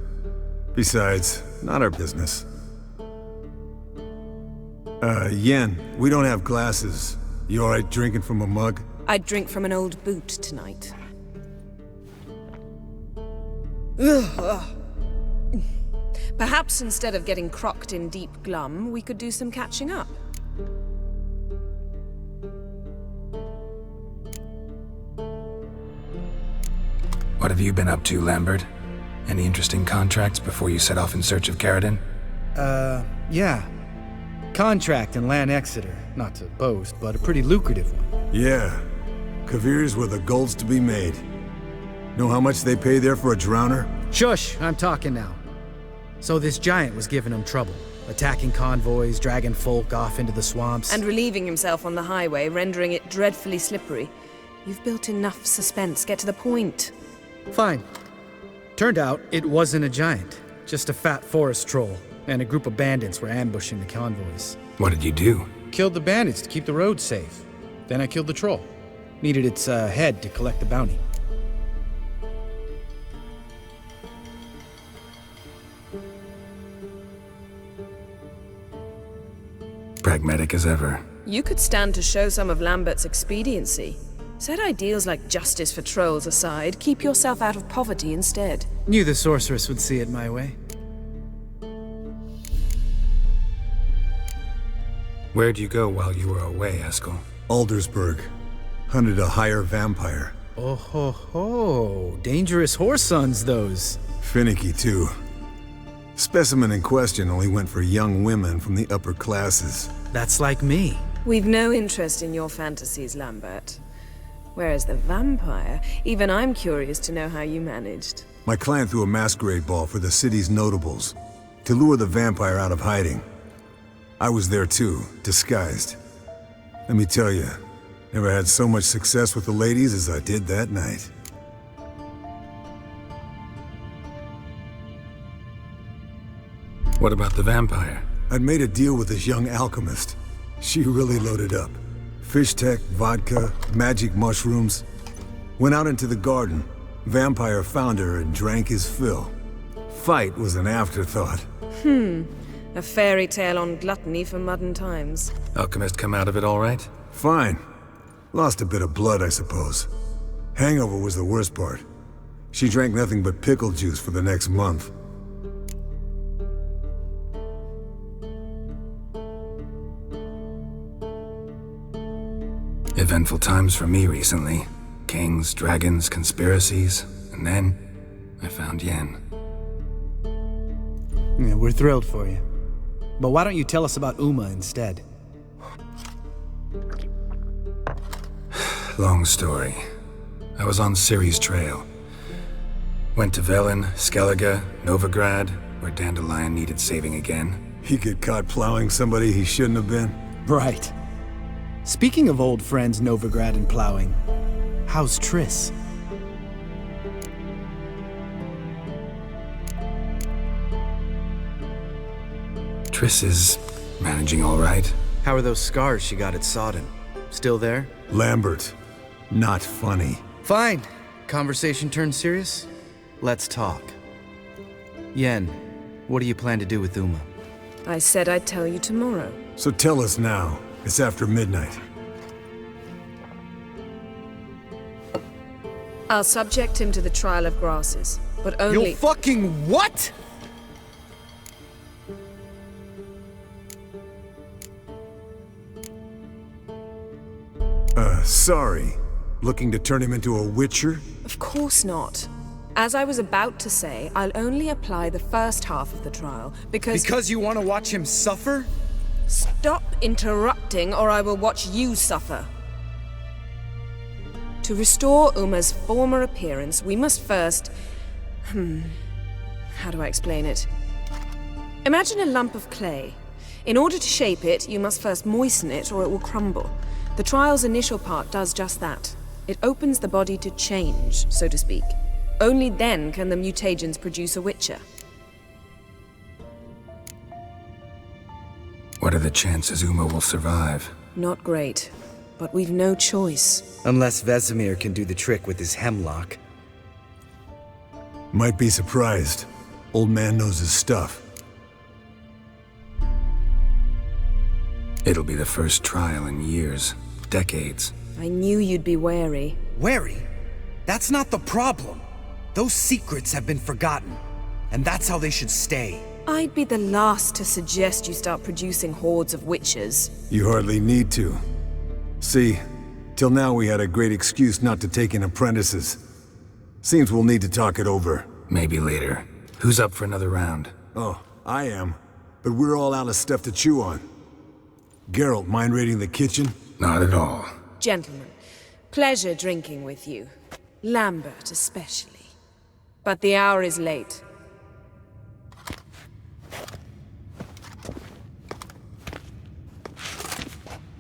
Besides, not our business. Yen, we don't have glasses. You alright drinking from a mug? I'd drink from an old boot tonight. Perhaps instead of getting crocked in deep glum, we could do some catching up. What have you been up to, Lambert? Any interesting contracts before you set off in search of Caradon? Yeah. Contract in Lan Exeter. Not to boast, but a pretty lucrative one. Yeah. Kavir's were the gold's to be made. Know how much they pay there for a drowner? Shush! I'm talking now. So this giant was giving him trouble. Attacking convoys, dragging folk off into the swamps. And relieving himself on the highway, rendering it dreadfully slippery. You've built enough suspense. Get to the point. Fine. Turned out it wasn't a giant, just a fat forest troll, and a group of bandits were ambushing the convoys. What did you do? Killed the bandits to keep the road safe. Then I killed the troll. Needed its head to collect the bounty. Pragmatic as ever. You could stand to show some of Lambert's expediency. Set ideals like justice for trolls aside, keep yourself out of poverty instead. Knew the sorceress would see it my way. Where'd you go while you were away, Eskel? Aldersburg. Hunted a higher vampire. Oh ho ho. Dangerous horse sons, those. Finicky, too. Specimen in question only went for young women from the upper classes. That's like me. We've no interest in your fantasies, Lambert. Whereas the vampire, even I'm curious to know how you managed. My client threw a masquerade ball for the city's notables, to lure the vampire out of hiding. I was there too, disguised. Let me tell you, never had so much success with the ladies as I did that night. What about the vampire? I'd made a deal with this young alchemist. She really loaded up. Fish tech, vodka, magic mushrooms. Went out into the garden. Vampire found her and drank his fill. Fight was an afterthought. A fairy tale on gluttony for modern times. Alchemist come out of it all right? Fine. Lost a bit of blood, I suppose. Hangover was the worst part. She drank nothing but pickle juice for the next month. Eventful times for me recently. Kings, dragons, conspiracies, and then I found Yen. Yeah, we're thrilled for you. But why don't you tell us about Uma instead? Long story. I was on Ciri's trail. Went to Velen, Skellige, Novigrad, where Dandelion needed saving again. He get caught plowing somebody he shouldn't have been? Right. Speaking of old friends Novigrad and plowing, how's Triss? Triss is managing all right. How are those scars she got at Sodden? Still there? Lambert. Not funny. Fine. Conversation turned serious? Let's talk. Yen, what do you plan to do with Uma? I said I'd tell you tomorrow. So tell us now. It's after midnight. I'll subject him to the trial of grasses, but only— You'll fucking what?! Sorry. Looking to turn him into a witcher? Of course not. As I was about to say, I'll only apply the first half of the trial, because— Because you want to watch him suffer? Stop interrupting, or I will watch you suffer. To restore Uma's former appearance, we must first— how do I explain it? Imagine a lump of clay. In order to shape it, you must first moisten it, or it will crumble. The trial's initial part does just that. It opens the body to change, so to speak. Only then can the mutagens produce a witcher. What are the chances Uma will survive? Not great, but we've no choice. Unless Vesemir can do the trick with his hemlock. Might be surprised. Old man knows his stuff. It'll be the first trial in years. Decades. I knew you'd be wary. Wary? That's not the problem. Those secrets have been forgotten, and that's how they should stay. I'd be the last to suggest you start producing hordes of witches. You hardly need to. See, till now we had a great excuse not to take in apprentices. Seems we'll need to talk it over. Maybe later. Who's up for another round? Oh, I am. But we're all out of stuff to chew on. Geralt, mind raiding the kitchen? Not at all. Gentlemen, pleasure drinking with you. Lambert especially. But the hour is late.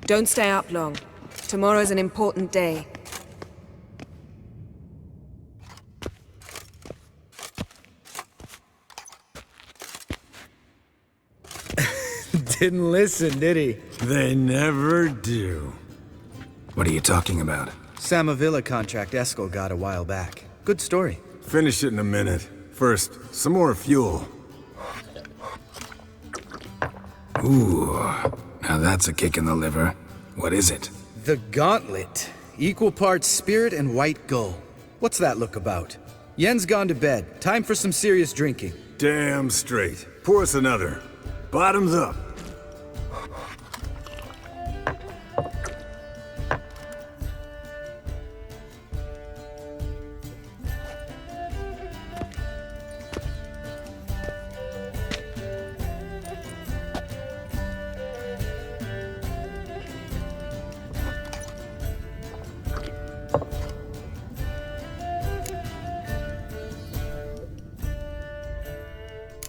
Don't stay up long. Tomorrow's an important day. Didn't listen, did he? They never do. What are you talking about? Samavilla contract Eskel got a while back. Good story. Finish it in a minute. First, some more fuel. Ooh, now that's a kick in the liver. What is it? The Gauntlet. Equal parts spirit and white gull. What's that look about? Yen's gone to bed. Time for some serious drinking. Damn straight. Pour us another. Bottoms up.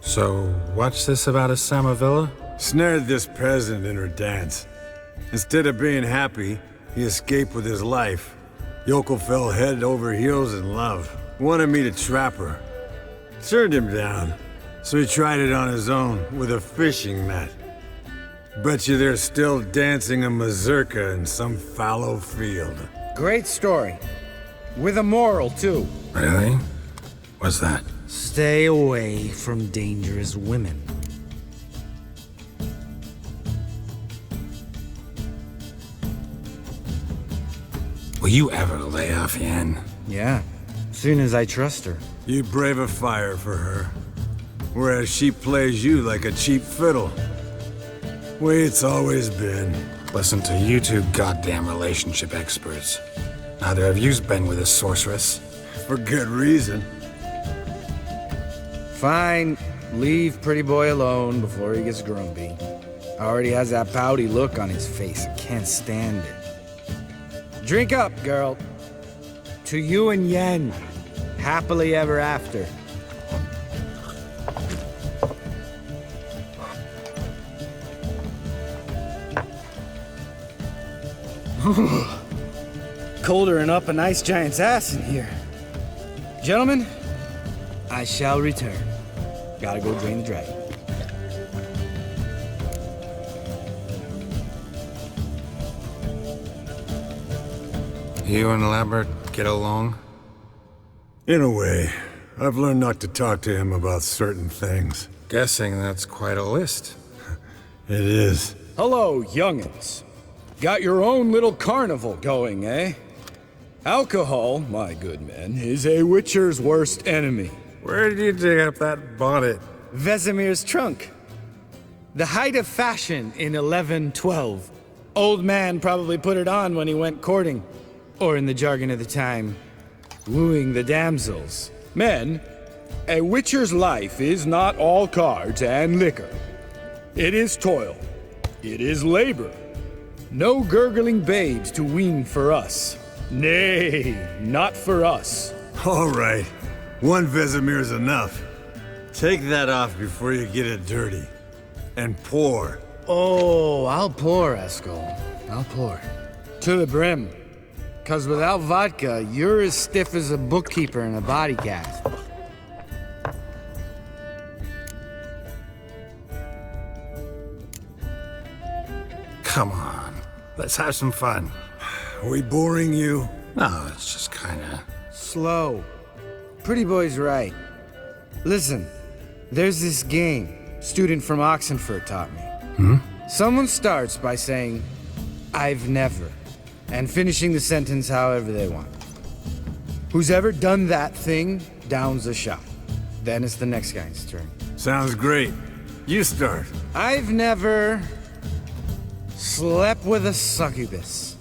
So, what's this about a Samavilla? Snared this peasant in her dance. Instead of being happy, he escaped with his life. Yokel fell head over heels in love. Wanted me to trap her. Turned him down. So he tried it on his own with a fishing net. Bet you they're still dancing a mazurka in some fallow field. Great story. With a moral, too. Really? What's that? Stay away from dangerous women. Will you ever lay off Yen? Yeah, soon as I trust her. You brave a fire for her. Whereas she plays you like a cheap fiddle. Way it's always been. Listen to you two goddamn relationship experts. Neither of you's been with a sorceress. For good reason. Fine. Leave pretty boy alone before he gets grumpy. Already has that pouty look on his face. I can't stand it. Drink up, girl. To you and Yen. happily ever after. Colder than up an ice giant's ass in here. Gentlemen, I shall return. Gotta go drain the dragon. You and Lambert get along? In a way. I've learned not to talk to him about certain things. Guessing that's quite a list. It is. Hello, young'uns. Got your own little carnival going, eh? Alcohol, my good men, is a witcher's worst enemy. Where did you dig up that bonnet? Vesemir's trunk. The height of fashion in 1112. Old man probably put it on when he went courting. Or in the jargon of the time, wooing the damsels. Men, a witcher's life is not all cards and liquor. It is toil. It is labor. No gurgling babes to wean for us. Nay, not for us. All right. One Vesemir's enough. Take that off before you get it dirty. And pour. Oh, I'll pour, Eskel. I'll pour. To the brim. 'Cause without vodka, you're as stiff as a bookkeeper in a body cast. Come on. Let's have some fun. Are we boring you? No, it's just kinda... Slow. Pretty boy's right. Listen, there's this game student from Oxenford taught me. Someone starts by saying, I've never, and finishing the sentence however they want. Who's ever done that thing downs a shot. Then it's the next guy's turn. Sounds great. You start. I've never slept with a succubus.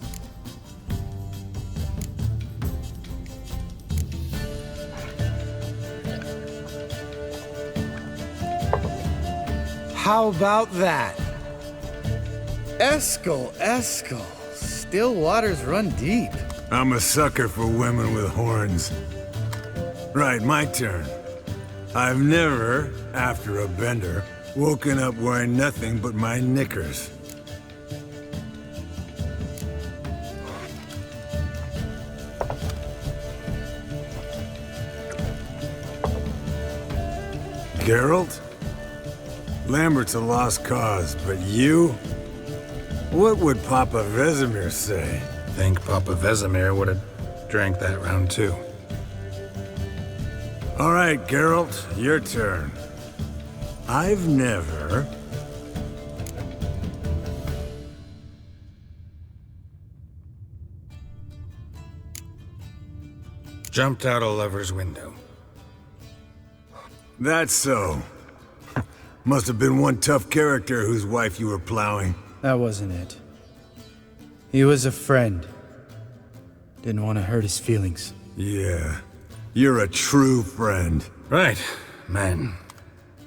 How about that? Eskel. Still waters run deep. I'm a sucker for women with horns. Right, my turn. I've never, after a bender, woken up wearing nothing but my knickers. Geralt? Lambert's a lost cause, but you? What would Papa Vesemir say? Think Papa Vesemir would have drank that round too. All right, Geralt, your turn. I've never... Jumped out a lover's window. That's so. Must have been one tough character whose wife you were plowing. That wasn't it. He was a friend. Didn't want to hurt his feelings. Yeah. You're a true friend. Right, man.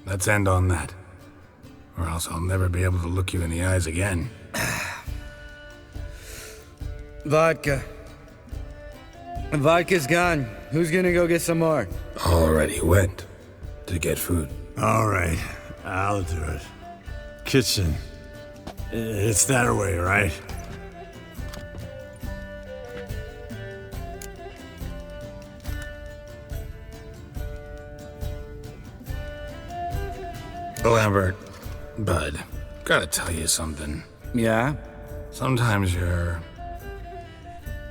Let's end on that. Or else I'll never be able to look you in the eyes again. Vodka. Vodka's gone. Who's gonna go get some more? Already went to get food. All right, I'll do it. Kitchen. It's that way, right? Lambert, bud, gotta tell you something. Yeah? Sometimes you're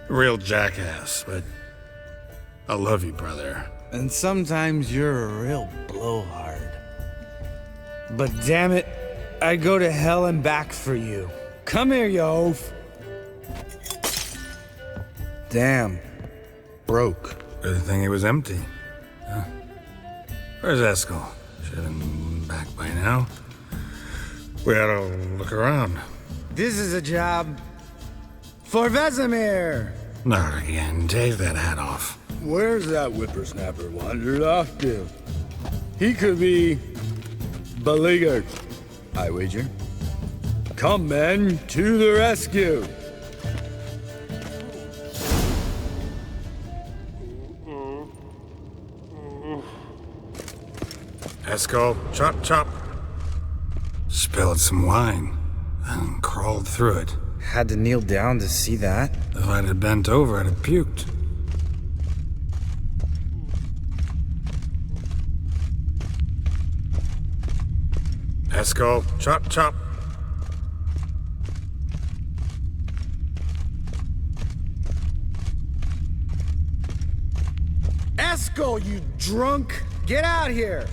a real jackass, but I love you, brother. And sometimes you're a real blowhard. But damn it, I'd go to hell and back for you. Come here, you oaf. Damn. Broke. Good thing it was empty. Huh? Where's Eskel? Should have been back by now. We ought to look around. This is a job for Vesemir. Not again. Take that hat off. Where's that whippersnapper wandered off to? He could be beleaguered, I wager. Come, men, to the rescue. Esco, chop, chop. Spilled some wine and crawled through it. Had to kneel down to see that. If I'd have bent over, I'd have puked. Esco, chop, chop. Esco, you drunk! Get out here!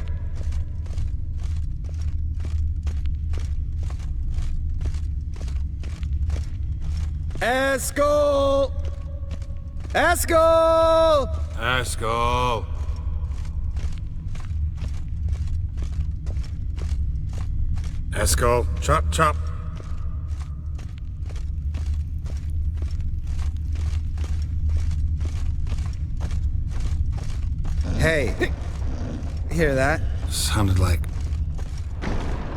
Esco! Esco! Esco! Esco, chop, chop. Hey, hear that? Sounded like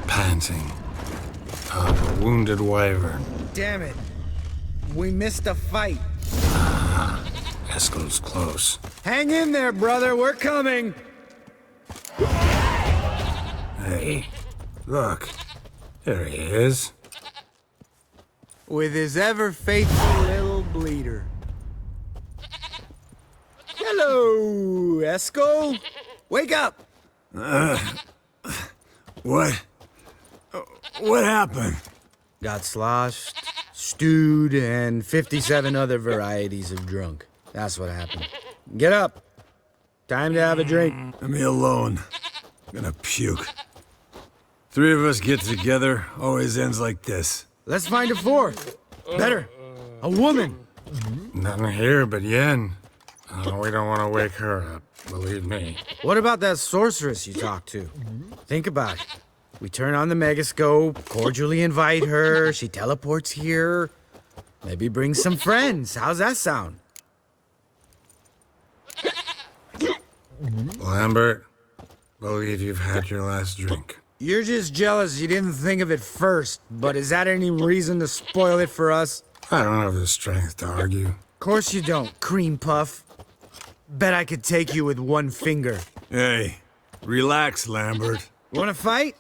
panting of a wounded wyvern. Damn it. We missed a fight. Esco's close. Hang in there, brother. We're coming. Hey, look. There he is. With his ever faithful little bleeder. Hello, Esco. Wake up. What happened? Got sloshed, stewed, and 57 other varieties of drunk. That's what happened. Get up. Time to have a drink. Leave me alone. I'm gonna puke. Three of us get together, always ends like this. Let's find a fourth. Better. A woman. Nothing here but Yen. We don't want to wake her up, believe me. What about that sorceress you talked to? Think about it. We turn on the megascope, cordially invite her, she teleports here. Maybe bring some friends. How's that sound? Lambert, believe you've had your last drink. You're just jealous you didn't think of it first, but is that any reason to spoil it for us? I don't have the strength to argue. Course you don't, cream puff. Bet I could take you with one finger. Hey, relax, Lambert. Wanna fight?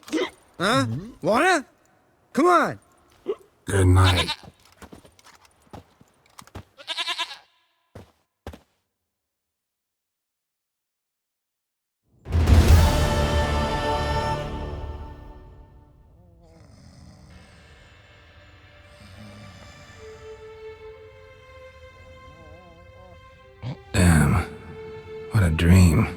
Huh? Wanna? Come on. Good night. Damn. What a dream.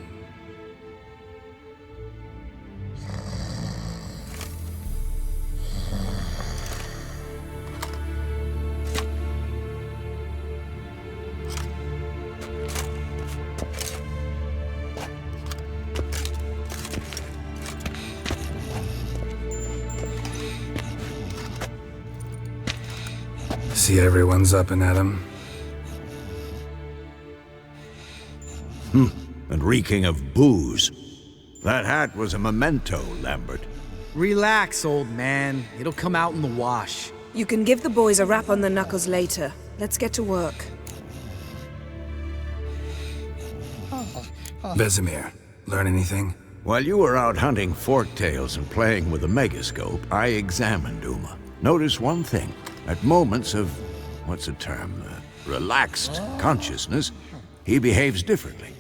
See everyone's up and at 'em. And reeking of booze. That hat was a memento, Lambert. Relax, old man. It'll come out in the wash. You can give the boys a rap on the knuckles later. Let's get to work. Vesemir, learn anything? While you were out hunting forktails and playing with the megascope, I examined Uma. Notice one thing. At moments of, what's the term, relaxed consciousness, he behaves differently.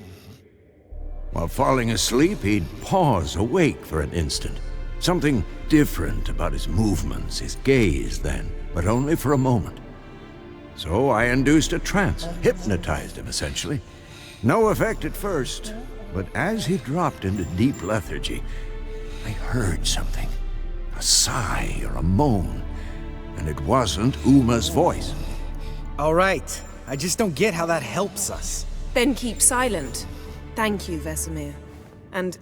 While falling asleep, he'd pause awake for an instant. Something different about his movements, his gaze then, but only for a moment. So I induced a trance, hypnotized him essentially. No effect at first, but as he dropped into deep lethargy, I heard something. A sigh or a moan, and it wasn't Uma's voice. All right. I just don't get how that helps us. Then keep silent. Thank you, Vesemir. And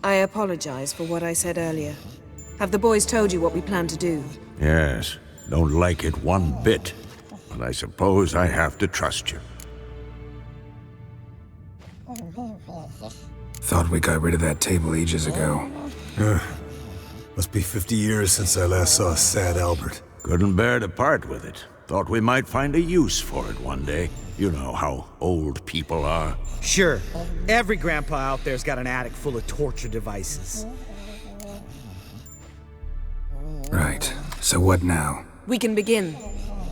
I apologize for what I said earlier. Have the boys told you what we plan to do? Yes, don't like it one bit, but I suppose I have to trust you. Thought we got rid of that table ages ago. Must be 50 years since I last saw sad Albert. Couldn't bear to part with it. Thought we might find a use for it one day. You know how old people are. Sure. Every grandpa out there's got an attic full of torture devices. Right. So what now? We can begin.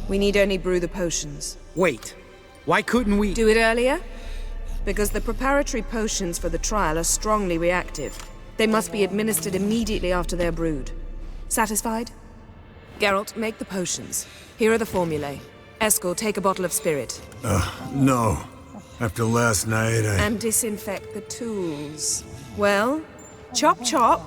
We need only brew the potions. Wait. Why couldn't we... Do it earlier? Because the preparatory potions for the trial are strongly reactive. They must be administered immediately after they're brewed. Satisfied? Geralt, make the potions. Here are the formulae. Eskel, take a bottle of spirit. No. After last night, And disinfect the tools. Well, chop chop.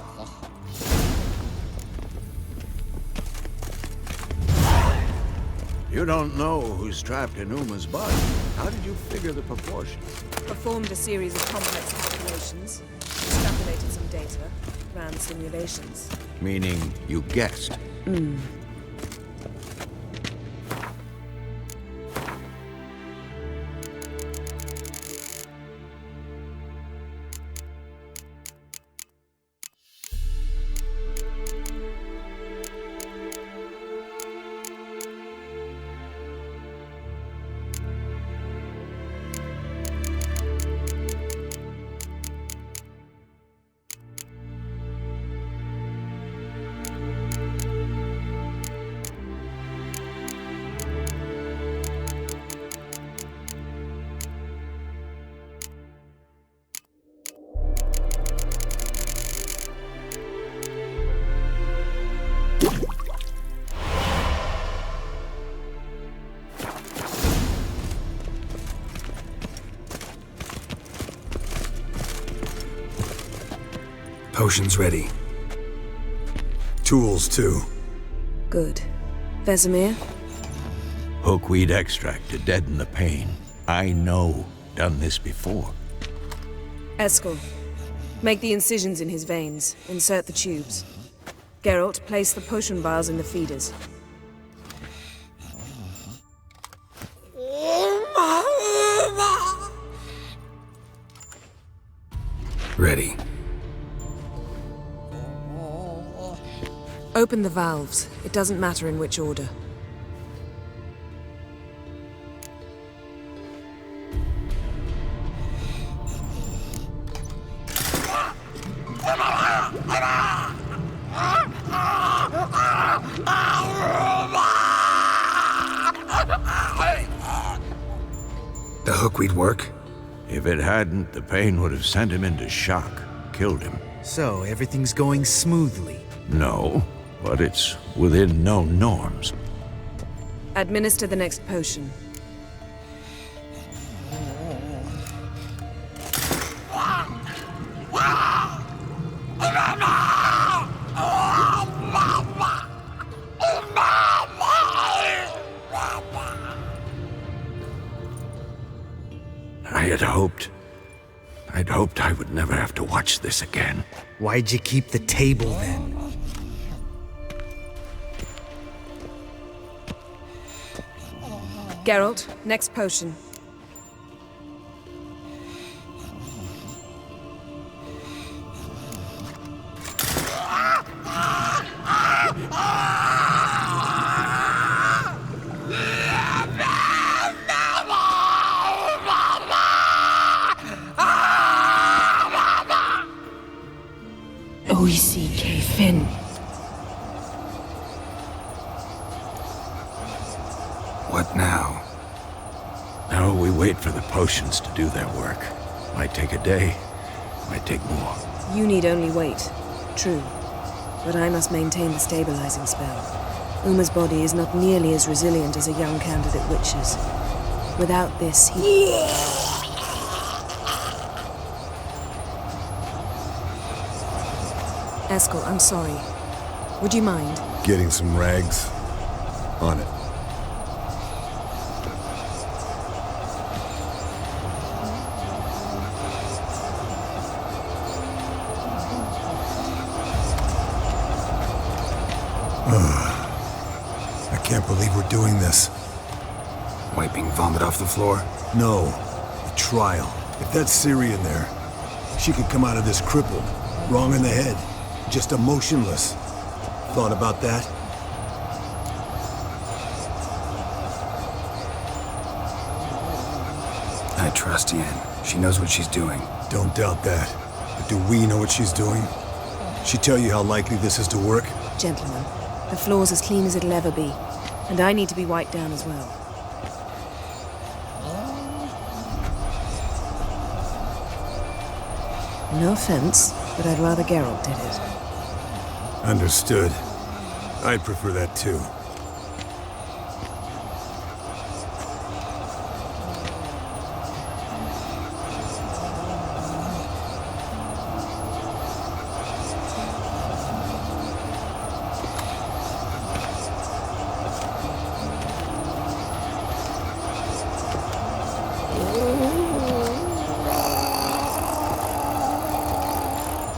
You don't know who's trapped in Uma's body. How did you figure the proportions? Performed a series of complex calculations. Extrapolated some data. Ran simulations. Meaning you guessed. Potions ready. Tools, too. Good. Vesemir? Hookweed extract to deaden the pain. I know. Done this before. Eskel, make the incisions in his veins. Insert the tubes. Geralt, place the potion vials in the feeders. Ready. Open the valves. It doesn't matter in which order. The hookweed work? If it hadn't, the pain would have sent him into shock. Killed him. So, everything's going smoothly. No, but it's within known norms. Administer the next potion. I'd hoped I would never have to watch this again. Why'd you keep the table then? Geralt, next potion. Oisi Fin. What now? Now we wait for the potions to do their work. Might take a day, might take more. You need only wait. True. But I must maintain the stabilizing spell. Uma's body is not nearly as resilient as a young candidate witch's. Without this, he... Eskel, I'm sorry. Would you mind? Getting some rags? On it. I can't believe we're doing this. Wiping vomit off the floor? No. The trial. If that's Ciri in there, she could come out of this crippled, wrong in the head, just emotionless. Thought about that? trust Yen. She knows what she's doing. Don't doubt that. But do we know what she's doing? She tell you how likely this is to work? Gentlemen, the floor's as clean as it'll ever be. And I need to be wiped down as well. No offense, but I'd rather Geralt did it. Understood. I'd prefer that too.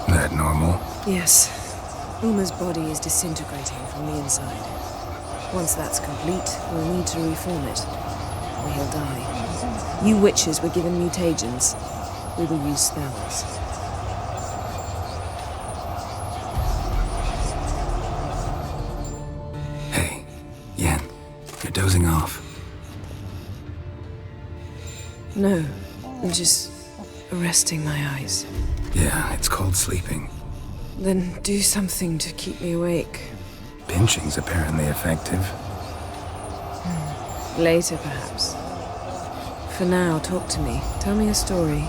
That normal? Yes. Uma's body is disintegrating from the inside. Once that's complete, we'll need to reform it, or he'll die. You witches were given mutagens. We will use spells. Hey, Yen, you're dozing off. No, I'm just resting my eyes. Yeah, it's called sleeping. Then do something to keep me awake. Pinching's apparently effective. Later, perhaps. For now, talk to me. Tell me a story.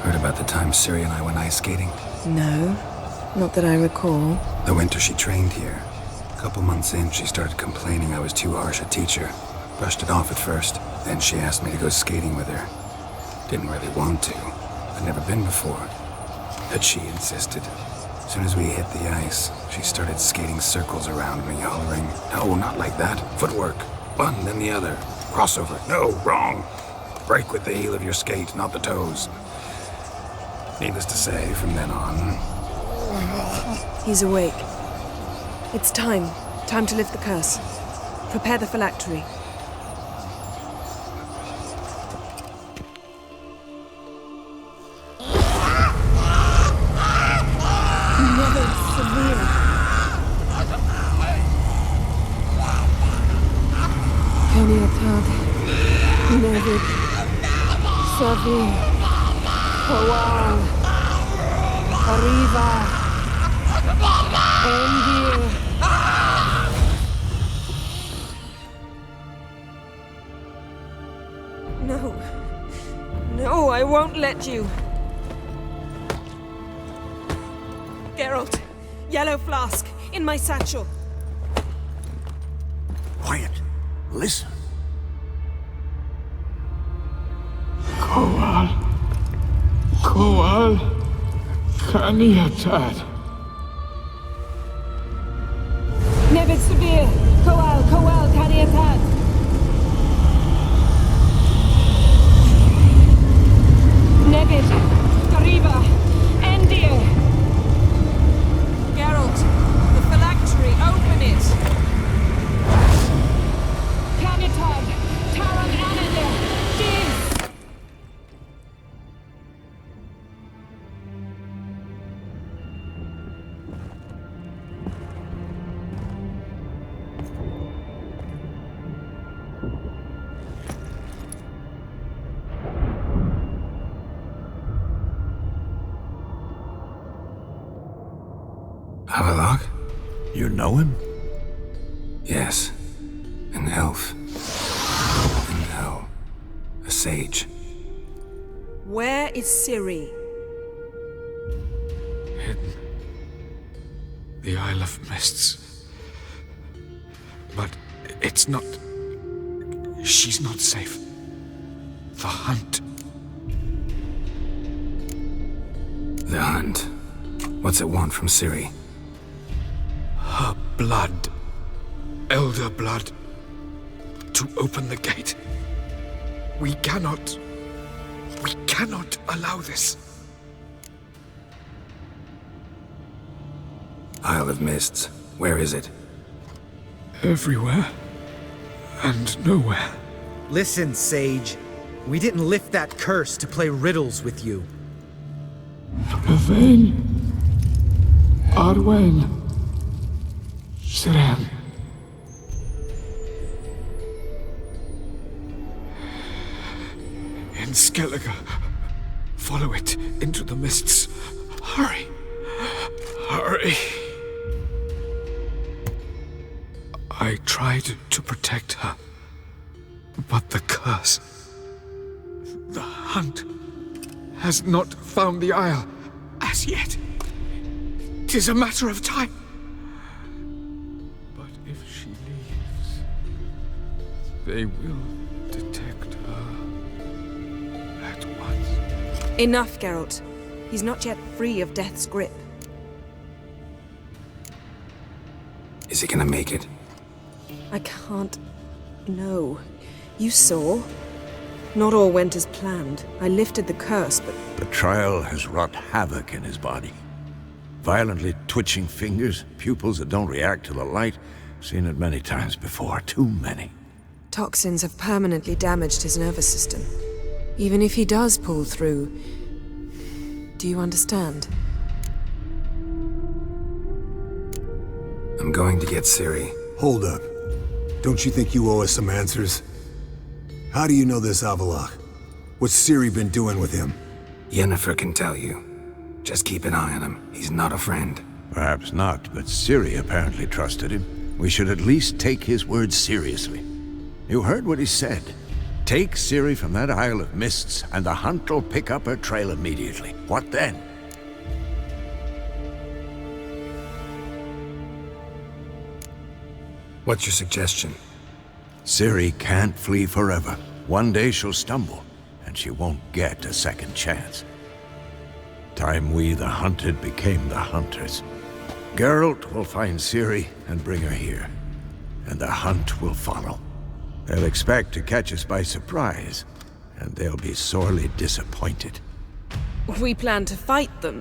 Heard about the time Ciri and I went ice skating? No, not that I recall. The winter she trained here. A couple months in, she started complaining I was too harsh a teacher. Brushed it off at first. Then she asked me to go skating with her. Didn't really want to. I'd never been before. But she insisted. As soon as we hit the ice, she started skating circles around me, hollering, "No, not like that. Footwork. One, then the other. Crossover. No, wrong. Break with the heel of your skate, not the toes." Needless to say, from then on... He's awake. It's time. Time to lift the curse. Prepare the phylactery. Nevid, Savi, Kowal, Arriva, Endir. No. No, I won't let you. Geralt, yellow flask, in my satchel. Quiet. Listen. Kowal, Kaniatad. Nevid Severe, Kowal, Kaniatad. Nevid, Arriva, Endir. Geralt, the phylactery, open it. Kaniatad, Taran Anadir, Diz. Avalok? You know him? Yes. An elf. And now, a sage. Where is Ciri? Hidden. The Isle of Mists. But it's not... She's not safe. The hunt. The hunt. What's it want from Ciri? Her blood. Elder blood. To open the gate. We cannot allow this. Isle of Mists. Where is it? Everywhere. And nowhere. Listen, Sage. We didn't lift that curse to play riddles with you. Yvain. Arwen. Siren. Skellige. Follow it into the mists. Hurry. Hurry. I tried to protect her, but the curse, the hunt, has not found the Isle as yet. 'Tis a matter of time. But if she leaves, they will detect her at once. Enough, Geralt. He's not yet free of death's grip. Is he gonna make it? I can't... No. You saw. Not all went as planned. I lifted the curse, but... The trial has wrought havoc in his body. Violently twitching fingers, pupils that don't react to the light. Seen it many times before, too many. Toxins have permanently damaged his nervous system. Even if he does pull through... Do you understand? I'm going to get Ciri. Hold up. Don't you think you owe us some answers? How do you know this Avallac'h? What's Ciri been doing with him? Yennefer can tell you. Just keep an eye on him. He's not a friend. Perhaps not, but Ciri apparently trusted him. We should at least take his words seriously. You heard what he said. Take Ciri from that Isle of Mists, and the hunt will pick up her trail immediately. What then? What's your suggestion? Ciri can't flee forever. One day she'll stumble, and she won't get a second chance. Time we, the hunted, became the hunters. Geralt will find Ciri and bring her here, and the hunt will follow. They'll expect to catch us by surprise, and they'll be sorely disappointed. We plan to fight them.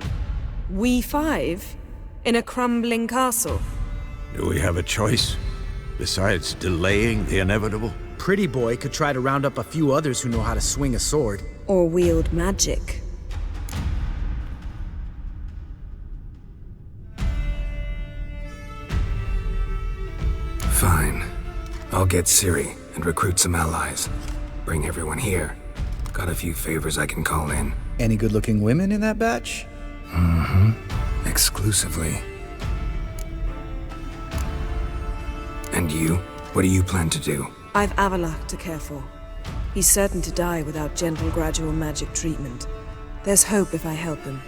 We five? In a crumbling castle? Do we have a choice? Besides delaying the inevitable? Pretty Boy could try to round up a few others who know how to swing a sword. Or wield magic. Fine. I'll get Ciri and recruit some allies. Bring everyone here. Got a few favors I can call in. Any good-looking women in that batch? Mm-hmm. Exclusively. And you? What do you plan to do? I've Avallac'h to care for. He's certain to die without gentle, gradual magic treatment. There's hope if I help him.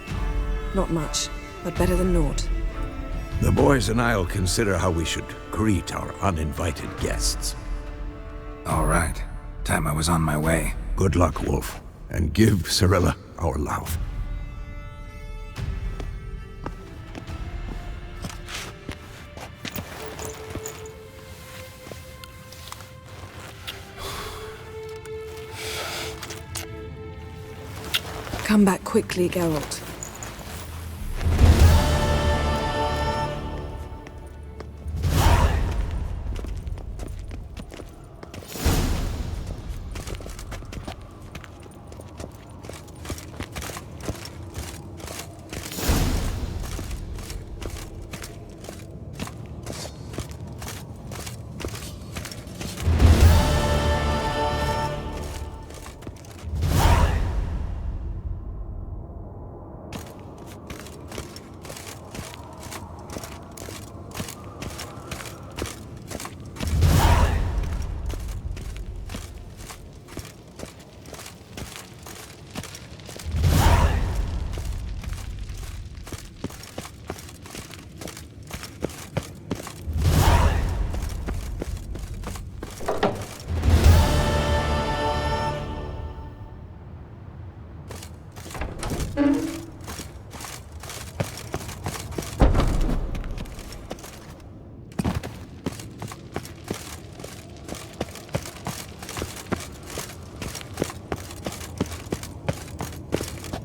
Not much, but better than naught. The boys and I'll consider how we should greet our uninvited guests. All right. Time I was on my way. Good luck, Wolf. And give Cirilla our love. Come back quickly, Geralt.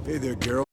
Hey there, Geralt.